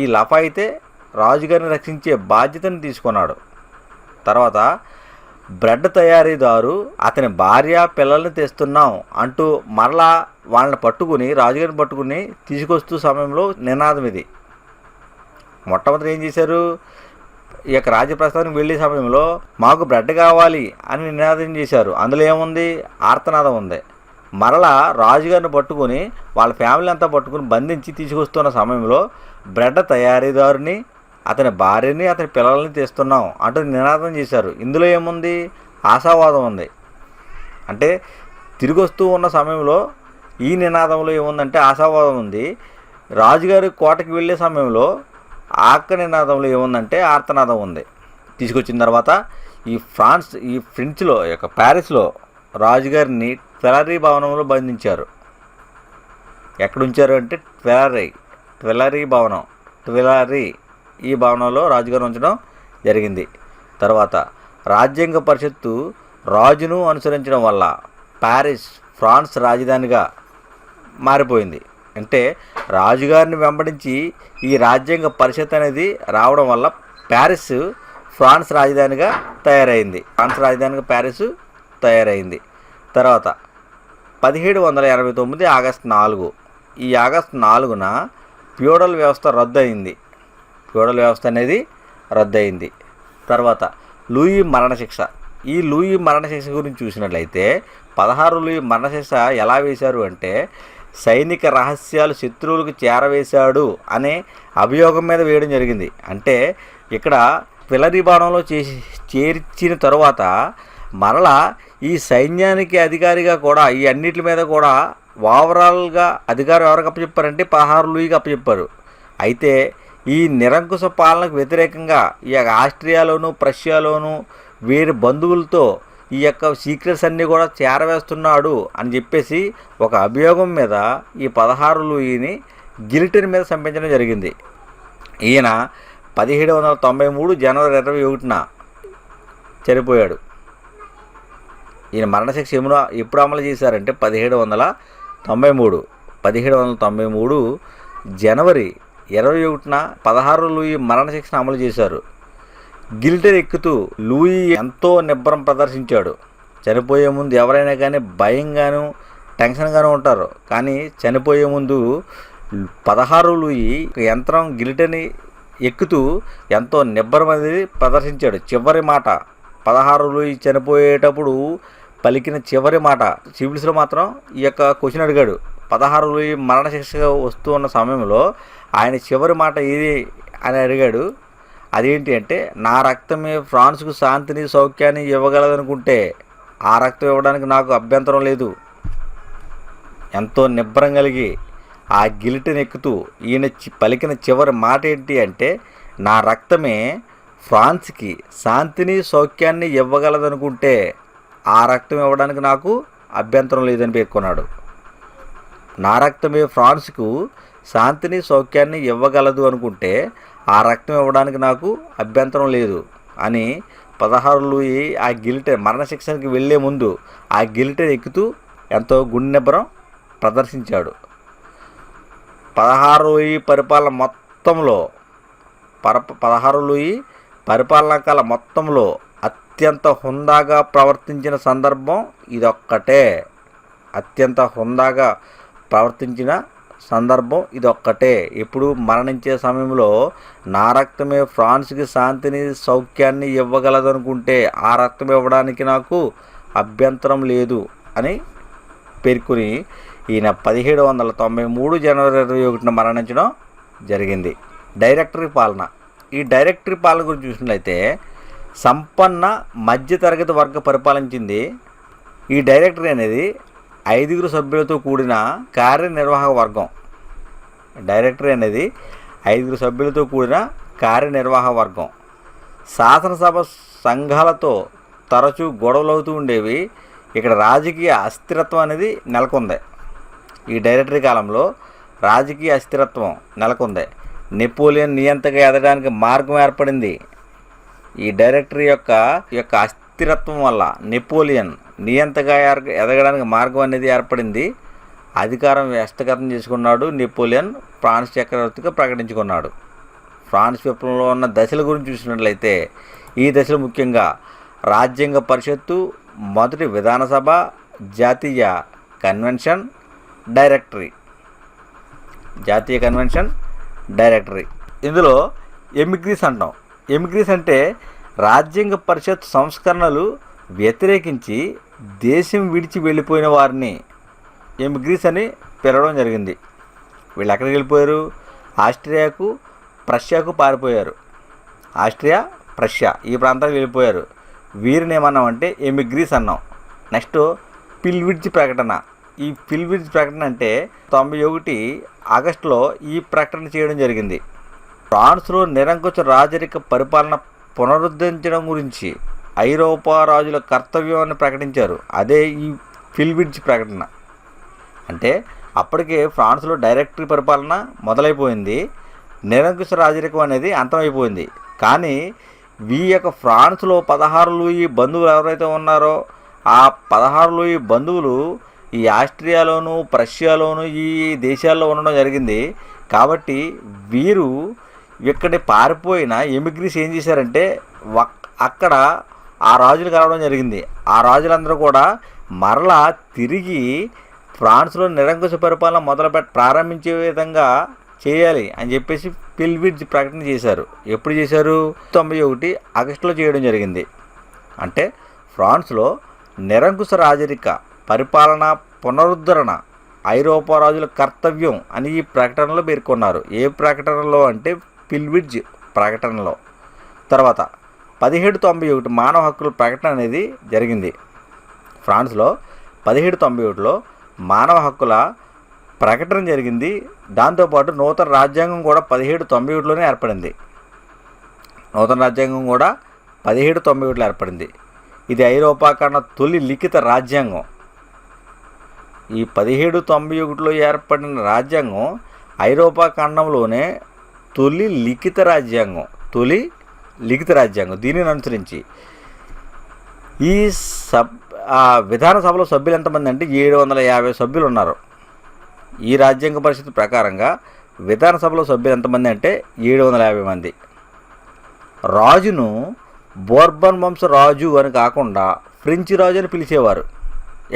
ఈ లఫాయితే రాజుగారిని రక్షించే బాధ్యతను తీసుకున్నాడు. తర్వాత బ్రెడ్ తయారీదారు అతని భార్య పిల్లల్ని తెస్తున్నాం అంటూ మరలా వాళ్ళని పట్టుకుని, రాజుగారిని పట్టుకుని తీసుకొస్తూ సమయంలో నినాదం ఇది. మొట్టమొదటి ఏం చేశారు, ఈ యొక్క రాజప్రస్థానికి వెళ్ళే సమయంలో మాకు బ్రెడ్ కావాలి అని నినాదం చేశారు. అందులో ఏముంది, ఆర్తనాదం ఉంది. మరలా రాజుగారిని పట్టుకుని వాళ్ళ ఫ్యామిలీ అంతా పట్టుకుని బంధించి తీసుకొస్తున్న సమయంలో బ్రెడ్ తయారీదారుని, అతని భార్యని, అతని పిల్లల్ని తెస్తున్నాం అంటూ నినాదం చేశారు. ఇందులో ఏముంది, ఆశావాదం ఉంది. అంటే తిరిగి వస్తూ ఉన్న సమయంలో ఈ నినాదంలో ఏముందంటే ఆశావాదం ఉంది. రాజుగారి కోటకి వెళ్ళే సమయంలో ఆక్క నినాదంలో ఏముందంటే ఆర్తనాదం ఉంది. తీసుకొచ్చిన తర్వాత ఈ ఫ్రెంచ్లో యొక్క ప్యారిస్లో రాజుగారిని ట్వెలరీ భవనంలో బంధించారు. ఎక్కడుంచారు అంటే ట్వెలరీ భవనం, ఈ భవనంలో రాజుగారు ఉంచడం జరిగింది. తర్వాత రాజ్యాంగ పరిషత్తు రాజును అనుసరించడం వల్ల ప్యారిస్ ఫ్రాన్స్ రాజధానిగా మారిపోయింది. అంటే రాజుగారిని వెంబడించి ఈ రాజ్యాంగ పరిషత్ అనేది రావడం వల్ల ప్యారిస్ ఫ్రాన్స్ రాజధానిగా తయారైంది. తర్వాత 1789 ఆగస్టు 4, ఈ ఆగస్టు 4న ఫ్యూడల్ వ్యవస్థ రద్దయింది. తర్వాత లూయి మరణశిక్ష. ఈ లూయి మరణశిక్ష గురించి చూసినట్లయితే 16 లూయి మరణశిక్ష ఎలా వేశారు అంటే సైనిక రహస్యాలు శత్రువులకు చేరవేశాడు అనే అభియోగం మీద వేయడం జరిగింది. అంటే ఇక్కడ పిల్లరి బాణంలో చేర్చిన తరువాత మరలా ఈ సైన్యానికి అధికారిగా కూడా ఈ అన్నిటి మీద కూడా ఓవరాల్గా అధికారం ఎవరికి అప్పచెప్పారంటే 16 లూయికి అప్పచెప్పారు. అయితే ఈ నిరంకుశ పాలనకు వ్యతిరేకంగా ఈ ఆస్ట్రియాలోను ప్రష్యాలోను వీరి బంధువులతో ఈ యొక్క సీక్రెట్స్ అన్నీ కూడా చేరవేస్తున్నాడు అని చెప్పేసి ఒక అభియోగం మీద ఈ 16 లూయిని గిలిటిన్ మీద చంపించడం జరిగింది. ఈయన 1793 జనవరి 21న చనిపోయాడు. ఈయన మరణశిక్ష ఎప్పుడు అమలు చేశారంటే 1793 జనవరి 21న 16 లూయి మరణశిక్షను అమలు చేశారు. గిల్టర్ ఎక్కుతూ లూయి ఎంతో నిబ్బరం ప్రదర్శించాడు. చనిపోయే ముందు ఎవరైనా కానీ భయంగాను టెన్షన్గాను ఉంటారు, కానీ చనిపోయే ముందు 16 లూయి యంత్రం గిల్టర్ని ఎక్కుతూ ఎంతో నిబ్బరం అనేది ప్రదర్శించాడు. చివరి మాట 16 లూయి చనిపోయేటప్పుడు పలికిన చివరి మాట సివిల్స్లో మాత్రం ఈ యొక్క క్వశ్చన్ అడిగాడు. 16 లూయి మరణశిక్షగా వస్తూ ఉన్న సమయంలో ఆయన చివరి మాట ఏది అని అడిగాడు. అదేంటి అంటే, నా రక్తమే ఫ్రాన్స్కు శాంతిని సౌఖ్యాన్ని ఇవ్వగలదనుకుంటే ఆ రక్తం ఇవ్వడానికి నాకు అభ్యంతరం లేదు. ఎంతో నిబ్బరం కలిగి ఆ గిలిటిని ఎక్కుతూ ఈయన పలికిన చివరి మాట ఏంటి అంటే, నా రక్తమే ఫ్రాన్స్కి శాంతిని సౌఖ్యాన్ని ఇవ్వగలదనుకుంటే ఆ రక్తం ఇవ్వడానికి నాకు అభ్యంతరం లేదని పేర్కొన్నాడు. నా రక్తమే ఫ్రాన్స్కు శాంతిని సౌఖ్యాన్ని ఇవ్వగలదు అనుకుంటే ఆ రక్తం ఇవ్వడానికి నాకు అభ్యంతరం లేదు అని 16 లూయి ఆ గిలిటర్ మరణశిక్షకి వెళ్ళే ముందు ఆ గిలిటర్ ఎక్కుతూ ఎంతో గుండెబ్బరం ప్రదర్శించాడు. 16 లూయి పరిపాలన మొత్తంలో 16 లూయి పరిపాలనా కాల మొత్తంలో అత్యంత హుందాగా ప్రవర్తించిన సందర్భం ఇదొక్కటే. అత్యంత హుందాగా ప్రవర్తించిన సందర్భం ఇదొక్కటే. ఇప్పుడు మరణించే సమయంలో నా రక్తమే ఫ్రాన్స్కి శాంతిని సౌఖ్యాన్ని ఇవ్వగలదనుకుంటే ఆ రక్తం ఇవ్వడానికి నాకు అభ్యంతరం లేదు అని పేర్కొని ఈయన 1793 జనవరి 21న మరణించడం జరిగింది. డైరెక్టరీ పాలన. ఈ డైరెక్టరీ పాలన గురించి చూసినట్లయితే సంపన్న మధ్యతరగతి వర్గ పరిపాలించింది. ఈ డైరెక్టరీ అనేది 5 సభ్యులతో కూడిన కార్యనిర్వాహక వర్గం. డైరెక్టరీ అనేది 5 సభ్యులతో కూడిన కార్యనిర్వాహక వర్గం. శాసనసభ సంఘాలతో తరచూ గొడవలు అవుతూ ఉండేవి. ఇక్కడ రాజకీయ అస్థిరత్వం అనేది నెలకొంది. ఈ డైరెక్టరీ కాలంలో రాజకీయ అస్థిరత్వం నెలకొంది. నెపోలియన్ నియంతగా ఎదగడానికి మార్గం ఏర్పడింది. ఈ డైరెక్టరీ యొక్క అస్థిరత్వం వల్ల నెపోలియన్ నియంతగా ఎదగడానికి మార్గం అనేది ఏర్పడింది. అధికారం హస్తగతం చేసుకున్నాడు నెపోలియన్. ఫ్రాన్స్ చక్రవర్తిగా ప్రకటించుకున్నాడు. ఫ్రాన్స్ విప్లవంలో ఉన్న దశల గురించి చూసినట్లయితే ఈ దశలు ముఖ్యంగా రాజ్యాంగ పరిషత్తు, మొదటి విధానసభ, జాతీయ కన్వెన్షన్, డైరెక్టరీ. జాతీయ కన్వెన్షన్, డైరెక్టరీ. ఇందులో ఎమిగ్రీస్ అంటాం. ఎమిగ్రీస్ అంటే రాజ్యాంగ పరిషత్ సంస్కరణలు వ్యతిరేకించి దేశం విడిచి వెళ్ళిపోయిన వారిని ఎమిగ్రీస్ అని పిలవడం జరిగింది. వీళ్ళు ఎక్కడికి వెళ్ళిపోయారు? ఆస్ట్రియాకు, ప్రష్యాకు పారిపోయారు. ఆస్ట్రియా, ప్రష్యా ఈ ప్రాంతానికి వెళ్ళిపోయారు. వీరిని ఏమన్నామంటే ఎమిగ్రీస్ అన్నాం. నెక్స్ట్ పిల్విడ్జ్ ప్రకటన. ఈ పిల్విడ్జ్ ప్రకటన అంటే 91 ఆగస్టులో ఈ ప్రకటన చేయడం జరిగింది. ఫ్రాన్స్లో నిరంకుశ రాజరిక పరిపాలన పునరుద్ధరించడం గురించి ఐరోపా రాజుల కర్తవ్యాన్ని ప్రకటించారు. అదే ఈ పిల్విడ్జ్ ప్రకటన. అంటే అప్పటికే ఫ్రాన్స్లో డైరెక్టరీ పరిపాలన మొదలైపోయింది. నిరంకుశ రాజరికం అనేది అంతమైపోయింది. కానీ ఈ యొక్క ఫ్రాన్స్లో 16 లూయి బంధువులు ఎవరైతే ఉన్నారో ఆ 16 లూయి బంధువులు ఈ ఆస్ట్రియాలోను, ప్రష్యాలోను ఈ దేశాల్లో ఉండడం జరిగింది. కాబట్టి వీరు ఇక్కడి పారిపోయిన ఎమిగ్రీస్ ఏం చేశారంటే అక్కడ ఆ రాజులు కలవడం జరిగింది. ఆ రాజులందరూ కూడా మరలా తిరిగి ఫ్రాన్స్లో నిరంకుశ పరిపాలన ప్రారంభించే విధంగా చేయాలి అని చెప్పేసి పిల్విడ్జ్ ప్రకటన చేశారు. ఎప్పుడు చేశారు? 91 ఆగస్టులో చేయడం జరిగింది. అంటే ఫ్రాన్స్లో నిరంకుశ రాజరిక పరిపాలన పునరుద్ధరణ ఐరోపా రాజుల కర్తవ్యం అని ఈ ప్రకటనలో పేర్కొన్నారు. ఏ ప్రకటనలో అంటే పిల్విడ్జ్ ప్రకటనలో. తర్వాత 1791 మానవ హక్కుల ప్రకటన అనేది జరిగింది. ఫ్రాన్స్లో 1791లో మానవ హక్కుల ప్రకటన జరిగింది. దాంతోపాటు నూతన రాజ్యాంగం కూడా 1791లోనే ఏర్పడింది. నూతన రాజ్యాంగం కూడా 1791లో ఏర్పడింది. ఇది ఐరోపా ఖండ తొలి లిఖిత రాజ్యాంగం. ఈ 1791లో ఏర్పడిన రాజ్యాంగం ఐరోపా ఖండంలోనే తొలి లిఖిత రాజ్యాంగం. దీనిని అనుసరించి ఈ విధానసభలో సభ్యులు ఎంతమంది అంటే 750 సభ్యులు ఉన్నారు. ఈ రాజ్యాంగ పరిషత్ ప్రకారంగా విధానసభలో సభ్యులు ఎంతమంది అంటే 750 మంది. రాజును బోర్బన్ వంశ రాజు అని కాకుండా ఫ్రెంచ్ రాజు అని పిలిచేవారు.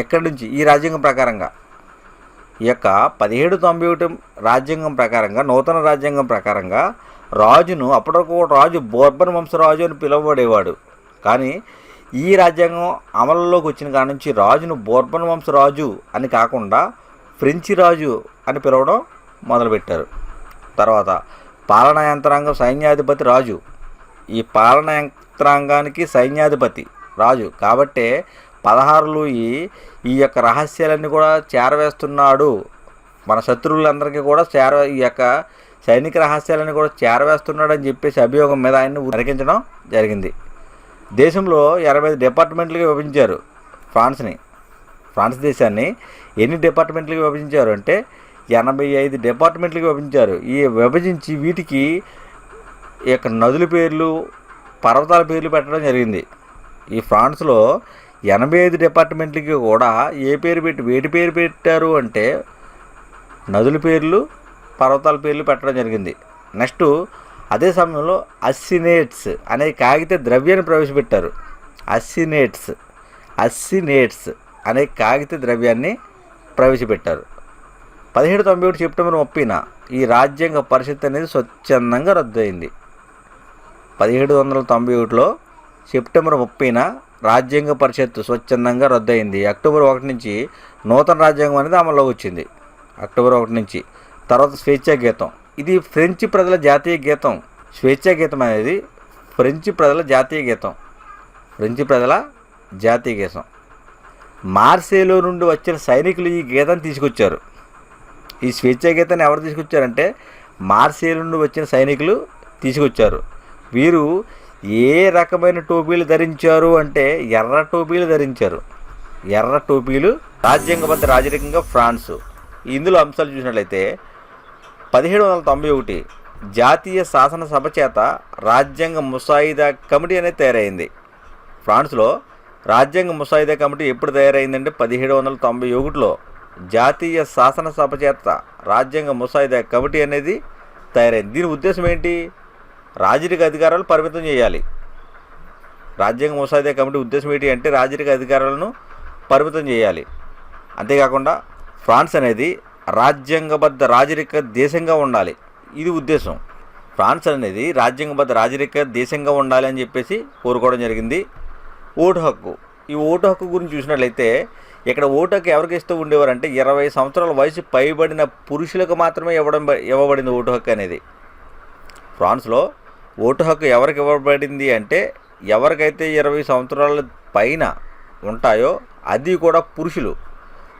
ఎక్కడి నుంచి? ఈ రాజ్యాంగం ప్రకారంగా. ఈ యొక్క 1791 రాజ్యాంగం ప్రకారంగా, నూతన రాజ్యాంగం ప్రకారంగా రాజును అప్పటివరకు రాజు బోర్బన్ వంశరాజు అని పిలువబడేవాడు. కానీ ఈ రాజ్యాంగం అమలులోకి వచ్చిన కాడ నుంచి రాజును బోర్బన్ వంశరాజు అని కాకుండా ఫ్రెంచి రాజు అని పిలవడం మొదలుపెట్టారు. తర్వాత పాలనా యంత్రాంగం సైన్యాధిపతి రాజు. ఈ పాలనా యంత్రాంగానికి సైన్యాధిపతి రాజు కాబట్టే 16 లూయి ఈ యొక్క రహస్యాలన్నీ కూడా చేరవేస్తున్నాడు. మన శత్రువులందరికీ కూడా ఈ యొక్క సైనిక రహస్యాలన్నీ కూడా చేరవేస్తున్నాడు అని చెప్పేసి అభియోగం మీద ఆయన్ని నరికించడం జరిగింది. దేశంలో 85 డిపార్ట్మెంట్లుగా విభజించారు ఫ్రాన్స్ దేశాన్ని. ఎన్ని డిపార్ట్మెంట్లుగా విభజించారు అంటే 85 డిపార్ట్మెంట్లుగా విభజించారు. ఈ విభజించి వీటికి ఈ యొక్క నదుల పేర్లు, పర్వతాల పేర్లు పెట్టడం జరిగింది. ఈ ఫ్రాన్స్లో 85 డిపార్ట్మెంట్లకి కూడా వేటి పేరు పెట్టారు అంటే నదుల పేర్లు, పర్వతాల పేర్లు పెట్టడం జరిగింది. నెక్స్ట్ అదే సమయంలో అస్సినేట్స్ అనే కాగిత ద్రవ్యాన్ని ప్రవేశపెట్టారు. అస్సినేట్స్ అనే కాగిత ద్రవ్యాన్ని ప్రవేశపెట్టారు. 1791 సెప్టెంబర్ 30న ఈ రాజ్యాంగ పరిషత్ అనేది స్వచ్ఛందంగా రద్దయింది. 1791లో సెప్టెంబర్ 30న రాజ్యాంగ పరిషత్ స్వచ్ఛందంగా రద్దయింది. అక్టోబర్ 1 నుంచి నూతన రాజ్యాంగం అనేది అమల్లోకి వచ్చింది. అక్టోబర్ 1 నుంచి. తర్వాత స్వేచ్ఛా గీతం. ఇది ఫ్రెంచి ప్రజల జాతీయ గీతం. స్వేచ్ఛా గీతం అనేది ఫ్రెంచి ప్రజల జాతీయ గీతం. మార్సేలో నుండి వచ్చిన సైనికులు ఈ గీతాన్ని తీసుకొచ్చారు. ఈ స్వేచ్ఛా గీతాన్ని ఎవరు తీసుకొచ్చారంటే మార్సేలో నుండి వచ్చిన సైనికులు తీసుకొచ్చారు. వీరు ఏ రకమైన టోపీలు ధరించారు అంటే ఎర్ర టోపీలు ధరించారు. రాజ్యాంగబద్ధ రాజరికంగా ఫ్రాన్స్. ఇందులో అంశాలు చూసినట్లయితే 1791 జాతీయ శాసనసభ చేత రాజ్యాంగ ముసాయిదా కమిటీ అనేది తయారైంది. ఫ్రాన్స్లో రాజ్యాంగ ముసాయిదా కమిటీ ఎప్పుడు తయారైందంటే 1791లో జాతీయ శాసనసభ చేత రాజ్యాంగ ముసాయిదా కమిటీ అనేది తయారైంది. దీని ఉద్దేశం ఏంటి? రాజరిక అధికారాలు పరిమితం చేయాలి. రాజ్యాంగ ముసాయిదా కమిటీ ఉద్దేశం ఏంటి అంటే రాజరిక అధికారాలను పరిమితం చేయాలి. అంతేకాకుండా ఫ్రాన్స్ అనేది రాజ్యాంగబద్ధ రాజరిక దేశంగా ఉండాలి. ఇది ఉద్దేశం. ఫ్రాన్స్ అనేది రాజ్యాంగబద్ధ రాజరిక దేశంగా ఉండాలి అని చెప్పేసి కోరుకోవడం జరిగింది. ఓటు హక్కు. ఈ ఓటు హక్కు గురించి చూసినట్లయితే ఇక్కడ ఓటు హక్కు ఎవరికి ఇస్తూ ఉండేవారంటే 20 సంవత్సరాల వయసు పైబడిన పురుషులకు మాత్రమే ఇవ్వబడింది ఓటు హక్కు అనేది. ఫ్రాన్స్లో ఓటు హక్కు ఎవరికి ఇవ్వబడింది అంటే ఎవరికైతే 20 సంవత్సరాల పైన ఉంటాయో అది కూడా పురుషులు,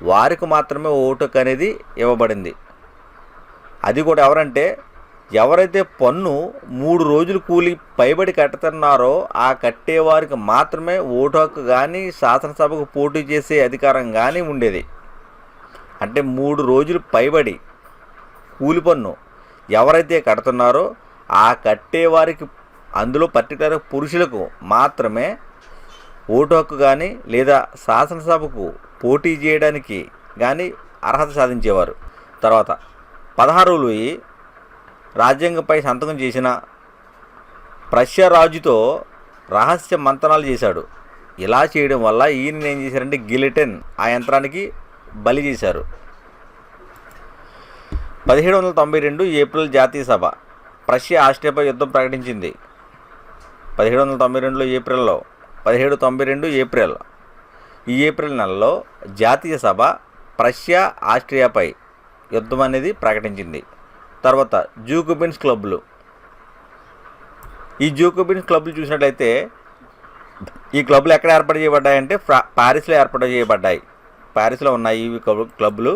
వారికి మాత్రమే ఓటు హక్కు అనేది ఇవ్వబడింది. అది కూడా ఎవరంటే ఎవరైతే పన్ను 3 రోజులు కూలి పైబడి కట్టుతున్నారో ఆ కట్టేవారికి మాత్రమే ఓటు హక్కు కానీ శాసనసభకు పోటీ చేసే అధికారం కానీ ఉండేది. అంటే 3 రోజులు పైబడి కూలి పన్ను ఎవరైతే కడుతున్నారో ఆ కట్టేవారికి, అందులో పర్టికులర్ పురుషులకు మాత్రమే ఓటు హక్కు కానీ లేదా శాసనసభకు పోటీ చేయడానికి కానీ అర్హత సాధించేవారు. తర్వాత 16 లూయి రాజ్యాంగంపై సంతకం చేసిన ప్రష్యా రాజుతో రహస్య మంతనాలు చేశాడు. ఇలా చేయడం వల్ల ఈయన ఏం చేశారంటే గిలిటెన్ ఆ యంత్రానికి బలి చేశారు. 1792 ఏప్రిల్ జాతీయ సభ ప్రష్యా ఆస్ట్రియాపై యుద్ధం ప్రకటించింది. 1792 ఏప్రిల్లో 1792 ఏప్రిల్. ఈ ఏప్రిల్ నెలలో జాతీయ సభ ప్రష్యా ఆస్ట్రియాపై యుద్ధం అనేది ప్రకటించింది. తర్వాత జూకోబిన్స్ క్లబ్లు. ఈ జూకోబిన్స్ క్లబ్లు చూసినట్లయితే ఈ క్లబ్లు ఎక్కడ ఏర్పాటు చేయబడ్డాయంటే పారిస్లో ఏర్పాటు చేయబడ్డాయి. పారిస్లో ఉన్నాయి ఈ క్లబ్లు.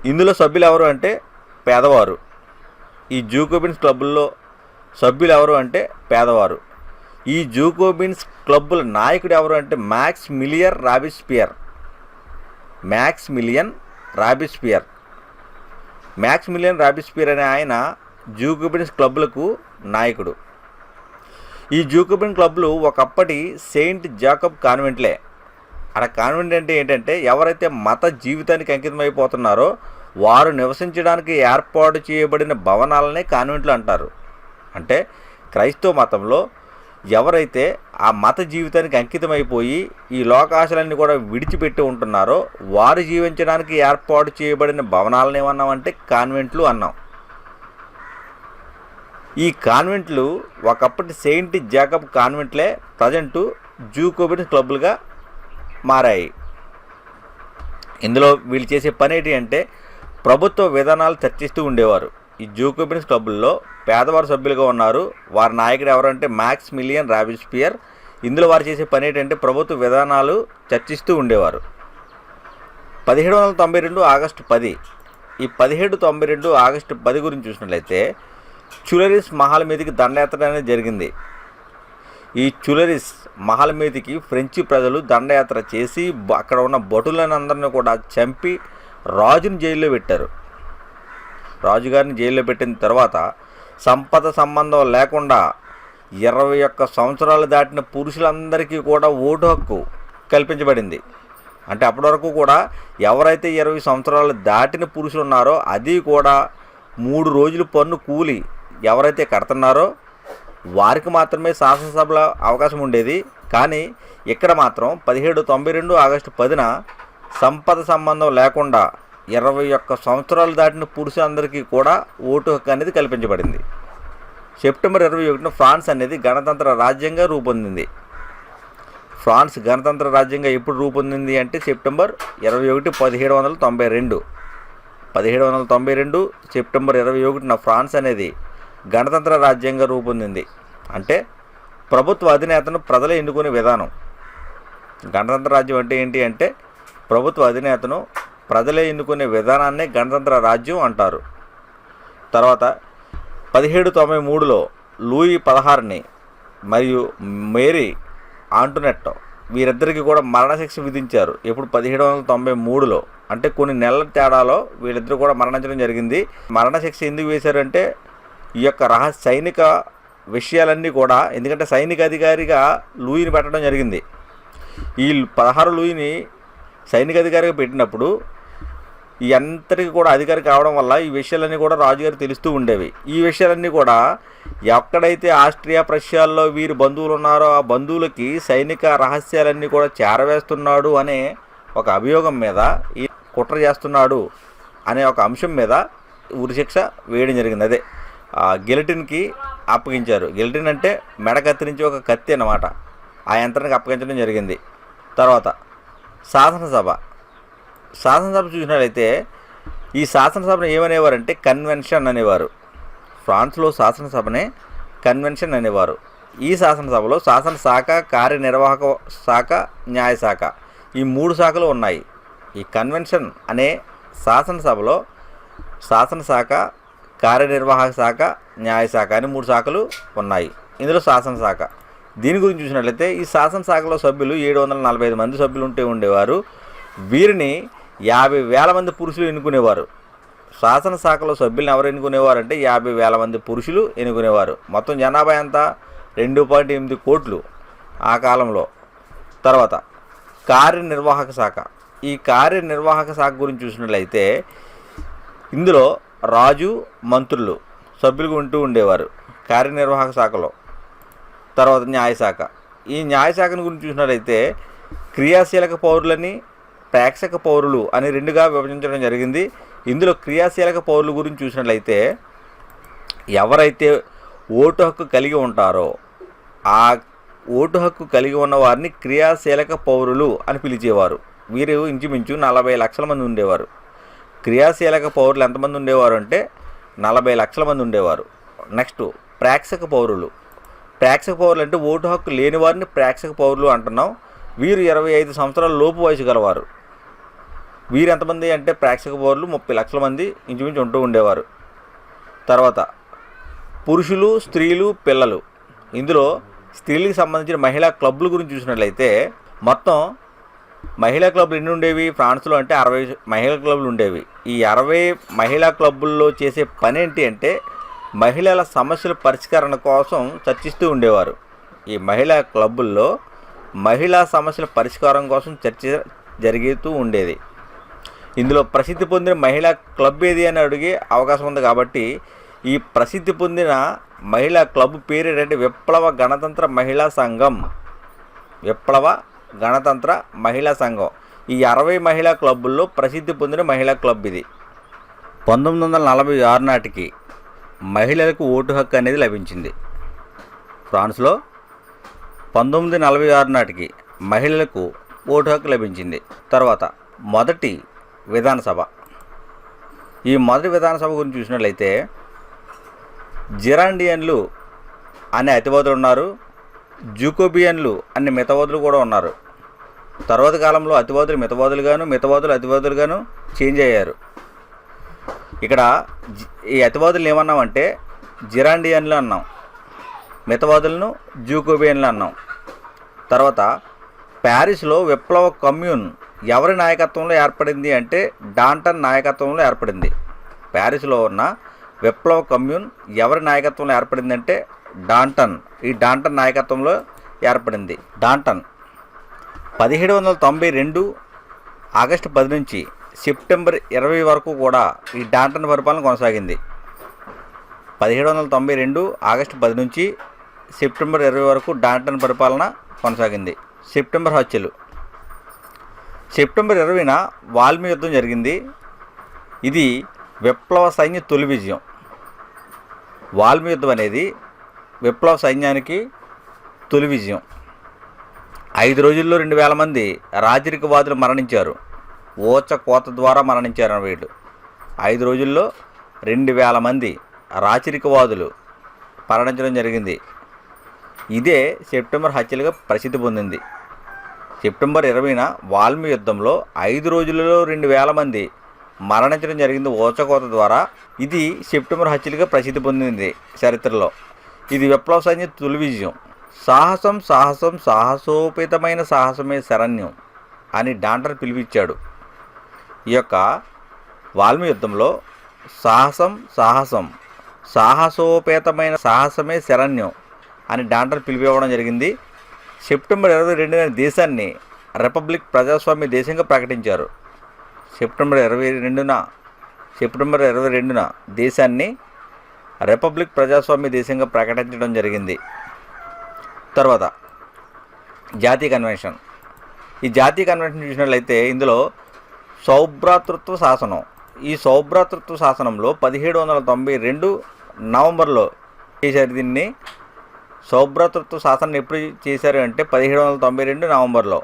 ఇందులో సభ్యులు ఎవరు అంటే పేదవారు. ఈ జూకోబిన్స్ క్లబ్బుల్లో సభ్యులు ఎవరు అంటే పేదవారు. ఈ జూకోబిన్స్ క్లబ్బుల నాయకుడు ఎవరు అంటే మ్యాక్సిమిలియన్ రాబిస్పియర్. మ్యాక్సిమిలియన్ రాబిస్పియర్ అనే ఆయన జూకోబిన్స్ క్లబ్బులకు నాయకుడు. ఈ జూకోబిన్ క్లబ్లు ఒకప్పటి సెయింట్ జాకబ్ కాన్వెంట్లే. అక్కడ కాన్వెంట్ అంటే ఏంటంటే ఎవరైతే మత జీవితానికి అంకితమైపోతున్నారో వారు నివసించడానికి ఏర్పాటు చేయబడిన భవనాలనే కాన్వెంట్లు అంటారు. అంటే క్రైస్తవ మతంలో ఎవరైతే ఆ మత జీవితానికి అంకితమైపోయి ఈ లోకాశలన్నీ కూడా విడిచిపెట్టి ఉంటున్నారో వారు జీవించడానికి ఏర్పాటు చేయబడిన భవనాలను ఏమన్నామంటే కాన్వెంట్లు అన్నాం. ఈ కాన్వెంట్లు ఒకప్పటి సెయింట్ జాకబ్ కాన్వెంట్లే ప్రజెంటు జూకోబిన్స్ క్లబ్లుగా మారాయి. ఇందులో వీళ్ళు చేసే పని ఏంటి అంటే ప్రభుత్వ విధానాలు చర్చిస్తూ ఉండేవారు. ఈ జూకోబిన్స్ క్లబ్బుల్లో పేదవారు సభ్యులుగా ఉన్నారు. వారి నాయకుడు ఎవరంటే మ్యాక్సిమిలియన్ రాబిస్పియర్. ఇందులో వారు చేసే పని ఏంటంటే ప్రభుత్వ విధానాలు చర్చిస్తూ ఉండేవారు. 1792 ఆగస్టు 10. ఈ 1792 ఆగస్టు 10 గురించి చూసినట్లయితే చులరిస్ మహల్ మీదకి దండయాత్ర అనేది జరిగింది. ఈ చులరిస్ మహల్ మీదకి ఫ్రెంచి ప్రజలు దండయాత్ర చేసి అక్కడ ఉన్న భటులందరినీ కూడా చంపి రాజుని జైల్లో పెట్టారు. రాజుగారిని జైల్లో పెట్టిన తర్వాత సంపద సంబంధం లేకుండా 21 సంవత్సరాలు దాటిన పురుషులందరికీ కూడా ఓటు హక్కు కల్పించబడింది. అంటే అప్పటి వరకు కూడా ఎవరైతే 20 సంవత్సరాలు దాటిన పురుషులు ఉన్నారో అది కూడా 3 రోజులు పన్ను కూలి ఎవరైతే కడుతున్నారో వారికి మాత్రమే శాసనసభలో అవకాశం ఉండేది. కానీ ఇక్కడ మాత్రం 1792 ఆగస్టు 10న సంపద సంబంధం లేకుండా 21 సంవత్సరాలు దాటిన పురుషులందరికీ కూడా ఓటు హక్కు అనేది కల్పించబడింది. సెప్టెంబర్ 21న ఫ్రాన్స్ అనేది గణతంత్ర రాజ్యంగా రూపొందింది. ఫ్రాన్స్ గణతంత్ర రాజ్యంగా ఎప్పుడు రూపొందింది అంటే సెప్టెంబర్ 21, 1792. 1792 సెప్టెంబర్ 21న ఫ్రాన్స్ అనేది గణతంత్ర రాజ్యంగా రూపొందింది. అంటే ప్రభుత్వ అధినేతను ప్రజలే ఎన్నుకునే విధానం. గణతంత్ర రాజ్యం అంటే ఏంటి అంటే ప్రభుత్వ అధినేతను ప్రజలే ఎన్నుకునే విధానాన్నే గణతంత్ర రాజ్యం అంటారు. తర్వాత 1793లో లూయి 16ని మరియు మేరీ ఆంటునెట్ వీరిద్దరికీ కూడా మరణశిక్ష విధించారు. ఎప్పుడు 1793లో. అంటే కొన్ని నెలల తేడాలో వీళ్ళిద్దరూ కూడా మరణించడం జరిగింది. మరణశిక్ష ఎందుకు వేశారంటే ఈ యొక్క సైనిక విషయాలన్నీ కూడా, ఎందుకంటే సైనిక అధికారిగా లూయిని పెట్టడం జరిగింది. ఈ 16 లూయిని సైనిక అధికారిగా పెట్టినప్పుడు ఈ అంతటికి కూడా అధికారి కావడం వల్ల ఈ విషయాలన్నీ కూడా రాజుగారికి తెలుస్తూ ఉండేవి. ఈ విషయాలన్నీ కూడా ఎక్కడైతే ఆస్ట్రియా ప్రష్యాల్లో వీరి బంధువులు ఉన్నారో ఆ బంధువులకి సైనిక రహస్యాలన్నీ కూడా చేరవేస్తున్నాడు అనే ఒక అభియోగం మీద, ఈ కుట్ర చేస్తున్నాడు అనే ఒక అంశం మీద ఉరిశిక్ష వేయడం జరిగింది. అదే గిలటిన్కి అప్పగించారు. గిలటిన్ అంటే మెడ కత్తిరించి ఒక కత్తి అన్నమాట. ఆ యంత్రానికి అప్పగించడం జరిగింది. తర్వాత శాసనసభ చూసినట్లయితే ఈ శాసనసభను ఏమనేవారంటే కన్వెన్షన్ అనేవారు. ఫ్రాన్స్లో శాసనసభనే కన్వెన్షన్ అనేవారు. ఈ శాసనసభలో శాసనశాఖ, కార్యనిర్వాహక శాఖ, న్యాయశాఖ ఈ 3 శాఖలు ఉన్నాయి. ఈ కన్వెన్షన్ అనే శాసనసభలో శాసనశాఖ, కార్యనిర్వాహక శాఖ, న్యాయశాఖ అని 3 శాఖలు ఉన్నాయి. ఇందులో శాసనశాఖ దీని గురించి చూసినట్లయితే ఈ శాసనశాఖలో సభ్యులు 745 మంది సభ్యులు ఉండేవారు. వీరిని 50,000 మంది పురుషులు ఎన్నుకునేవారు. శాసనశాఖలో సభ్యులను ఎవరు ఎన్నుకునేవారు అంటే 50,000 మంది పురుషులు ఎన్నుకునేవారు. మొత్తం జనాభా ఎంత 2.8 కోట్లు ఆ కాలంలో. తర్వాత కార్యనిర్వాహక శాఖ. ఈ కార్యనిర్వాహక శాఖ గురించి చూసినట్లయితే ఇందులో రాజు, మంత్రులు సభ్యులుగా ఉంటూ ఉండేవారు కార్యనిర్వాహక శాఖలో. తర్వాత న్యాయశాఖ. ఈ న్యాయశాఖను గురించి చూసినట్లయితే క్రియాశీలక పౌరులని, ప్రేక్షక పౌరులు అని 2గా విభజించడం జరిగింది. ఇందులో క్రియాశీలక పౌరుల గురించి చూసినట్లయితే ఎవరైతే ఓటు హక్కు కలిగి ఉంటారో ఆ ఓటు హక్కు కలిగి ఉన్న వారిని క్రియాశీలక పౌరులు అని పిలిచేవారు. వీరు ఇంచుమించు 40 లక్షల మంది ఉండేవారు. క్రియాశీలక పౌరులు ఎంతమంది ఉండేవారు అంటే 40 లక్షల మంది ఉండేవారు. నెక్స్ట్ ప్రేక్షక పౌరులు. ప్రేక్షక పౌరులు అంటే ఓటు హక్కు లేని వారిని ప్రేక్షక పౌరులు అంటున్నాం. వీరు 25 సంవత్సరాల లోపు వయసు గలవారు. వీరు ఎంతమంది అంటే ప్రేక్షక పౌరులు 30 లక్షల మంది ఇంచుమించు ఉంటూ ఉండేవారు. తర్వాత పురుషులు, స్త్రీలు, పిల్లలు. ఇందులో స్త్రీలకు సంబంధించిన మహిళా క్లబ్ల గురించి చూసినట్లయితే మొత్తం మహిళా క్లబ్లు ఎన్ని ఉండేవి ఫ్రాన్స్లో అంటే 60 మహిళా క్లబ్లు ఉండేవి. ఈ 60 మహిళా క్లబ్బుల్లో చేసే పని ఏంటి అంటే మహిళల సమస్యల పరిష్కరణ కోసం చర్చిస్తూ ఉండేవారు. ఈ మహిళా క్లబ్బుల్లో మహిళా సమస్యల పరిష్కారం కోసం చర్చ జరుగుతూ ఉండేది. ఇందులో ప్రసిద్ధి పొందిన మహిళా క్లబ్ ఏది అని అడిగే అవకాశం ఉంది. కాబట్టి ఈ ప్రసిద్ధి పొందిన మహిళా క్లబ్ పేరు ఏంటంటే విప్లవ గణతంత్ర మహిళా సంఘం. విప్లవ గణతంత్ర మహిళా సంఘం. ఈ 60 మహిళా క్లబ్బుల్లో ప్రసిద్ధి పొందిన మహిళా క్లబ్ ఇది. 1946 నాటికి మహిళలకు ఓటు హక్కు అనేది లభించింది. ఫ్రాన్స్లో 1946 నాటికి మహిళలకు ఓటు హక్కు లభించింది. తర్వాత మొదటి విధానసభ. ఈ మొదటి విధానసభ గురించి చూసినట్లయితే జిరాండియన్లు అనే అతివాదులు ఉన్నారు, జూకోబియన్లు అనే మితవాదులు కూడా ఉన్నారు. తర్వాత కాలంలో అతివాదులు మితవాదులుగాను, మితవాదులు అతివాదులుగాను చేంజ్ అయ్యారు. ఇక్కడ ఈ అతివాదులు ఏమన్నామంటే జిరాండియన్లు అన్నాం, మితవాదులను జూకోబియన్లు అన్నాం. తర్వాత ప్యారిస్లో విప్లవ కమ్యూన్ ఎవరి నాయకత్వంలో ఏర్పడింది అంటే డాంటన్ నాయకత్వంలో ఏర్పడింది. ప్యారిస్లో ఉన్న విప్లవ కమ్యూన్ ఎవరి నాయకత్వంలో ఏర్పడింది అంటే డాంటన్. ఈ డాంటన్ నాయకత్వంలో ఏర్పడింది. డాంటన్ 1792 ఆగస్టు 10 నుంచి సెప్టెంబర్ 20 వరకు కూడా ఈ డాంటన్ పరిపాలన కొనసాగింది. 1792 ఆగస్టు 10 నుంచి సెప్టెంబర్ 20 వరకు డాంటన్ పరిపాలన కొనసాగింది. సెప్టెంబర్ హత్యలు. సెప్టెంబర్ 20న వాల్మీ యుద్ధం జరిగింది. ఇది విప్లవ సైన్య తొలి విజయం. వాల్మీ యుద్ధం అనేది విప్లవ సైన్యానికి తొలి విజయం. 5 రోజుల్లో 2000 మంది రాజరికవాదులు మరణించారు. ఓచ కోత ద్వారా మరణించారు వీళ్ళు. 5 రోజుల్లో 2000 మంది రాచరికవాదులు మరణించడం జరిగింది. ఇదే సెప్టెంబర్ హత్యలుగా ప్రసిద్ధి పొందింది. సెప్టెంబర్ 20న వాల్మీ యుద్ధంలో 5 రోజులలో 2000 మంది మరణించడం జరిగింది ఓచకోత ద్వారా. ఇది సెప్టెంబర్ హత్యలుగా ప్రసిద్ధి పొందింది చరిత్రలో. ఇది విప్లవ సైన్య తొలి విజయం. సాహసం సాహసం సాహసోపేతమైన సాహసమే శరణ్యం అని డాంటన్ పిలిపించాడు. ఈ యొక్క వాల్మీ యుద్ధంలో సాహసం సాహసం సాహసోపేతమైన సాహసమే శరణ్యం అని డాంటన్ పిలిపివ్వడం జరిగింది. సెప్టెంబర్ 22న దేశాన్ని రిపబ్లిక్ ప్రజాస్వామ్య దేశంగా ప్రకటించారు. సెప్టెంబర్ 22న దేశాన్ని రిపబ్లిక్ ప్రజాస్వామ్య దేశంగా ప్రకటించడం జరిగింది. తర్వాత జాతీయ కన్వెన్షన్. ఈ జాతీయ కన్వెన్షన్ చూసినట్లయితే ఇందులో సౌభ్రాతృత్వ శాసనం. ఈ సౌభ్రాతృత్వ శాసనంలో 1792 నవంబర్లో చేశారు. దీన్ని సౌభ్రాతృత్వ శాసనం ఎప్పుడు చేశారు అంటే 1792 నవంబర్లో.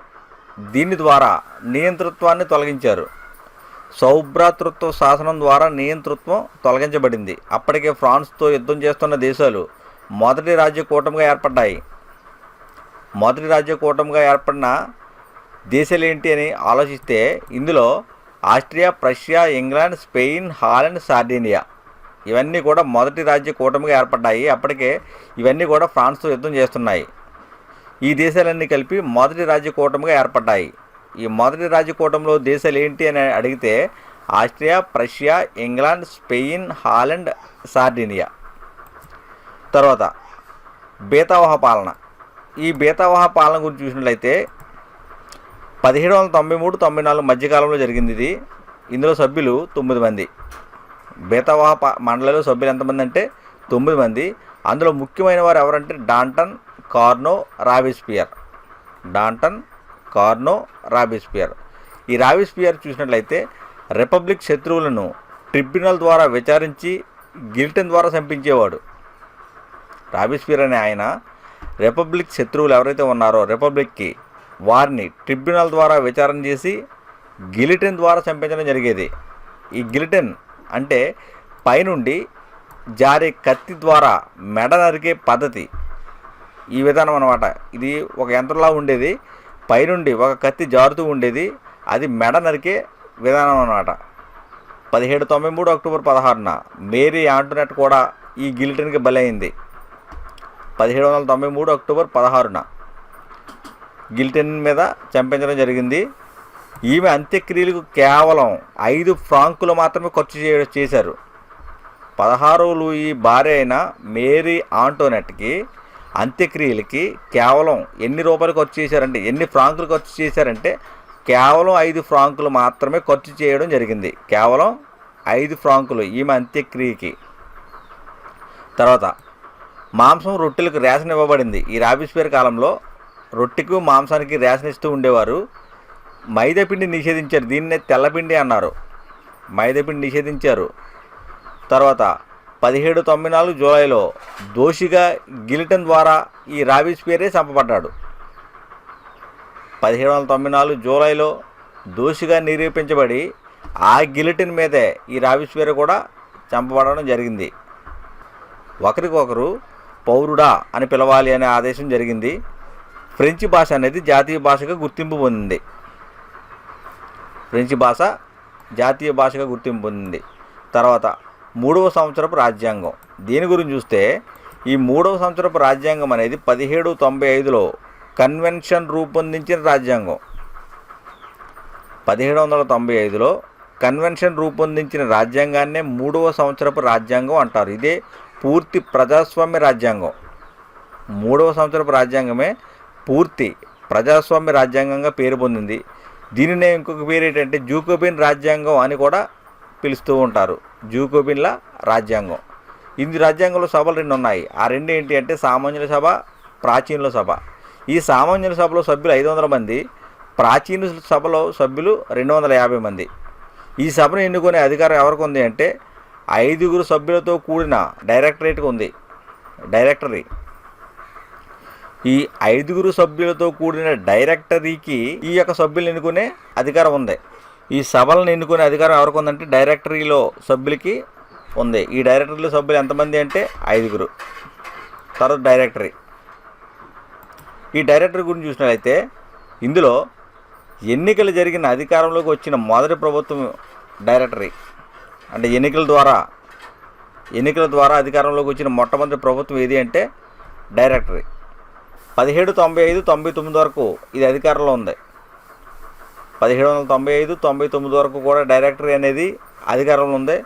దీని ద్వారా నియంతృత్వాన్ని తొలగించారు. సౌభ్రాతృత్వ శాసనం ద్వారా నియంతృత్వం తొలగించబడింది. అప్పటికే ఫ్రాన్స్తో యుద్ధం చేస్తున్న దేశాలు మొదటి రాజ్య కూటమిగా ఏర్పడ్డాయి. మొదటి రాజ్య కూటమిగా ఏర్పడిన దేశాలు ఏంటి అని ఆలోచిస్తే ఇందులో Austria, Prussia, England, Spain, Holland, Sardinia ఇవన్నీ కూడా మొదటి రాజ్య కూటమిగా ఏర్పడ్డాయి. అప్పటికే ఇవన్నీ కూడా ఫ్రాన్స్తో యుద్ధం చేస్తున్నాయి. ఈ దేశాలన్నీ కలిపి మొదటి రాజ్య కూటమిగా ఏర్పడ్డాయి. ఈ మొదటి రాజ్య కూటమిలో దేశాలు ఏంటి అని అడిగితే Austria, Prussia, England, Spain, Holland, Sardinia. తర్వాత బేతావహ పాలన. ఈ బేతావహ పాలన గురించి చూసినట్లయితే 1793-94 మధ్యకాలంలో జరిగింది ఇది. ఇందులో సభ్యులు 9 మంది. బేతావహ మండలిలో సభ్యులు ఎంతమంది అంటే 9 మంది. అందులో ముఖ్యమైన వారు ఎవరంటే డాంటన్, కార్నో, రాబిస్పియర్. డాంటన్, కార్నో, రాబిస్పియర్. ఈ రాబిస్పియర్ చూసినట్లయితే రిపబ్లిక్ శత్రువులను ట్రిబ్యునల్ ద్వారా విచారించి గిల్టన్ ద్వారా చంపించేవాడు. రాబిస్పియర్ అనే ఆయన రిపబ్లిక్ శత్రువులు ఎవరైతే ఉన్నారో రిపబ్లిక్కి వారిని ట్రిబ్యునల్ ద్వారా విచారణ చేసి గిలిటిన్ ద్వారా చంపించడం జరిగేది. ఈ గిలిటిన్ అంటే పైనుండి జారే కత్తి ద్వారా మెడ నరికే పద్ధతి. ఈ విధానం అన్నమాట. ఇది ఒక యంత్రంలా ఉండేది, పైనుండి ఒక కత్తి జారుతూ ఉండేది, అది మెడ నరికే విధానం అన్నమాట. 1793 అక్టోబర్ 16న మేరీ ఆంటోనెట్ కూడా ఈ గిలిటిన్కి బలైంది. 1793 అక్టోబర్ 16న గిలిటిన్ మీద చంపించడం జరిగింది. ఈమె అంత్యక్రియలకు కేవలం 5 ఫ్రాంకులు మాత్రమే ఖర్చు చేశారు. 16వ లూయి భార్య అయిన మేరీ ఆంటోనెట్కి అంత్యక్రియలకి కేవలం ఎన్ని రూపాయలు ఖర్చు చేశారంటే, ఎన్ని ఫ్రాంకులు ఖర్చు చేశారంటే కేవలం 5 ఫ్రాంకులు మాత్రమే ఖర్చు చేయడం జరిగింది. కేవలం 5 ఫ్రాంకులు ఈమె అంత్యక్రియకి. తర్వాత మాంసం రొట్టెలకు రేషన్ ఇవ్వబడింది. ఈ రాబిస్పేర్ కాలంలో రొట్టెకు మాంసానికి రేషన్ ఇస్తూ ఉండేవారు. మైదాపిండి నిషేధించారు, దీన్నే తెల్లపిండి అన్నారు. మైదాపిండి నిషేధించారు. తర్వాత 1794 జూలైలో దోషిగా గిలిటిన్ ద్వారా ఈ రాబిస్పేరే చంపబడ్డాడు. 1794 జూలైలో దోషిగా నిరూపించబడి ఆ గిలిటిన్ మీదే ఈ రాబిస్పేర్ కూడా చంపబడడం జరిగింది. ఒకరికొకరు పౌరుడా అని పిలవాలి అనే ఆదేశం జరిగింది. ఫ్రెంచ్ భాష అనేది జాతీయ భాషగా గుర్తింపు పొందింది. ఫ్రెంచ్ భాష జాతీయ భాషగా గుర్తింపు పొందింది. తర్వాత 3వ సంవత్సరపు రాజ్యాంగం. దీని గురించి చూస్తే ఈ 3వ సంవత్సరపు రాజ్యాంగం అనేది 1795లో కన్వెన్షన్ రూపొందించిన రాజ్యాంగం. 1795లో కన్వెన్షన్ రూపొందించిన రాజ్యాంగాన్నే 3వ సంవత్సరపు రాజ్యాంగం అంటారు. ఇదే పూర్తి ప్రజాస్వామ్య రాజ్యాంగం. 3వ సంవత్సరపు రాజ్యాంగమే పూర్తి ప్రజాస్వామ్య రాజ్యాంగంగా పేరు పొందింది. దీనినే ఇంకొక పేరు ఏంటంటే జూకోబిన్ రాజ్యాంగం అని కూడా పిలుస్తూ ఉంటారు. జూకోబిన్ల రాజ్యాంగం. ఇది రాజ్యాంగంలో సభలు 2 ఉన్నాయి. ఆ 2 ఏంటి అంటే సామాన్యుల సభ, ప్రాచీనుల సభ. ఈ సామాన్యుల సభలో సభ్యులు 500 మంది, ప్రాచీన సభలో సభ్యులు 250 మంది. ఈ సభను ఎన్నుకునే అధికారం ఎవరికి ఉంది అంటే 5 సభ్యులతో కూడిన డైరెక్టరేట్కి ఉంది. డైరెక్టరీ. ఈ 5 సభ్యులతో కూడిన డైరెక్టరీకి ఈ యొక్క సభ్యులను ఎన్నుకునే అధికారం ఉంది. ఈ సభలను ఎన్నుకునే అధికారం ఎవరికి ఉందంటే డైరెక్టరీలో సభ్యులకి ఉంది. ఈ డైరెక్టరీలో సభ్యులు ఎంతమంది అంటే 5. తర్వాత డైరెక్టరీ. ఈ డైరెక్టరీ గురించి చూసినట్లయితే ఇందులో ఎన్నికలు జరిగిన అధికారంలోకి వచ్చిన మొదటి ప్రభుత్వం డైరెక్టరీ. అంటే ఎన్నికల ద్వారా అధికారంలోకి వచ్చిన మొట్టమొదటి ప్రభుత్వం ఏది అంటే డైరెక్టరీ. 1795-99 వరకు ఇది అధికారంలో ఉంది. 1795-99 వరకు కూడా డైరెక్టరీ అనేది అధికారంలో ఉంది.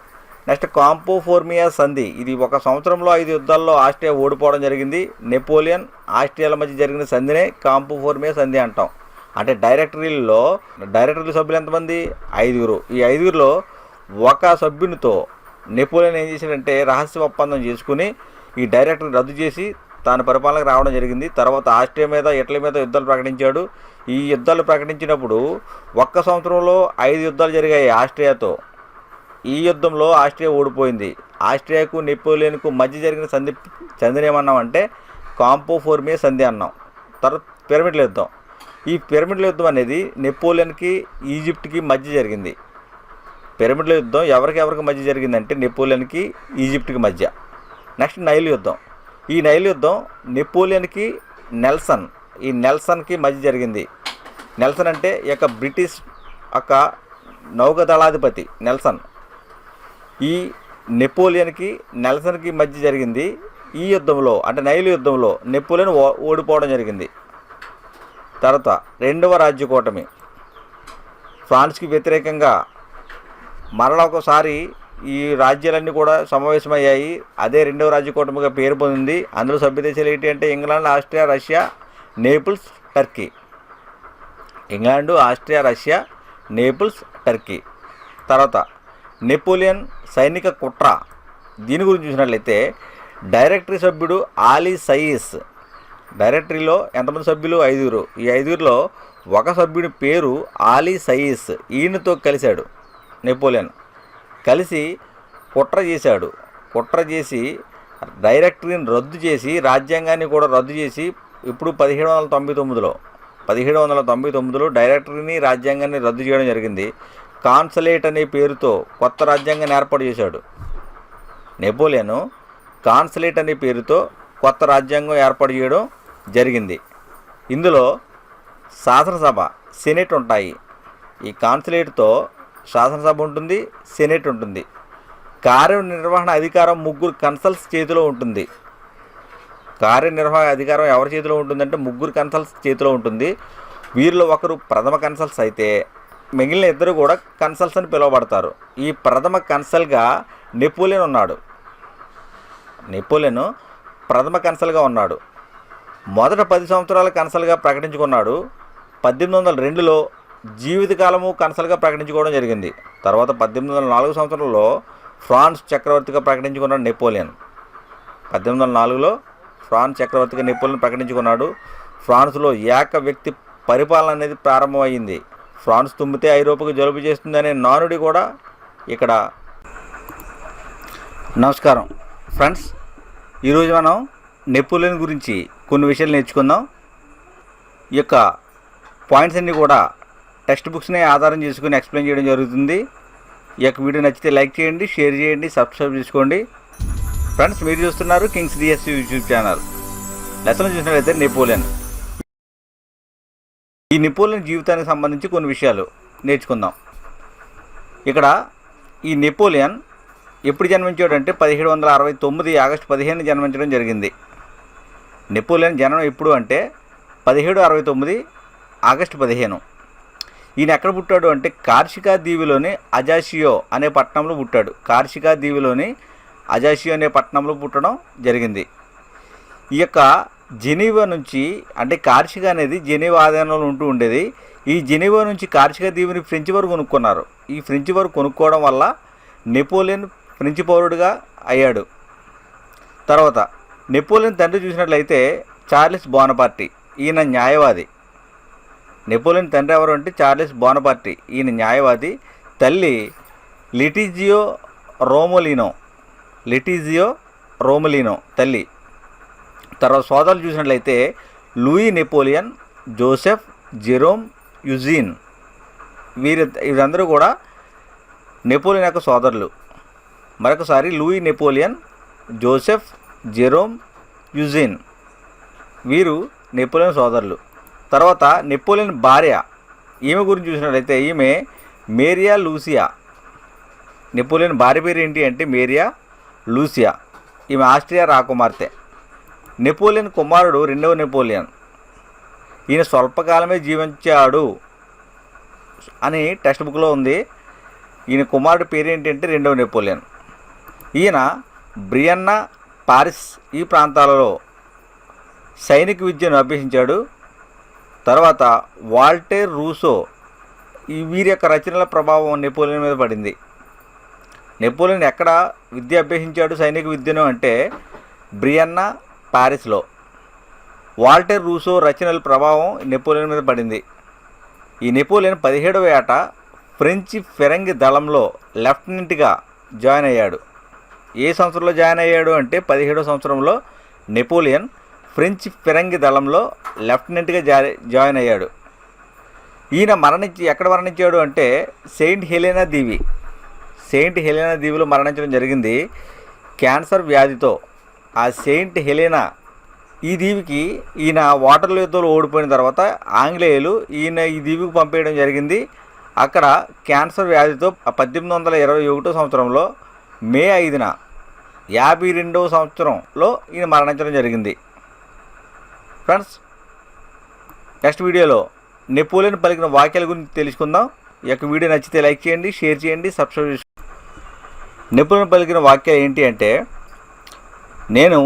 నెక్స్ట్ కాంపో ఫోర్మియా సంధి. ఇది 1 సంవత్సరంలో 5 యుద్ధాల్లో ఆస్ట్రియా ఓడిపోవడం జరిగింది. నెపోలియన్ ఆస్ట్రియాల మధ్య జరిగిన సంధినే కాంపో ఫోర్మియా సంధి అంటాం. అంటే డైరెక్టరీ సభ్యులు ఎంతమంది? 5. ఈ 5లో ఒక సభ్యునితో నెపోలియన్ ఏం చేశాడంటే రహస్య ఒప్పందం చేసుకుని ఈ డైరెక్టరీ రద్దు చేసి తాను పరిపాలనకు రావడం జరిగింది. తర్వాత ఆస్ట్రియా మీద, ఇటలీ మీద యుద్ధాలు ప్రకటించాడు. ఈ యుద్ధాలు ప్రకటించినప్పుడు 1 సంవత్సరంలో 5 యుద్ధాలు జరిగాయి ఆస్ట్రియాతో. ఈ యుద్ధంలో ఆస్ట్రియా ఓడిపోయింది. ఆస్ట్రియాకు నెపోలియన్కు మధ్య జరిగిన సంధిని ఏమన్నామంటే కాంపో ఫోర్మియా సంధి అన్నాం. తర్వాత పిరమిడ్ల యుద్ధం. ఈ పిరమిడ్ల యుద్ధం అనేది నెపోలియన్కి ఈజిప్ట్కి మధ్య జరిగింది. పిరమిడ్ల యుద్ధం ఎవరికి మధ్య జరిగిందంటే నెపోలియన్కి ఈజిప్ట్కి మధ్య. నెక్స్ట్ నైల్ యుద్ధం. ఈ నైల్ యుద్ధం నెపోలియన్కి నెల్సన్కి మధ్య జరిగింది. నెల్సన్ అంటే యొక్క బ్రిటిష్ ఒక నౌకాదళాధిపతి నెల్సన్. ఈ నెల్సన్కి మధ్య జరిగింది. ఈ యుద్ధంలో అంటే నైల్ యుద్ధంలో నెపోలియన్ ఓడిపోవడం జరిగింది. తర్వాత 2వ రాజ్య కూటమి. ఫ్రాన్స్కి వ్యతిరేకంగా మరలా ఒకసారి ఈ రాజ్యాలన్నీ కూడా సమావేశమయ్యాయి. అదే 2వ రాజ్య కూటమిగా పేరు పొందింది. అందులో సభ్య దేశాలు ఏంటి అంటే England, Austria, Russia, Naples, Turkey. England, Austria, Russia, Naples, Turkey. తర్వాత నెపోలియన్ సైనిక కుట్ర. దీని గురించి చూసినట్లయితే డైరెక్టరీ సభ్యుడు ఆలీ సయీస్. డైరెక్టరీలో ఎంతమంది సభ్యులు? 5. ఈ 5లో ఒక సభ్యుడి పేరు ఆలీ సయీస్. ఈయనతో కలిశాడు నెపోలియన్. కలిసి కుట్ర చేసి డైరెక్టరీని రద్దు చేసి రాజ్యాంగాన్ని కూడా రద్దు చేసి ఇప్పుడు 1799లో డైరెక్టరీని రాజ్యాంగాన్ని రద్దు చేయడం జరిగింది. కాన్సలేట్ అనే పేరుతో కొత్త రాజ్యాంగాన్ని ఏర్పాటు చేశాడు. నెపోలియన్ కాన్సలేట్ అనే పేరుతో కొత్త రాజ్యాంగం ఏర్పాటు చేయడం జరిగింది. ఇందులో శాసనసభ, సెనెట్ ఉంటాయి. ఈ కాన్సలేట్తో శాసనసభ ఉంటుంది, సెనెట్ ఉంటుంది. కార్యనిర్వహణ అధికారం ముగ్గురు కన్సల్స్ చేతిలో ఉంటుంది. కార్యనిర్వహణ అధికారం ఎవరి చేతిలో ఉంటుందంటే ముగ్గురు కన్సల్స్ చేతిలో ఉంటుంది. వీరిలో ఒకరు ప్రథమ కన్సల్స్ అయితే మిగిలిన ఇద్దరు కూడా కన్సల్స్ అని పిలువబడతారు. ఈ ప్రథమ కన్సల్గా నెపోలియన్ ఉన్నాడు. నెపోలియన్ ప్రథమ కన్సల్గా ఉన్నాడు. మొదట 10 సంవత్సరాల కన్సల్గా ప్రకటించుకున్నాడు. 1802లో జీవితకాలము కన్సల్గా ప్రకటించుకోవడం జరిగింది. తర్వాత 1804 సంవత్సరంలో ఫ్రాన్స్ చక్రవర్తిగా ప్రకటించుకున్నాడు నెపోలియన్. 1804లో ఫ్రాన్స్ చక్రవర్తిగా నెపోలియన్ ప్రకటించుకున్నాడు. ఫ్రాన్స్లో ఏక వ్యక్తి పరిపాలన అనేది ప్రారంభమైంది. ఫ్రాన్స్ తుమ్మితే ఐరోపాకు జలుబు చేస్తుందనే నానుడి కూడా ఇక్కడ. నమస్కారం ఫ్రెండ్స్, ఈరోజు మనం నెపోలియన్ గురించి కొన్ని విషయాలు నేర్చుకుందాం. ఈ యొక్క పాయింట్స్ అన్నీ కూడా టెక్స్ట్ బుక్స్ని ఆధారం చేసుకుని ఎక్స్ప్లెయిన్ చేయడం జరుగుతుంది. ఈ యొక్క వీడియో నచ్చితే లైక్ చేయండి, షేర్ చేయండి, సబ్స్క్రైబ్ చేసుకోండి. ఫ్రెండ్స్, మీరు చూస్తున్నారు Kings DSC YouTube channel. Lesson చూసినట్లయితే నెపోలియన్. ఈ నెపోలియన్ జీవితానికి సంబంధించి కొన్ని విషయాలు నేర్చుకుందాం. ఇక్కడ ఈ నెపోలియన్ ఎప్పుడు జన్మించాడంటే 1769 ఆగస్టు 15 జన్మించడం జరిగింది. నెపోలియన్ జన్మం ఎప్పుడు అంటే 1769 ఆగస్టు 15. ఈయన ఎక్కడ పుట్టాడు అంటే కార్సికా దీవిలోని అజాషియో అనే పట్టణంలో పుట్టాడు. కార్సికా దీవిలోని అజాషియో అనే పట్టణంలో పుట్టడం జరిగింది. ఈ యొక్క జెనీవా నుంచి, అంటే కార్సికా అనేది జెనీవా ఆధీనంలో ఉంటూ ఉండేది. ఈ జెనీవా నుంచి కార్సికా దీవిని ఫ్రెంచ్ వారు కొనుక్కున్నారు. ఈ ఫ్రెంచ్ వారు కొనుక్కోవడం వల్ల నెపోలియన్ ఫ్రెంచ్ పౌరుడిగా అయ్యాడు. తర్వాత నెపోలియన్ తండ్రి చూసినట్లయితే చార్లెస్ బోనపార్టీ. ఈయన న్యాయవాది. నెపోలియన్ తండ్రి ఎవరు అంటే చార్లెస్ బోనపార్టీ. ఈయన న్యాయవాది. తల్లి లెటిజియో రోమలినో తల్లి. తర్వాత సోదరులు చూసినట్లయితే లూయి నెపోలియన్, జోసెఫ్, జెరోమ్, యుజీన్. వీరందరూ కూడా నెపోలియన్ యొక్క సోదరులు. మరొకసారి లూయి నెపోలియన్, జోసెఫ్, జెరోమ్, యుజీన్, వీరు నెపోలియన్ సోదరులు. తర్వాత నెపోలియన్ భార్య, ఈమె గురించి చూసినట్లయితే ఈమె మేరియా లూసియా. నెపోలియన్ భార్య పేరు ఏంటి అంటే మేరియా లూసియా. ఈమె ఆస్ట్రియా రాకుమార్తె. నెపోలియన్ కుమారుడు రెండవ నెపోలియన్. ఈయన స్వల్పకాలమే జీవించాడు అని టెక్స్ట్ బుక్లో ఉంది. ఈయన కుమారుడు పేరు ఏంటి అంటే రెండవ నెపోలియన్. ఈయన బ్రియన్నా, పారిస్ ఈ ప్రాంతాలలో సైనిక విద్యను అభ్యసించాడు. తర్వాత వాల్టేర్ రూసో, వీరి యొక్క రచనల ప్రభావం నెపోలియన్ మీద పడింది. నెపోలియన్ ఎక్కడ విద్య అభ్యసించాడు సైనిక విద్యను అంటే బ్రియన్నా, పారిస్లో. వాల్టేర్ రూసో రచనల ప్రభావం నెపోలియన్ మీద పడింది. ఈ నెపోలియన్ 17వ ఏట ఫ్రెంచి ఫిరంగి దళంలో లెఫ్టినెంట్గా జాయిన్ అయ్యాడు. ఏ సంవత్సరంలో జాయిన్ అయ్యాడు అంటే 17వ సంవత్సరంలో నెపోలియన్ ఫ్రెంచ్ ఫిరంగి దళంలో లెఫ్టినెంట్గా జాయిన్ అయ్యాడు. ఈయన ఎక్కడ మరణించాడు అంటే సెయింట్ హెలెనా దీవిలో మరణించడం జరిగింది క్యాన్సర్ వ్యాధితో. ఆ సెయింట్ హెలెనా ఈ దీవికి ఈయన వాటర్లో యుద్ధంలో ఓడిపోయిన తర్వాత ఆంగ్లేయులు ఈయన ఈ దీవికి పంపేయడం జరిగింది. అక్కడ క్యాన్సర్ వ్యాధితో 1821 సంవత్సరంలో మే 5న 52వ సంవత్సరంలో ఈయన మరణించడం జరిగింది. ఫ్రెండ్స్, నెక్స్ట్ వీడియోలో నెపోలియన్ పలికిన వాక్యాల గురించి తెలుసుకుందాం. ఈ యొక్క వీడియో నచ్చితే లైక్ చేయండి, షేర్ చేయండి, సబ్స్క్రైబ్ చేసుకోండి. నెపోలియన్ పలికిన వాక్యాలు ఏంటి అంటే నేను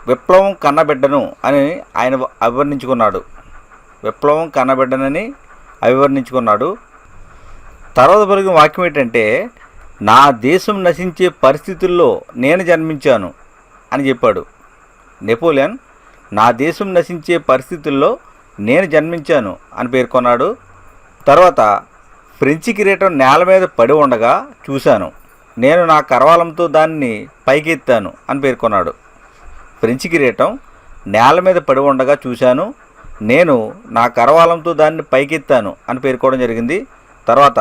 విప్లవం కన్నబిడ్డను అని ఆయన అభివర్ణించుకున్నాడు. విప్లవం కన్నబిడ్డనని అభివర్ణించుకున్నాడు. తర్వాత పలికిన వాక్యం ఏంటంటే నా దేశం నశించే పరిస్థితుల్లో నేను జన్మించాను అని చెప్పాడు. నెపోలియన్ నా దేశం నశించే పరిస్థితుల్లో నేను జన్మించాను అని పేర్కొన్నాడు. తర్వాత ఫ్రెంచి కిరీటం నేల మీద పడి ఉండగా చూశాను, నేను నా కరవాలంతో దాన్ని పైకెత్తాను అని పేర్కొన్నాడు. ఫ్రెంచ్ కిరీటం నేల మీద పడి ఉండగా చూశాను. నేను నా కరవాలంతో దాన్ని పైకెత్తాను అని పేర్కోవడం జరిగింది. తర్వాత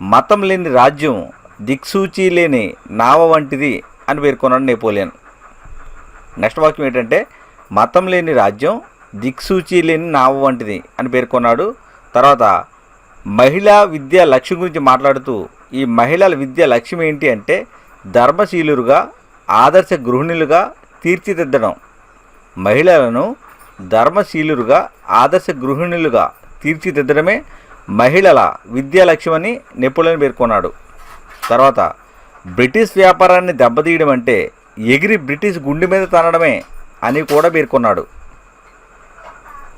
మతం లేని రాజ్యం దిక్సూచి లేని నావ వంటిది అని పేర్కొన్నాడు నెపోలియన్. నెక్స్ట్ వాక్యం ఏంటంటే మతం లేని రాజ్యం దిక్సూచి లేని నావ వంటిది అని పేర్కొన్నాడు. తర్వాత మహిళా విద్యా లక్ష్యం గురించి మాట్లాడుతూ ఈ మహిళల విద్యా లక్ష్యం ఏంటి అంటే ధర్మశీలురుగా ఆదర్శ గృహిణులుగా తీర్చిదిద్దడం. మహిళలను ధర్మశీలురుగా ఆదర్శ గృహిణులుగా తీర్చిదిద్దడమే మహిళల విద్యా లక్ష్యమని నెపోలియన్ పేర్కొన్నాడు. తర్వాత బ్రిటిష్ వ్యాపారాన్ని దెబ్బతీయడం అంటే ఎగిరి బ్రిటిష్ గుండె మీద తనడమే అని కూడా పేర్కొన్నాడు.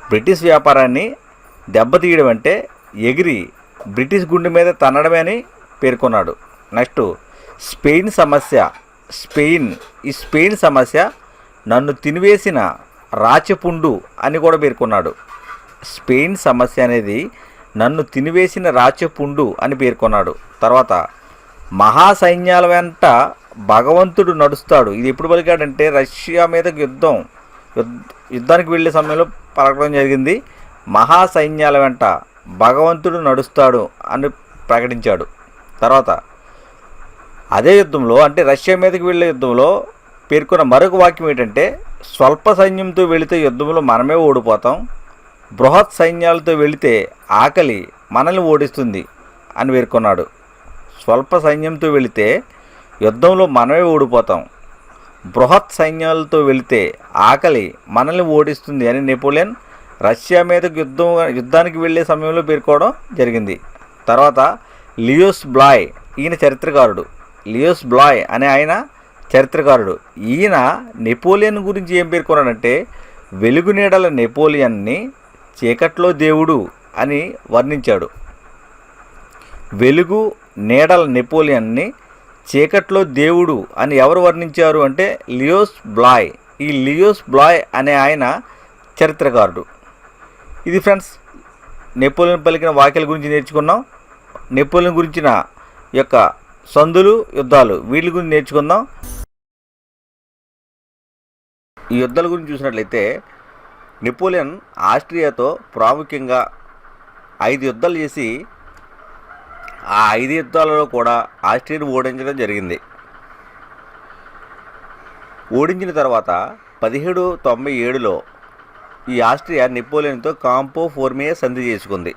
బ్రిటిష్ వ్యాపారాన్ని దెబ్బతీయడం అంటే ఎగిరి బ్రిటిష్ గుండె మీద తన్నడమే అని పేర్కొన్నాడు. నెక్స్ట్ స్పెయిన్ సమస్య. ఈ స్పెయిన్ సమస్య నన్ను తినివేసిన రాచపుండు అని కూడా పేర్కొన్నాడు. స్పెయిన్ సమస్య అనేది నన్ను తినివేసిన రాచపుండు అని పేర్కొన్నాడు. తర్వాత మహాసైన్యాల వెంట భగవంతుడు నడుస్తాడు. ఇది ఎప్పుడు పలికాడంటే రష్యా మీద యుద్ధానికి వెళ్ళే సమయంలో పలకడం జరిగింది. మహాసైన్యాల వెంట భగవంతుడు నడుస్తాడు అని ప్రకటించాడు. తర్వాత అదే యుద్ధంలో అంటే రష్యా మీదకి వెళ్ళే యుద్ధంలో పేర్కొన్న మరొక వాక్యం ఏంటంటే స్వల్ప సైన్యంతో వెళితే యుద్ధంలో మనమే ఓడిపోతాం, బృహత్ సైన్యాలతో వెళితే ఆకలి మనల్ని ఓడిస్తుంది అని పేర్కొన్నాడు. స్వల్ప సైన్యంతో వెళితే యుద్ధంలో మనమే ఓడిపోతాం, బృహత్ సైన్యాలతో వెళితే ఆకలి మనల్ని ఓడిస్తుంది అని నెపోలియన్ రష్యా మీదకు యుద్ధానికి వెళ్ళే సమయంలో పేర్కోవడం జరిగింది. తర్వాత లియోస్ బ్లాయ్, ఈయన చరిత్రకారుడు. లియోస్ బ్లాయ్ అనే ఆయన చరిత్రకారుడు. ఈయన నెపోలియన్ గురించి ఏం పేర్కొన్నాడంటే వెలుగు నీడల నెపోలియన్ని చీకట్లో దేవుడు అని వర్ణించాడు. వెలుగు నీడల నెపోలియన్ని చీకట్లో దేవుడు అని ఎవరు వర్ణించారు అంటే లియోస్ బ్లాయ్. ఈ లియోస్ బ్లాయ్ అనే ఆయన చరిత్రకారుడు. ఇది ఫ్రెండ్స్ నెపోలియన్ పలికిన వాక్యాల గురించి నేర్చుకున్నాం. నెపోలియన్ గురించిన యొక్క సందులు యుద్ధాలు వీటి గురించి నేర్చుకుందాం. ఈ యుద్ధాల గురించి చూసినట్లయితే నెపోలియన్ ఆస్ట్రియాతో ప్రాముఖ్యంగా 5 యుద్ధాలు చేసి ఆ 5 యుద్ధాలలో కూడా ఆస్ట్రియాను ఓడించడం జరిగింది. ఓడించిన తర్వాత 1797లో ఈ ఆస్ట్రియా నెపోలియన్తో కాంపో ఫోర్మియా సంధి చేసుకుంది.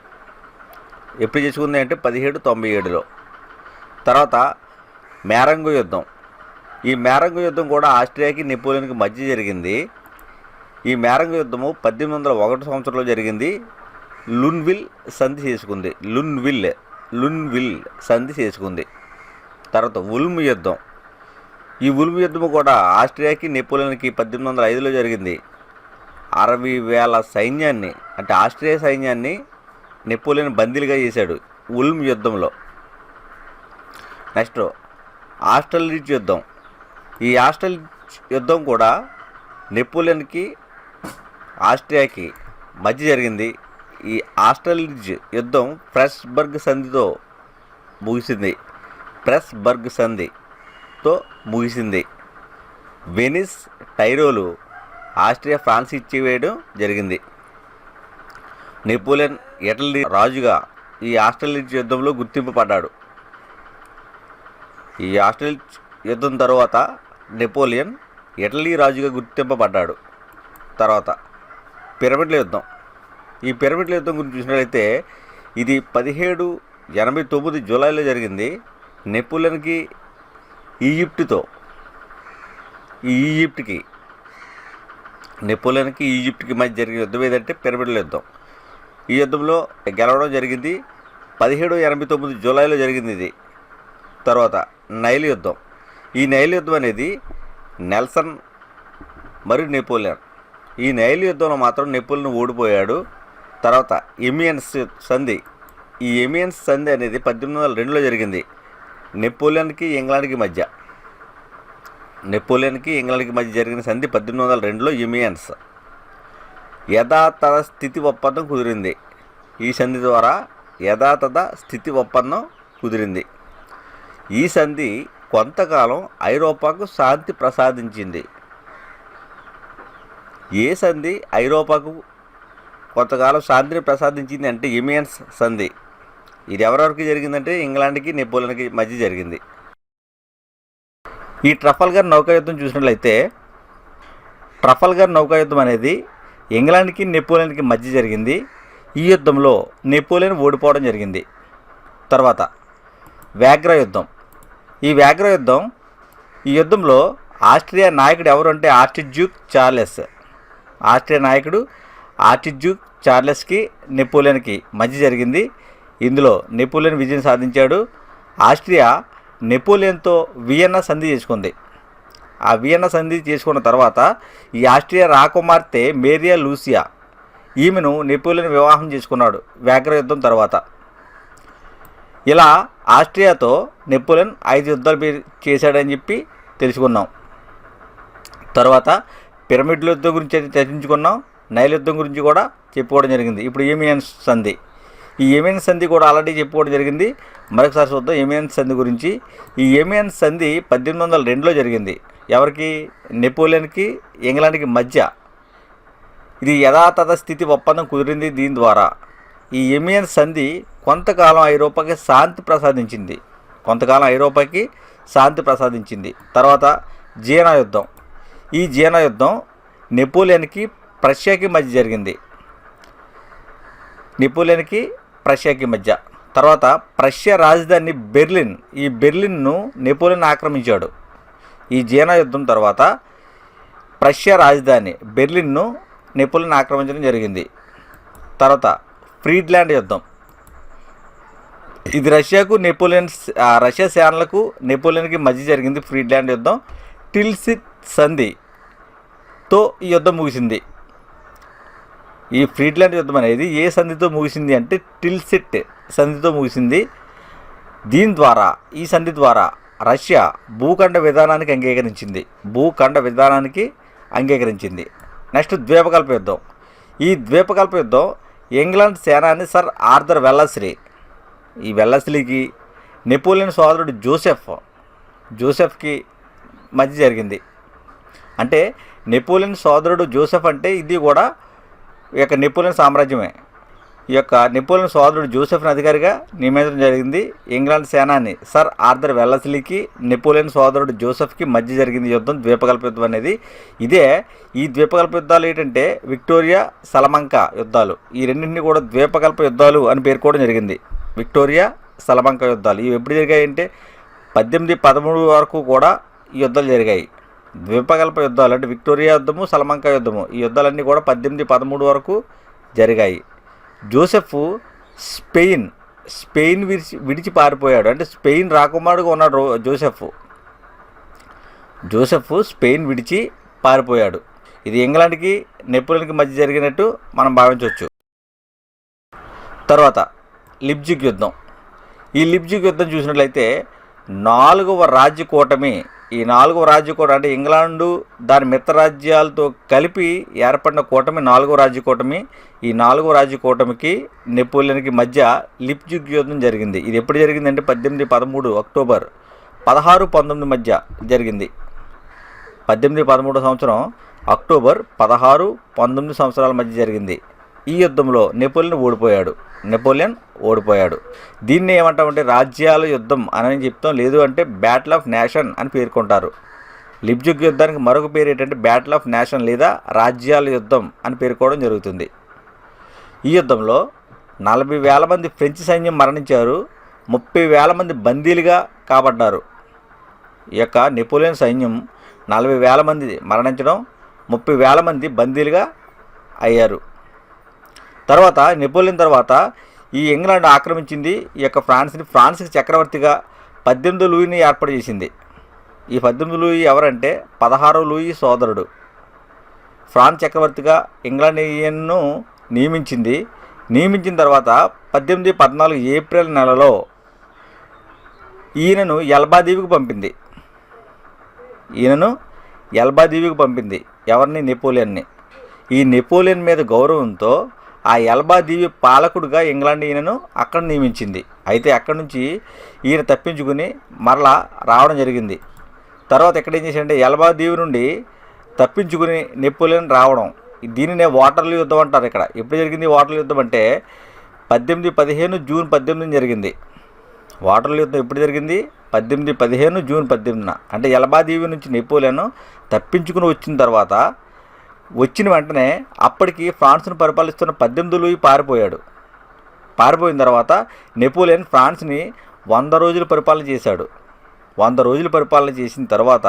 ఎప్పుడు చేసుకుంది అంటే 1797లో. తర్వాత మ్యారంగో యుద్ధం. ఈ మ్యారంగో యుద్ధం కూడా ఆస్ట్రియాకి నెపోలియన్కి మధ్య జరిగింది. ఈ మ్యారంగో యుద్ధము 1801 సంవత్సరంలో జరిగింది. లున్విల్ సంధి చేసుకుంది. లున్విల్ సంధి చేసుకుంది. తర్వాత ఉల్మ్ యుద్ధం. ఈ ఉల్మ్ యుద్ధము కూడా ఆస్ట్రియాకి నెపోలియన్కి 1805లో జరిగింది. 60,000 సైన్యాన్ని అంటే ఆస్ట్రియా సైన్యాన్ని నెపోలియన్ బందీలుగా చేశాడు ఉల్మ్ యుద్ధంలో. నెక్స్ట్ ఆస్ట్రలిడ్జ్ యుద్ధం. ఈ ఆస్ట్రలిడ్జ్ యుద్ధం కూడా నెపోలియన్కి ఆస్ట్రియాకి మధ్య జరిగింది. ఈ ఆస్ట్రలిడ్జ్ యుద్ధం ప్రెస్బర్గ్ సంధితో ముగిసింది. వెనిస్, టైరోలు ఆస్ట్రియా ఫ్రాన్స్ ఇచ్చివేయడం జరిగింది. నెపోలియన్ ఇటలీ రాజుగా ఈ ఆస్ట్రలిడ్జ్ యుద్ధంలో గుర్తింపబడ్డాడు. ఈ ఆస్ట్రలిడ్జ్ యుద్ధం తర్వాత నెపోలియన్ ఇటలీ రాజుగా గుర్తింపబడ్డాడు. తర్వాత పిరమిడ్ల యుద్ధం. ఈ పిరమిడ్ల యుద్ధం గురించి చూసినట్లయితే ఇది 1789 జూలైలో జరిగింది. నెపోలియన్కి ఈజిప్ట్కి మధ్య జరిగిన యుద్ధం ఏదంటే పిరమిడ్ల యుద్ధం. ఈ యుద్ధంలో గెలవడం జరిగింది. 1789 జూలైలో జరిగింది ఇది. తర్వాత నైల్ యుద్ధం. ఈ నైల్ యుద్ధం అనేది నెల్సన్ మరియు నెపోలియన్. ఈ నైల్ యుద్ధంలో మాత్రం నెపోలియన్ ఓడిపోయాడు. తర్వాత ఎమియన్స్ సంధి. ఈ ఎమియన్స్ సంధి అనేది 1802లో జరిగింది. నెపోలియన్కి ఇంగ్లాండ్కి మధ్య జరిగిన సంధి 1802లో ఎమియన్స్. యథాతథ స్థితి ఒప్పందం కుదిరింది. ఈ సంధి ద్వారా యథాతథ స్థితి ఒప్పందం కుదిరింది. ఈ సంధి కొంతకాలం ఐరోపాకు శాంతి ప్రసాదించింది. ఏ సంధి ఐరోపాకు కొంతకాలం శాంతిని ప్రసాదించింది అంటే ఎమియన్స్ సంధి. ఇది ఎవరెవరికి జరిగిందంటే ఇంగ్లాండ్కి నెపోలియన్కి మధ్య జరిగింది. ఈ ట్రఫల్గర్ నౌకాయుద్ధం చూసినట్లయితే ట్రఫల్గర్ నౌకాయుద్ధం అనేది ఇంగ్లాండ్కి నెపోలియన్కి మధ్య జరిగింది. ఈ యుద్ధంలో నెపోలియన్ ఓడిపోవడం జరిగింది. తర్వాత వ్యాగ్రా యుద్ధం. ఈ యుద్ధంలో ఆస్ట్రియా నాయకుడు ఎవరు అంటే ఆర్చిడ్యూక్ చార్లెస్కి నెపోలియన్కి మధ్య జరిగింది. ఇందులో నెపోలియన్ విజయం సాధించాడు. ఆస్ట్రియా నెపోలియన్తో వియన్నా సంధి చేసుకుంది. ఆ వియన్నా సంధి చేసుకున్న తర్వాత ఈ ఆస్ట్రియా రాకుమార్తె మేరియా లూసియా ఈమెను నెపోలియన్ వివాహం చేసుకున్నాడు వ్యాగ్రా యుద్ధం తర్వాత. ఇలా ఆస్ట్రియాతో నెపోలియన్ 5 యుద్ధాలు చేశాడని చెప్పి తెలుసుకున్నాం. తర్వాత పిరమిడ్ల యుద్ధం గురించి అయితే చర్చించుకున్నాం. నైల్ యుద్ధం గురించి కూడా చెప్పుకోవడం జరిగింది. ఇప్పుడు ఎమియన్స్ సంధి, ఈ ఎమియన్స్ సంధి కూడా ఆల్రెడీ చెప్పుకోవడం జరిగింది. మరొకసారి చూద్దాం ఎమియన్స్ సంధి గురించి. ఈ ఎమియన్స్ సంధి 1802లో జరిగింది. ఎవరికి? నెపోలియన్కి ఇంగ్లాండ్కి మధ్య. ఇది యథాతథ స్థితి ఒప్పందం కుదిరింది. దీని ద్వారా ఈ ఎమియన్స్ సంధి కొంతకాలం ఐరోపాకి శాంతి ప్రసాదించింది. తర్వాత జీనా యుద్ధం. ఈ జీనా యుద్ధం నెపోలియన్కి ప్రష్యాకి మధ్య జరిగింది. తర్వాత ప్రష్యా రాజధాని బెర్లిన్, ఈ బెర్లిన్ను నెపోలియన్ ఆక్రమించాడు. ఈ జీనా యుద్ధం తర్వాత ప్రష్యా రాజధాని బెర్లిన్ను నెపోలియన్ ఆక్రమించడం జరిగింది. తర్వాత ఫ్రీడ్లాండ్ యుద్ధం. ఇది రష్యా సేనలకు నెపోలియన్కి మధ్య జరిగింది. ఫ్రీడ్లాండ్ యుద్ధం టిల్సిట్ సంధితో ఈ యుద్ధం ముగిసింది. ఈ ఫ్రీడ్లాండ్ యుద్ధం అనేది ఏ సంధితో ముగిసింది అంటే టిల్సిట్ సంధితో ముగిసింది. ఈ సంధి ద్వారా రష్యా భూఖండ విధానానికి అంగీకరించింది. నెక్స్ట్ ద్వీపకల్ప యుద్ధం. ఈ ద్వీపకల్ప యుద్ధం ఇంగ్లాండ్ సేనాని సర్ ఆర్థర్ వెల్లస్లీకి నెపోలియన్ సోదరుడు జోసెఫ్కి మధ్య జరిగింది. అంటే నెపోలియన్ సోదరుడు జోసెఫ్ అంటే ఇది కూడా ఈ యొక్క నెపోలియన్ సామ్రాజ్యమే. ఈ యొక్క నెపోలియన్ సోదరుడు జోసెఫ్ని అధికారిగా నియమించడం జరిగింది. ఇంగ్లాండ్ సేనాని సర్ ఆర్థర్ వెల్లస్లీకి నెపోలియన్ సోదరుడు జోసెఫ్కి మధ్య జరిగింది యుద్ధం, ద్వీపకల్ప యుద్ధం అనేది. ఈ ద్వీపకల్ప యుద్ధాలు ఏంటంటే విక్టోరియా సలమంక యుద్ధాలు. ఈ రెండింటినీ కూడా ద్వీపకల్ప యుద్ధాలు అని పేర్కోవడం జరిగింది. విక్టోరియా సలమంక యుద్ధాలు ఇవి ఎప్పుడు జరిగాయి అంటే 1813 వరకు కూడా ఈ యుద్ధాలు జరిగాయి. ద్వీపకల్ప యుద్ధాలు అంటే విక్టోరియా యుద్ధము, సలమంక యుద్ధము, ఈ యుద్ధాలన్నీ కూడా 1813 వరకు జరిగాయి. జోసెఫ్ స్పెయిన్ విడిచి పారిపోయాడు. అంటే స్పెయిన్ రాకుమారుడుగా ఉన్నాడు జోసెఫ్ స్పెయిన్ విడిచి పారిపోయాడు. ఇది ఇంగ్లాండ్కి నెపోలియన్కి మధ్య జరిగినట్టు మనం భావించవచ్చు. తర్వాత లిప్జిగ్ యుద్ధం. ఈ లిప్జిగ్ యుద్ధం చూసినట్లయితే 4వ రాజ్య కూటమి, ఈ 4వ రాజ్య కూటమి అంటే ఇంగ్లాండు దాని మిత్ర రాజ్యాలతో కలిపి ఏర్పడిన కూటమి 4వ రాజ్య కూటమి. ఈ 4వ రాజ్య కూటమికి నెపోలియన్కి మధ్య లిప్జిగ్ యుద్ధం జరిగింది. ఇది ఎప్పుడు జరిగిందంటే 1813 అక్టోబర్ 16-19 మధ్య జరిగింది. 1813 సంవత్సరం అక్టోబర్ 16-19 సంవత్సరాల మధ్య జరిగింది. ఈ యుద్ధంలో నెపోలియన్ ఓడిపోయాడు. దీన్ని ఏమంటామంటే రాజ్యాల యుద్ధం అని చెప్తాం, లేదు అంటే బ్యాటిల్ ఆఫ్ నేషన్ అని పేర్కొంటారు. లిప్జిగ్ యుద్ధానికి మరొక పేరు ఏంటంటే బ్యాటిల్ ఆఫ్ నేషన్ లేదా రాజ్యాల యుద్ధం అని పేర్కోవడం జరుగుతుంది. ఈ యుద్ధంలో 40,000 మంది ఫ్రెంచ్ సైన్యం మరణించారు, 30,000 మంది బందీలుగా కాబడ్డారు. ఈ యొక్క నెపోలియన్ సైన్యం 40,000 మంది మరణించడం, 30,000 మంది బందీలుగా అయ్యారు. తర్వాత నెపోలియన్ తర్వాత ఈ ఇంగ్లాండ్ ఆక్రమించింది ఈ యొక్క ఫ్రాన్స్కి చక్రవర్తిగా 18వ లూయిని ఏర్పాటు చేసింది. ఈ 18వ లూయి ఎవరంటే 16వ లూయి సోదరుడు. ఫ్రాన్స్ చక్రవర్తిగా ఇంగ్లాండియన్ను నియమించిన తర్వాత 1814 ఏప్రిల్ నెలలో ఈయనను ఎల్బా దీవికి పంపింది. ఎవరిని? నెపోలియన్ని. ఈ నెపోలియన్ మీద గౌరవంతో ఆ ఎల్బా దీవి పాలకుడుగా ఇంగ్లాండ్ ఈయనను అక్కడ నియమించింది. అయితే అక్కడి నుంచి ఈయన తప్పించుకుని మరలా రావడం జరిగింది. తర్వాత ఎక్కడ ఏం చేశాడంటే ఎల్బా దీవి నుండి తప్పించుకుని నెపోలియన్ రావడం, దీనినే వాటర్లూ యుద్ధం అంటారు. ఇక్కడ ఎప్పుడు జరిగింది వాటర్లూ యుద్ధం అంటే 1815 జూన్ 18 జరిగింది. వాటర్లూ యుద్ధం ఎప్పుడు జరిగింది? 1815 జూన్ 18. అంటే ఎల్బా దీవి నుంచి నెపోలియన్ తప్పించుకుని వచ్చిన తర్వాత, వచ్చిన వెంటనే అప్పటికి ఫ్రాన్స్ను పరిపాలిస్తున్న 18 లూయి పారిపోయిన తర్వాత నెపోలియన్ ఫ్రాన్స్ని 100 రోజులు పరిపాలన చేశాడు. 100 రోజులు పరిపాలన చేసిన తర్వాత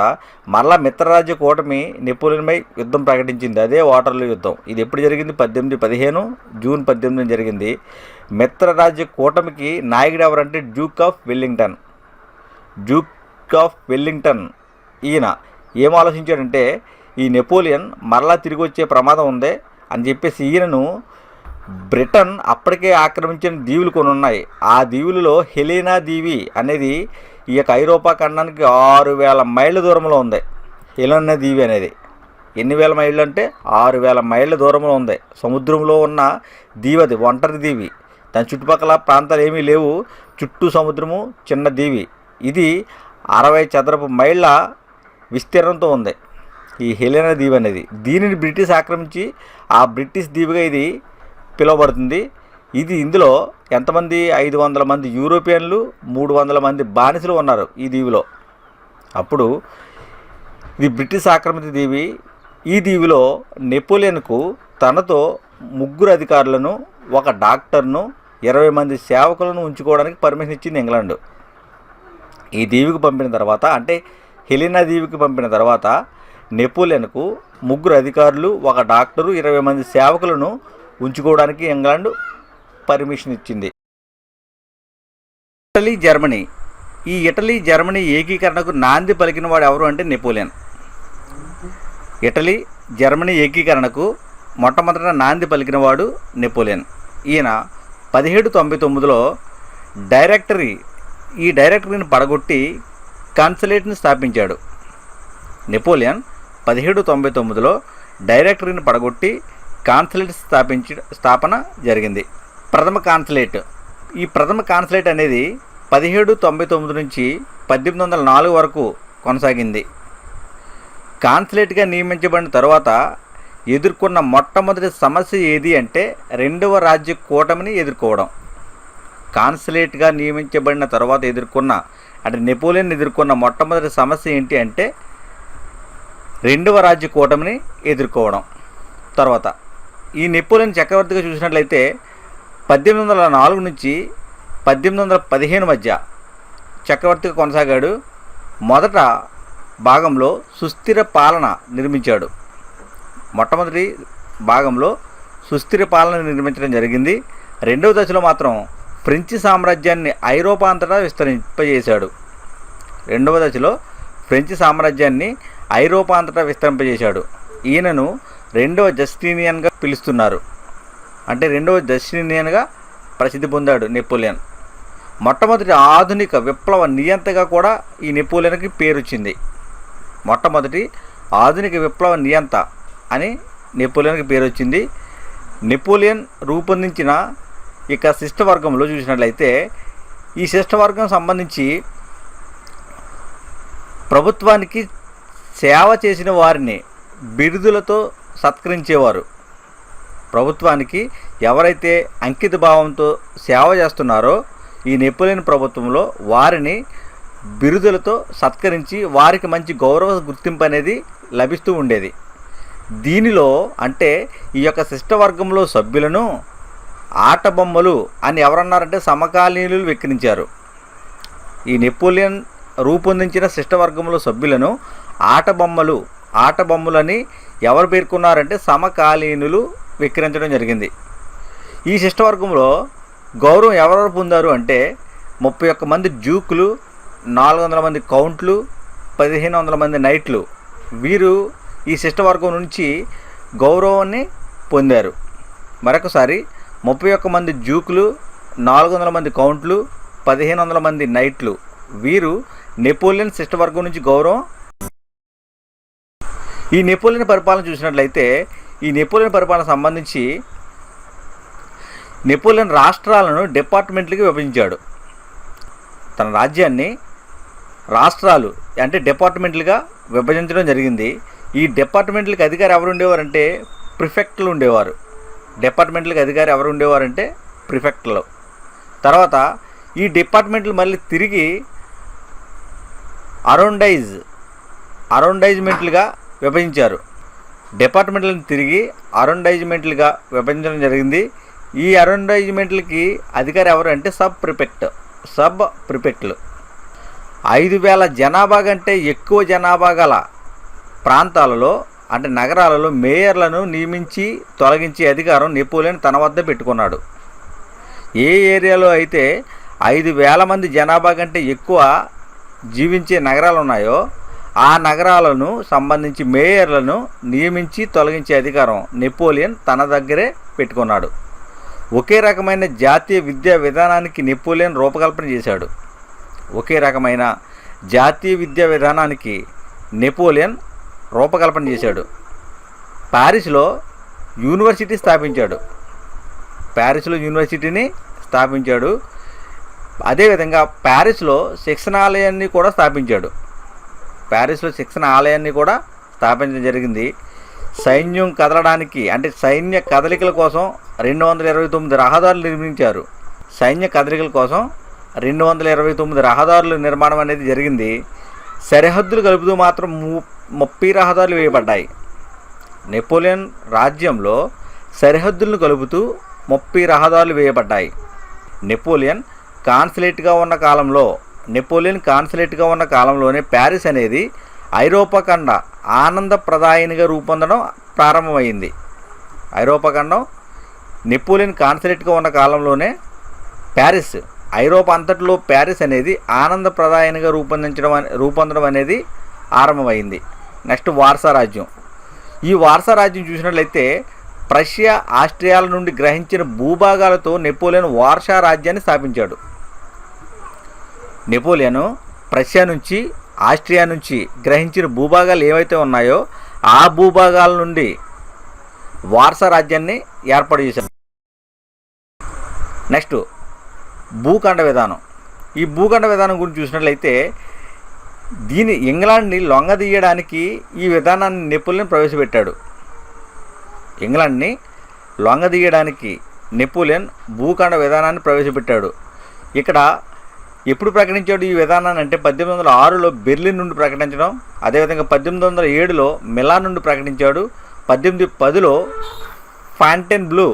మరలా మిత్రరాజ్య కూటమి నెపోలియన్పై యుద్ధం ప్రకటించింది. అదే వాటర్లూ యుద్ధం. ఇది ఎప్పుడు జరిగింది? 1815 జూన్ 18 జరిగింది. మిత్రరాజ్య కూటమికి నాయకుడు ఎవరంటే డ్యూక్ ఆఫ్ వెల్లింగ్టన్. ఈయన ఏం ఆలోచించాడంటే, ఈ నెపోలియన్ మరలా తిరిగి వచ్చే ప్రమాదం ఉంది అని చెప్పేసి ఈయనను బ్రిటన్ అప్పటికే ఆక్రమించిన దీవులు కొన్ని ఉన్నాయి. ఆ దీవులలో హెలెనా దీవి అనేది ఈ యొక్క ఐరోపా ఖండానికి 6000 మైళ్ళ దూరంలో ఉంది. హెలెనా దీవి అనేది ఎన్ని వేల మైళ్ళు అంటే 6000 మైళ్ళ దూరంలో ఉంది. సముద్రంలో ఉన్న దీవి, అది ఒంటరి దీవి. దాని చుట్టుపక్కల ప్రాంతాలు ఏమీ లేవు, చుట్టూ సముద్రము, చిన్న దీవి. ఇది 60 చదరపు మైళ్ళ విస్తీర్ణంతో ఉంది ఈ హెలెనా దీవి అనేది. దీనిని బ్రిటిష్ ఆక్రమించి ఆ బ్రిటిష్ దీవిగా ఇది పిలువబడుతుంది. ఇందులో ఎంతమంది? 500 మంది యూరోపియన్లు, 300 మంది బానిసలు ఉన్నారు ఈ దీవిలో. అప్పుడు ఇది బ్రిటిష్ ఆక్రమిత దీవి. ఈ దీవిలో నెపోలియన్కు తనతో 3 అధికారులను, 1 డాక్టర్ను, 20 మంది సేవకులను ఉంచుకోవడానికి పర్మిషన్ ఇచ్చింది ఇంగ్లాండ్. ఈ దీవికి పంపిన తర్వాత, అంటే హెలెనా దీవికి పంపిన తర్వాత నెపోలియన్కు 3 అధికారులు, 1 డాక్టరు, 20 మంది సేవకులను ఉంచుకోవడానికి ఇంగ్లాండ్ పర్మిషన్ ఇచ్చింది. ఇటలీ జర్మనీ ఏకీకరణకు నాంది పలికిన వాడు ఎవరు అంటే నెపోలియన్. ఇటలీ జర్మనీ ఏకీకరణకు మొట్టమొదట నాంది పలికిన వాడు నెపోలియన్. ఈయన 1799లో డైరెక్టరీని పడగొట్టి కాన్సులేట్ని స్థాపించాడు. నెపోలియన్ 1799లో డైరెక్టరీని పడగొట్టి కాన్సులేట్ స్థాపన జరిగింది. ఈ ప్రథమ కాన్సులేట్ అనేది 1799 నుంచి 1804 వరకు కొనసాగింది. కాన్సులేట్గా నియమించబడిన తర్వాత ఎదుర్కొన్న మొట్టమొదటి సమస్య ఏది అంటే రెండవ రాజ్య కూటమిని ఎదుర్కోవడం. కాన్సులేట్గా నియమించబడిన తర్వాత నెపోలియన్ ఎదుర్కొన్న మొట్టమొదటి సమస్య ఏంటి అంటే రెండవ రాజ్య కూటమిని ఎదుర్కోవడం. తర్వాత ఈ నెపోలియన్ చక్రవర్తిగా చూసినట్లయితే 1804 నుంచి 1815 మధ్య చక్రవర్తిగా కొనసాగాడు. మొదట భాగంలో సుస్థిర పాలన నిర్మించాడు. మొట్టమొదటి భాగంలో సుస్థిర పాలన నిర్మించడం జరిగింది. రెండవ దశలో మాత్రం ఫ్రెంచి సామ్రాజ్యాన్ని ఐరోపా అంతటా విస్తరింపజేశాడు. ఈయనను రెండవ జస్టీనియన్గా పిలుస్తున్నారు. రెండవ జస్టీనియన్గా ప్రసిద్ధి పొందాడు నెపోలియన్. మొట్టమొదటి ఆధునిక విప్లవ నియంతగా కూడా ఈ నెపోలియన్కి పేరొచ్చింది. మొట్టమొదటి ఆధునిక విప్లవ నియంత అని నెపోలియన్కి పేరొచ్చింది. నెపోలియన్ రూపొందించిన ఇక శిష్టవర్గంలో చూసినట్లయితే ఈ శిష్టవర్గం సంబంధించి ప్రభుత్వానికి సేవ చేసిన వారిని బిరుదులతో సత్కరించేవారు. ప్రభుత్వానికి ఎవరైతే అంకిత భావంతో సేవ చేస్తున్నారో ఈ నెపోలియన్ ప్రభుత్వంలో వారిని బిరుదులతో సత్కరించి వారికి మంచి గౌరవ గుర్తింపు అనేది లభిస్తూ ఉండేది. దీనిలో ఈ యొక్క శిష్టవర్గంలో సభ్యులను ఆట బొమ్మలు అని ఎవరన్నారంటే సమకాలీనులు వెక్కిరించారు. ఈ నెపోలియన్ రూపొందించిన శిష్టవర్గంలో సభ్యులను ఆట బొమ్మలని ఎవరు పేర్కొన్నారంటే సమకాలీనులు వెక్కిరించడం జరిగింది. ఈ శిష్టవర్గంలో గౌరవం ఎవరెవరు పొందారు అంటే 31 మంది డ్యూకులు, 400 మంది కౌంట్లు, 1500 మంది నైట్లు. వీరు ఈ శిష్టవర్గం నుంచి గౌరవాన్ని పొందారు. మరొకసారి 31 మంది డ్యూకులు, 400 మంది కౌంట్లు, 1500 మంది నైట్లు. వీరు నెపోలియన్ శిష్టవర్గం నుంచి గౌరవం. ఈ నెపోలియన్ పరిపాలన చూసినట్లయితే ఈ నెపోలియన్ పరిపాలన సంబంధించి నెపోలియన్ రాష్ట్రాలను డిపార్ట్మెంట్లకి విభజించాడు. తన రాజ్యాన్ని రాష్ట్రాలు డిపార్ట్మెంట్లుగా విభజించడం జరిగింది. ఈ డిపార్ట్మెంట్లకి అధికారి ఎవరు ఉండేవారంటే ప్రిఫెక్ట్లు ఉండేవారు. డిపార్ట్మెంట్లకి అధికారి ఎవరు ఉండేవారంటే ప్రిఫెక్ట్లు. తర్వాత ఈ డిపార్ట్మెంట్లు మళ్ళీ తిరిగి అరౌండైజ్మెంట్లుగా విభజించారు. డిపార్ట్మెంట్లను తిరిగి అరౌండైజ్మెంట్లుగా విభజించడం జరిగింది. ఈ అరౌండైజ్మెంట్లకి అధికారి ఎవరు అంటే సబ్ ప్రిఫెక్ట్లు. 5,000 జనాభా కంటే ఎక్కువ జనాభా గల ప్రాంతాలలో అంటే నగరాలలో మేయర్లను నియమించి తొలగించే అధికారం నెపోలియన్ తన వద్ద పెట్టుకున్నాడు. ఏ ఏరియాలో అయితే 5,000 మంది జనాభా కంటే ఎక్కువ జీవించే నగరాలు ఉన్నాయో ఆ నగరాలను సంబంధించి మేయర్లను నియమించి తొలగించే అధికారం నెపోలియన్ తన దగ్గరే పెట్టుకున్నాడు. ఒకే రకమైన జాతీయ విద్యా విధానానికి నెపోలియన్ రూపకల్పన చేశాడు. ఒకే రకమైన జాతీయ విద్యా విధానానికి నెపోలియన్ రూపకల్పన చేశాడు. ప్యారిస్లో యూనివర్సిటీని స్థాపించాడు. అదేవిధంగా ప్యారిస్లో శిక్షణ ఆలయాన్ని కూడా స్థాపించడం జరిగింది. సైన్యం కదలడానికి అంటే సైన్య కదలికల కోసం 229 రహదారులు నిర్మించారు. సైన్య కదలికల కోసం 229 రహదారుల నిర్మాణం అనేది జరిగింది. సరిహద్దులు కలుపుతూ మాత్రం 30 రహదారులు వేయబడ్డాయి. నెపోలియన్ రాజ్యంలో సరిహద్దులను కలుపుతూ 30 రహదారులు వేయబడ్డాయి. నెపోలియన్ కాన్సులేట్గా ఉన్న కాలంలోనే ప్యారిస్ అనేది ఐరోపా ఖండ ఆనందప్రదాయినిగా రూపొందడం ప్రారంభమైంది. నెపోలియన్ కాన్సులేట్గా ఉన్న కాలంలోనే ఐరోపా అంతటిలో ప్యారిస్ అనేది ఆనందప్రదాయనిగా రూపొందడం అనేది ఆరంభమైంది. నెక్స్ట్ వార్సా రాజ్యం. ఈ వార్సా రాజ్యం చూసినట్లయితే ప్రష్యా ఆస్ట్రియాల నుండి గ్రహించిన భూభాగాలతో నెపోలియన్ వార్సా రాజ్యాన్ని స్థాపించాడు. నెపోలియన్ ప్రష్యా నుంచి ఆస్ట్రియా నుంచి గ్రహించిన భూభాగాలు ఏవైతే ఉన్నాయో ఆ భూభాగాల నుండి వార్సా రాజ్యాన్ని ఏర్పాటు చేశాడు. నెక్స్ట్ భూఖండ విధానం. ఈ భూఖండ విధానం గురించి చూసినట్లయితే ఇంగ్లాండ్ని లొంగదీయడానికి ఈ విధానాన్ని నెపోలియన్ ప్రవేశపెట్టాడు. ఇంగ్లాండ్ని లొంగదీయడానికి నెపోలియన్ భూఖండ విధానాన్ని ప్రవేశపెట్టాడు. ఇక్కడ ఎప్పుడు ప్రకటించాడు ఈ విధానాన్ని అంటే 1806లో బెర్లిన్ నుండి ప్రకటించడం, అదేవిధంగా 1807లో మిలాన్ నుండి ప్రకటించాడు, 1810లో ఫాంటెన్బ్లూ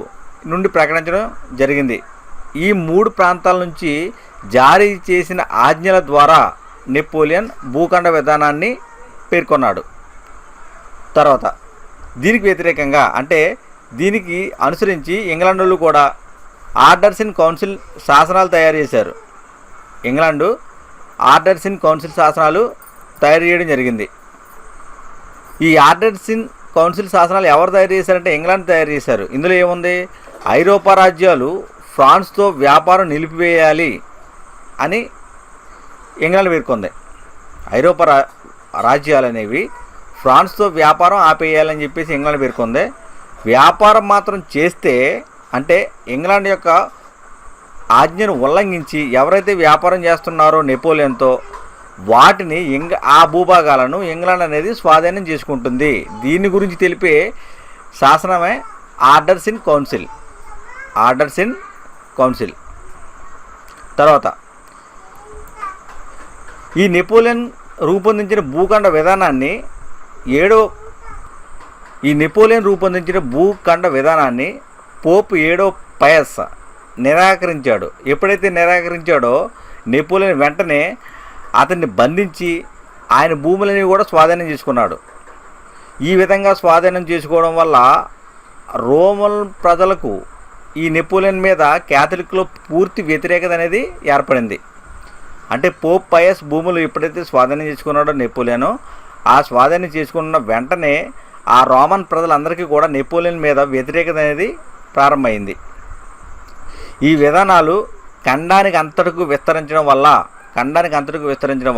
నుండి ప్రకటించడం జరిగింది. ఈ 3 ప్రాంతాల నుంచి జారీ చేసిన ఆజ్ఞల ద్వారా నెపోలియన్ భూఖండ విధానాన్ని పేర్కొన్నాడు. తర్వాత దీనికి వ్యతిరేకంగా అంటే దీనికి అనుసరించి ఇంగ్లాండ్లో కూడా ఆర్డర్స్ ఇన్ కౌన్సిల్ శాసనాలు తయారు చేశారు. ఇంగ్లాండు ఆర్డర్స్ ఇన్ కౌన్సిల్ శాసనాలు తయారు చేయడం జరిగింది. ఈ ఆర్డర్స్ ఇన్ కౌన్సిల్ శాసనాలు ఎవరు తయారు చేశారంటే ఇంగ్లాండ్ తయారు చేశారు. ఇందులో ఏముంది, ఐరోపా రాజ్యాలు ఫ్రాన్స్తో వ్యాపారం నిలిపివేయాలి అని ఇంగ్లాండ్ పేర్కొంది. ఐరోపా రాజ్యాలు అనేవి ఫ్రాన్స్తో వ్యాపారం ఆపేయాలని చెప్పేసి ఇంగ్లాండ్ పేర్కొంది. వ్యాపారం మాత్రం చేస్తే అంటే ఇంగ్లాండ్ యొక్క ఆజ్ఞను ఉల్లంఘించి ఎవరైతే వ్యాపారం చేస్తున్నారో నెపోలియన్తో వాటిని ఆ భూభాగాలను ఇంగ్లాండ్ అనేది స్వాధీనం చేసుకుంటుంది. దీని గురించి తెలిపే శాసనమే ఆర్డర్స్ ఇన్ కౌన్సిల్. తర్వాత ఈ నెపోలియన్ రూపొందించిన భూఖండ విధానాన్ని పోప్ 7వ పయస్ నిరాకరించాడు. ఎప్పుడైతే నిరాకరించాడో నెపోలియన్ వెంటనే అతన్ని బంధించి ఆయన భూములని కూడా స్వాధీనం చేసుకున్నాడు. ఈ విధంగా స్వాధీనం చేసుకోవడం వల్ల రోమన్ ప్రజలకు ఈ నెపోలియన్ మీద క్యాథలిక్లో పూర్తి వ్యతిరేకత అనేది ఏర్పడింది. అంటే పోప్ పయస్ భూములు ఎప్పుడైతే స్వాధీనం చేసుకున్నాడో నెపోలియన్, ఆ స్వాధీనం చేసుకున్న వెంటనే ఆ రోమన్ ప్రజలందరికీ కూడా నెపోలియన్ మీద వ్యతిరేకత అనేది ప్రారంభమైంది. ఈ విధానాలు ఖండానికి అంతటకు విస్తరించడం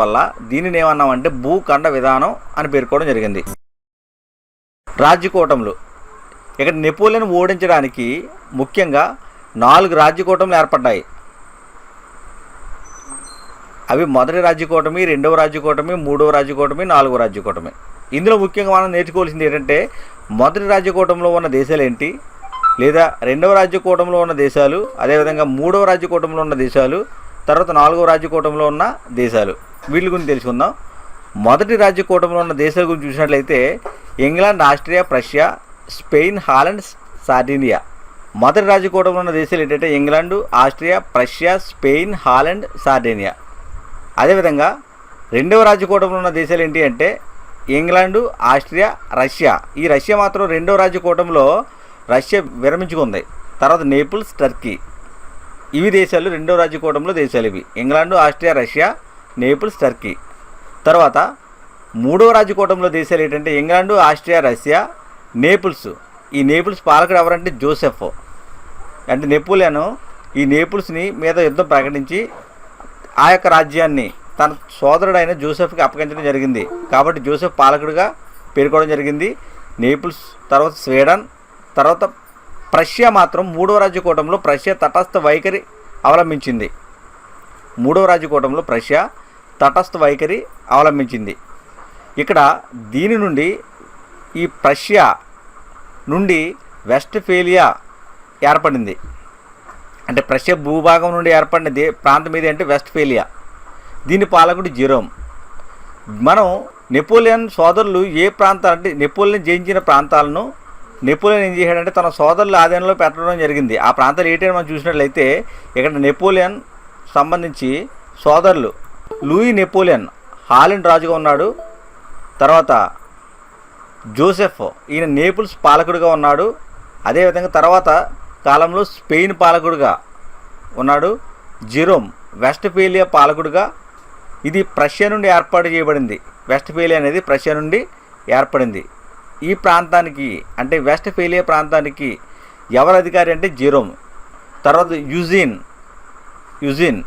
వల్ల దీనిని ఏమన్నామంటే భూఖండ విధానం అని పేర్కోవడం జరిగింది. రాజ్యకూటములు. ఇక్కడ నెపోలియన్ ఓడించడానికి ముఖ్యంగా 4 రాజ్యకూటములు ఏర్పడ్డాయి. అవి మొదటి రాజ్యకూటమి, రెండవ రాజ్యకూటమి, మూడవ రాజ్యకూటమి, 4వ రాజ్యకూటమి. ఇందులో ముఖ్యంగా మనం నేర్చుకోవాల్సింది ఏంటంటే మొదటి రాజ్యకూటంలో ఉన్న దేశాలు ఏంటి, లేదా రెండవ రాజ్యకూటంలో ఉన్న దేశాలు, అదేవిధంగా మూడవ రాజ్యకూటంలో ఉన్న దేశాలు, తర్వాత నాలుగవ రాజ్యకూటంలో ఉన్న దేశాలు, వీటి గురించి తెలుసుకుందాం. మొదటి రాజ్యకూటంలో ఉన్న దేశాల గురించి చూసినట్లయితే England, Austria, Prussia, Spain, Holland, Sardinia. మొదటి రాజ్యకూటంలో ఉన్న దేశాలు ఏంటంటే England, Austria, Prussia, Spain, Holland, Sardinia. అదేవిధంగా రెండవ రాజ్యకూటంలో ఉన్న దేశాలు ఏంటి అంటే ఇంగ్లాండు, ఆస్ట్రియా, రష్యా. ఈ రష్యా మాత్రం రెండవ రాజ్యకూటంలో రష్యా విరమించుకుంది. తర్వాత నేపుల్స్, టర్కీ. ఇవి దేశాలు రెండవ రాజ్యకూటంలో దేశాలు ఇవి. England, Austria, Russia, Naples, Turkey. తర్వాత మూడవ రాజ్యకూటంలో దేశాలు ఏంటంటే ఇంగ్లాండు, ఆస్ట్రియా, రష్యా, నేపుల్స్. ఈ నేపుల్స్ పాలకుడు ఎవరంటే జోసెఫ్. అంటే నెపోలియన్ ఈ నేపుల్స్ని మీద యుద్ధం ప్రకటించి ఆ యొక్క రాజ్యాన్ని తన సోదరుడైన జోసెఫ్కి అప్పగించడం జరిగింది. కాబట్టి జోసెఫ్ పాలకుడిగా పేర్కోవడం జరిగింది. నేపుల్స్, తర్వాత స్వీడన్, తర్వాత ప్రష్యా మాత్రం మూడవ రాజ్యకూటంలో ప్రష్యా తటస్థ వైఖరి అవలంబించింది. మూడవ రాజ్యకూటంలో ప్రష్యా తటస్థ వైఖరి అవలంబించింది. ఇక్కడ దీని నుండి ఈ ప్రష్యా నుండి వెస్ట్ఫేలియా ఏర్పడింది. అంటే ప్రష్యా భూభాగం నుండి ఏర్పడినది ప్రాంతం ఏది అంటే వెస్ట్ఫేలియా. దీని పాలకుడు జెరోమ్. మనం నెపోలియన్ సోదరులు ఏ ప్రాంతాలు అంటే నెపోలియన్ జయించిన ప్రాంతాలను నెపోలియన్ ఏం చేశాడంటే తన సోదరుల ఆధీనంలో పెట్టడం జరిగింది. ఆ ప్రాంతాలు ఏంటని మనం చూసినట్లయితే ఇక్కడ నెపోలియన్ సంబంధించి సోదరులు లూయి నెపోలియన్ హాలండ్ రాజుగా ఉన్నాడు. తర్వాత జోసెఫ్ ఈయన నేపుల్స్ పాలకుడిగా ఉన్నాడు. అదేవిధంగా తర్వాత కాలంలో స్పెయిన్ పాలకుడిగా ఉన్నాడు. జెరోమ్ వెస్ట్ఫేలియా పాలకుడిగా. ఇది ప్రష్యా నుండి ఏర్పాటు చేయబడింది. వెస్ట్ఫేలియా అనేది ప్రష్యా నుండి ఏర్పడింది. ఈ ప్రాంతానికి అంటే వెస్ట్ఫేలియా ప్రాంతానికి ఎవరు అధికారి అంటే జెరోమ్. తర్వాత యుజిన్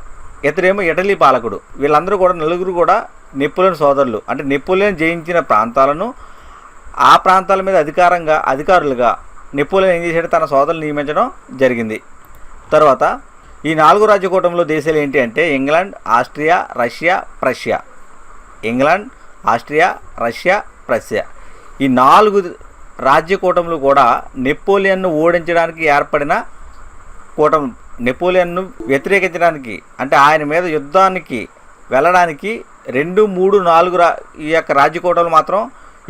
ఇతరేమో ఇటలీ పాలకుడు. వీళ్ళందరూ కూడా నలుగురు కూడా నెపోలియన్ సోదరులు. అంటే నెపోలియన్ జయించిన ప్రాంతాలను ఆ ప్రాంతాల మీద అధికారులుగా నెపోలియన్ ఏం చేశాడు తన సోదరులు నియమించడం జరిగింది. తర్వాత ఈ నాలుగు రాజ్యకూటంలో దేశాలు ఏంటి అంటే England, Austria, Russia, Prussia. England, Austria, Russia, Prussia. ఈ నాలుగు రాజ్యకూటములు కూడా నెపోలియన్ను ఓడించడానికి ఏర్పడిన కూటమి. నెపోలియన్ను వ్యతిరేకించడానికి అంటే ఆయన మీద యుద్ధానికి వెళ్ళడానికి 2, 3, 4 ఈ యొక్క రాజ్యకూటములు మాత్రం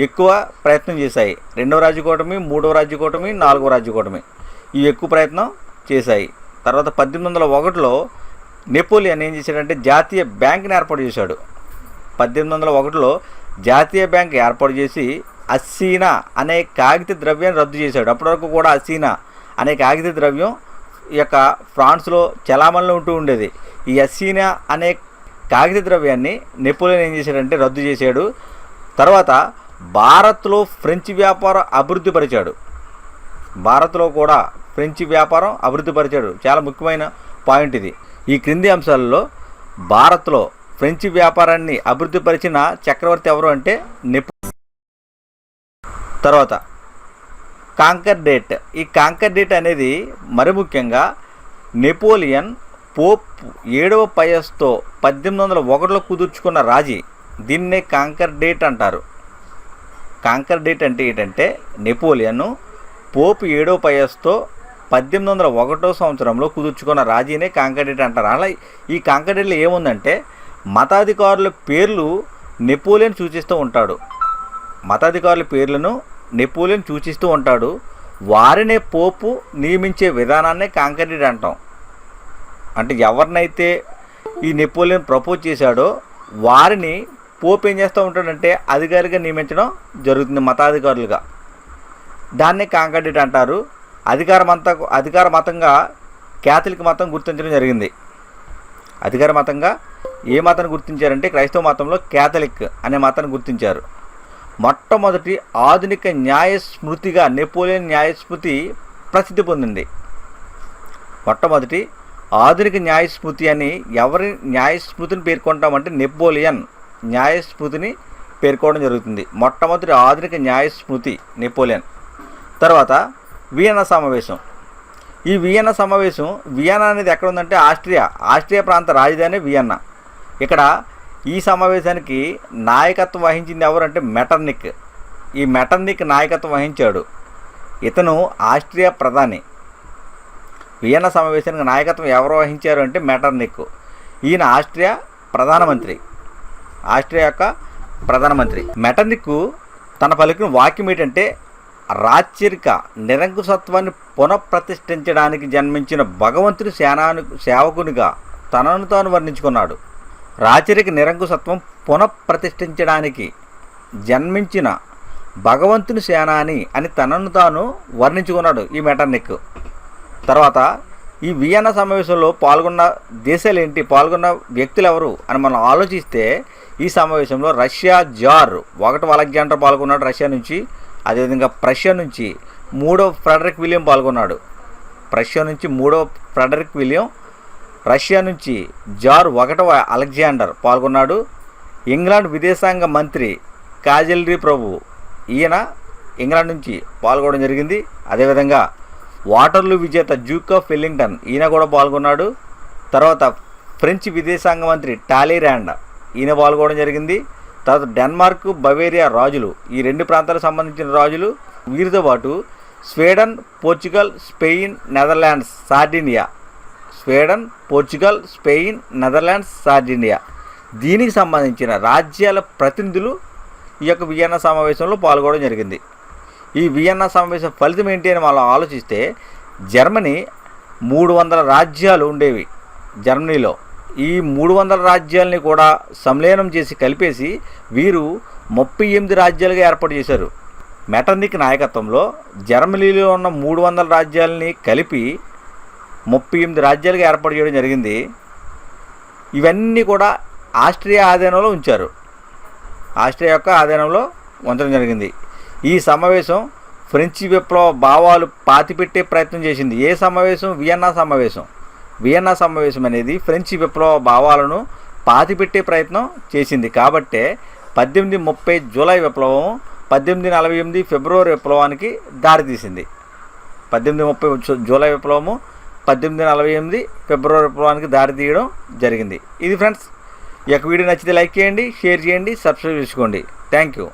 ఎక్కువ ప్రయత్నం చేశాయి. రెండవ రాజ్యకూటమి, మూడవ రాజ్యకూటమి, నాలుగవ రాజ్యకూటమి ఇవి ఎక్కువ ప్రయత్నం చేశాయి. తర్వాత 1801లో నెపోలియన్ ఏం చేశాడంటే జాతీయ బ్యాంక్ని ఏర్పాటు చేశాడు. 1801లో జాతీయ బ్యాంక్ ఏర్పాటు చేసి అస్సీనా అనే కాగిత ద్రవ్యాన్ని రద్దు చేశాడు. అప్పటి వరకు కూడా అస్సీనా అనే కాగిత ద్రవ్యం ఈ యొక్క ఫ్రాన్స్లో చలామణిలో ఉంటూ ఉండేది. ఈ అస్సీనా అనే కాగిత ద్రవ్యాన్ని నెపోలియన్ ఏం చేశాడంటే రద్దు చేశాడు. తర్వాత భారత్లో ఫ్రెంచ్ వ్యాపారం అభివృద్ధి పరిచాడు. భారత్లో కూడా ఫ్రెంచ్ వ్యాపారం అభివృద్ధి పరిచాడు. చాలా ముఖ్యమైన పాయింట్ ఇది. ఈ క్రింది అంశాలలో భారత్లో ఫ్రెంచ్ వ్యాపారాన్ని అభివృద్ధి పరిచిన చక్రవర్తి ఎవరు అంటే తర్వాత కాంకర్ డేట్. ఈ కాంకర్ డేట్ అనేది మరి ముఖ్యంగా నెపోలియన్ పోప్ 7వ పయస్తో 1801లో కుదుర్చుకున్న రాజీ. దీన్నే కాంకర్ డేట్ అంటారు. కాంకర్ డేట్ అంటే ఏంటంటే నెపోలియన్ పోప్ 7వ పయస్తో 1801 సంవత్సరంలో కుదుర్చుకున్న రాజీనే కాంకర్ డేట్ అంటారు. అలా ఈ కాంకర్ డేట్లో ఏముందంటే మతాధికారుల పేర్లు నెపోలియన్ సూచిస్తూ ఉంటాడు. మతాధికారుల పేర్లను నెపోలియన్ సూచిస్తూ ఉంటాడు. వారినే పోపు నియమించే విధానాన్నే కాంకర్ డేట్ అంటాం. అంటే ఎవరినైతే ఈ నెపోలియన్ ప్రపోజ్ చేశాడో వారిని పోప్ ఏం చేస్తూ ఉంటాడంటే అధికారిగా నియమించడం జరుగుతుంది, మతాధికారులుగా. దాన్నే కాంకర్ డేట్ అంటారు. అధికార మతంగా క్యాథలిక్ మతం గుర్తించడం జరిగింది. అధికార మతంగా ఏ మతాన్ని గుర్తించారంటే క్రైస్తవ మతంలో క్యాథలిక్ అనే మతాన్ని గుర్తించారు. మొట్టమొదటి ఆధునిక న్యాయ స్మృతిగా నెపోలియన్ న్యాయస్మృతి ప్రసిద్ధి పొందింది. మొట్టమొదటి ఆధునిక న్యాయస్మృతి అని ఎవరి న్యాయస్మృతిని పేర్కొంటామంటే నెపోలియన్ న్యాయస్మృతిని పేర్కోవడం జరుగుతుంది. మొట్టమొదటి ఆధునిక న్యాయస్మృతి నెపోలియన్. తర్వాత వియన్నా సమావేశం. ఈ వియన్నా అనేది ఎక్కడ ఉందంటే ఆస్ట్రియా ప్రాంత రాజధాని వియన్నా. ఇక్కడ ఈ సమావేశానికి నాయకత్వం వహించింది ఎవరంటే మెటర్నిక్. ఈ మెటర్నిక్ నాయకత్వం వహించాడు. ఇతను ఆస్ట్రియా ప్రధాని. వియన్నా సమావేశానికి నాయకత్వం ఎవరు వహించారు అంటే మెటర్నిక్. ఈయన ఆస్ట్రియా ప్రధానమంత్రి. ఆస్ట్రియా యొక్క ప్రధానమంత్రి. మెటర్నిక్ తన పలికిన వాక్యం ఏంటంటే, రాచరిక నిరంకుశత్వాన్ని పునఃప్రతిష్ఠించడానికి జన్మించిన భగవంతుని సేవకునిగా తనను తాను వర్ణించుకున్నాడు. రాచరిక నిరంకుశత్వం పునఃప్రతిష్ఠించడానికి జన్మించిన భగవంతుని సేనాని అని తనను తాను వర్ణించుకున్నాడు ఈ మెటర్నిక్. తర్వాత ఈ వియన్నా సమావేశంలో పాల్గొన్న దేశాలు ఏంటి, పాల్గొన్న వ్యక్తులు ఎవరు అని మనం ఆలోచిస్తే, ఈ సమావేశంలో రష్యా జార్ 1వ అలెగ్జాండర్ పాల్గొన్నాడు రష్యా నుంచి. అదేవిధంగా ప్రష్యా నుంచి 3వ ఫ్రెడరిక్ విలియం పాల్గొన్నాడు. ప్రష్యా నుంచి 3వ ఫ్రెడరిక్ విలియం, రష్యా నుంచి జార్ 1వ అలెగ్జాండర్ పాల్గొన్నాడు. ఇంగ్లాండ్ విదేశాంగ మంత్రి కాజెల్రీ ప్రభు, ఈయన ఇంగ్లాండ్ నుంచి పాల్గొనడం జరిగింది. అదేవిధంగా వాటర్లూ విజేత డ్యూక్ ఆఫ్ వెల్లింగ్టన్, ఈయన కూడా పాల్గొన్నాడు. తర్వాత ఫ్రెంచ్ విదేశాంగ మంత్రి టాలీరాండ్, ఈయన పాల్గొనడం జరిగింది. తర్వాత డెన్మార్క్, బవేరియా రాజులు, ఈ 2 ప్రాంతాలకు సంబంధించిన రాజులు. వీరితో పాటు Sweden, Portugal, Spain, Netherlands, Sardinia. Sweden, Portugal, Spain, Netherlands, Sardinia, దీనికి సంబంధించిన రాజ్యాల ప్రతినిధులు ఈ యొక్క వియన్నా సమావేశంలో పాల్గొనడం జరిగింది. ఈ వియన్నా సమావేశం ఫలితం ఏంటి అని మనం ఆలోచిస్తే, జర్మనీ 300 రాజ్యాలు ఉండేవి జర్మనీలో. ఈ 300 రాజ్యాలని కూడా సంలీనం చేసి కలిపేసి వీరు 38 రాజ్యాలుగా ఏర్పాటు చేశారు. మెటర్నిక్ నాయకత్వంలో జర్మనీలో ఉన్న 300 రాజ్యాలని కలిపి 38 రాజ్యాలుగా ఏర్పాటు చేయడం జరిగింది. ఇవన్నీ కూడా ఆస్ట్రియా ఆధీనంలో ఉంచారు. ఆస్ట్రియా యొక్క ఆధీనంలో ఉంచడం జరిగింది. ఈ సమావేశం ఫ్రెంచి విప్లవ భావాలు పాతిపెట్టే ప్రయత్నం చేసింది. ఏ సమావేశం? వియన్నా సమావేశం. వియన్నా సమావేశం అనేది ఫ్రెంచి విప్లవ భావాలను పాతిపెట్టే ప్రయత్నం చేసింది. కాబట్టే 1830 జూలై విప్లవం 1848 ఫిబ్రవరి విప్లవానికి దారితీసింది. 1830 జూలై విప్లవము 1848 ఫిబ్రవరి విప్లవానికి దారితీయడం జరిగింది. ఇది ఫ్రెండ్స్, ఈ యొక్క వీడియో నచ్చితే లైక్ చేయండి, షేర్ చేయండి, సబ్స్క్రైబ్ చేసుకోండి. Thank you.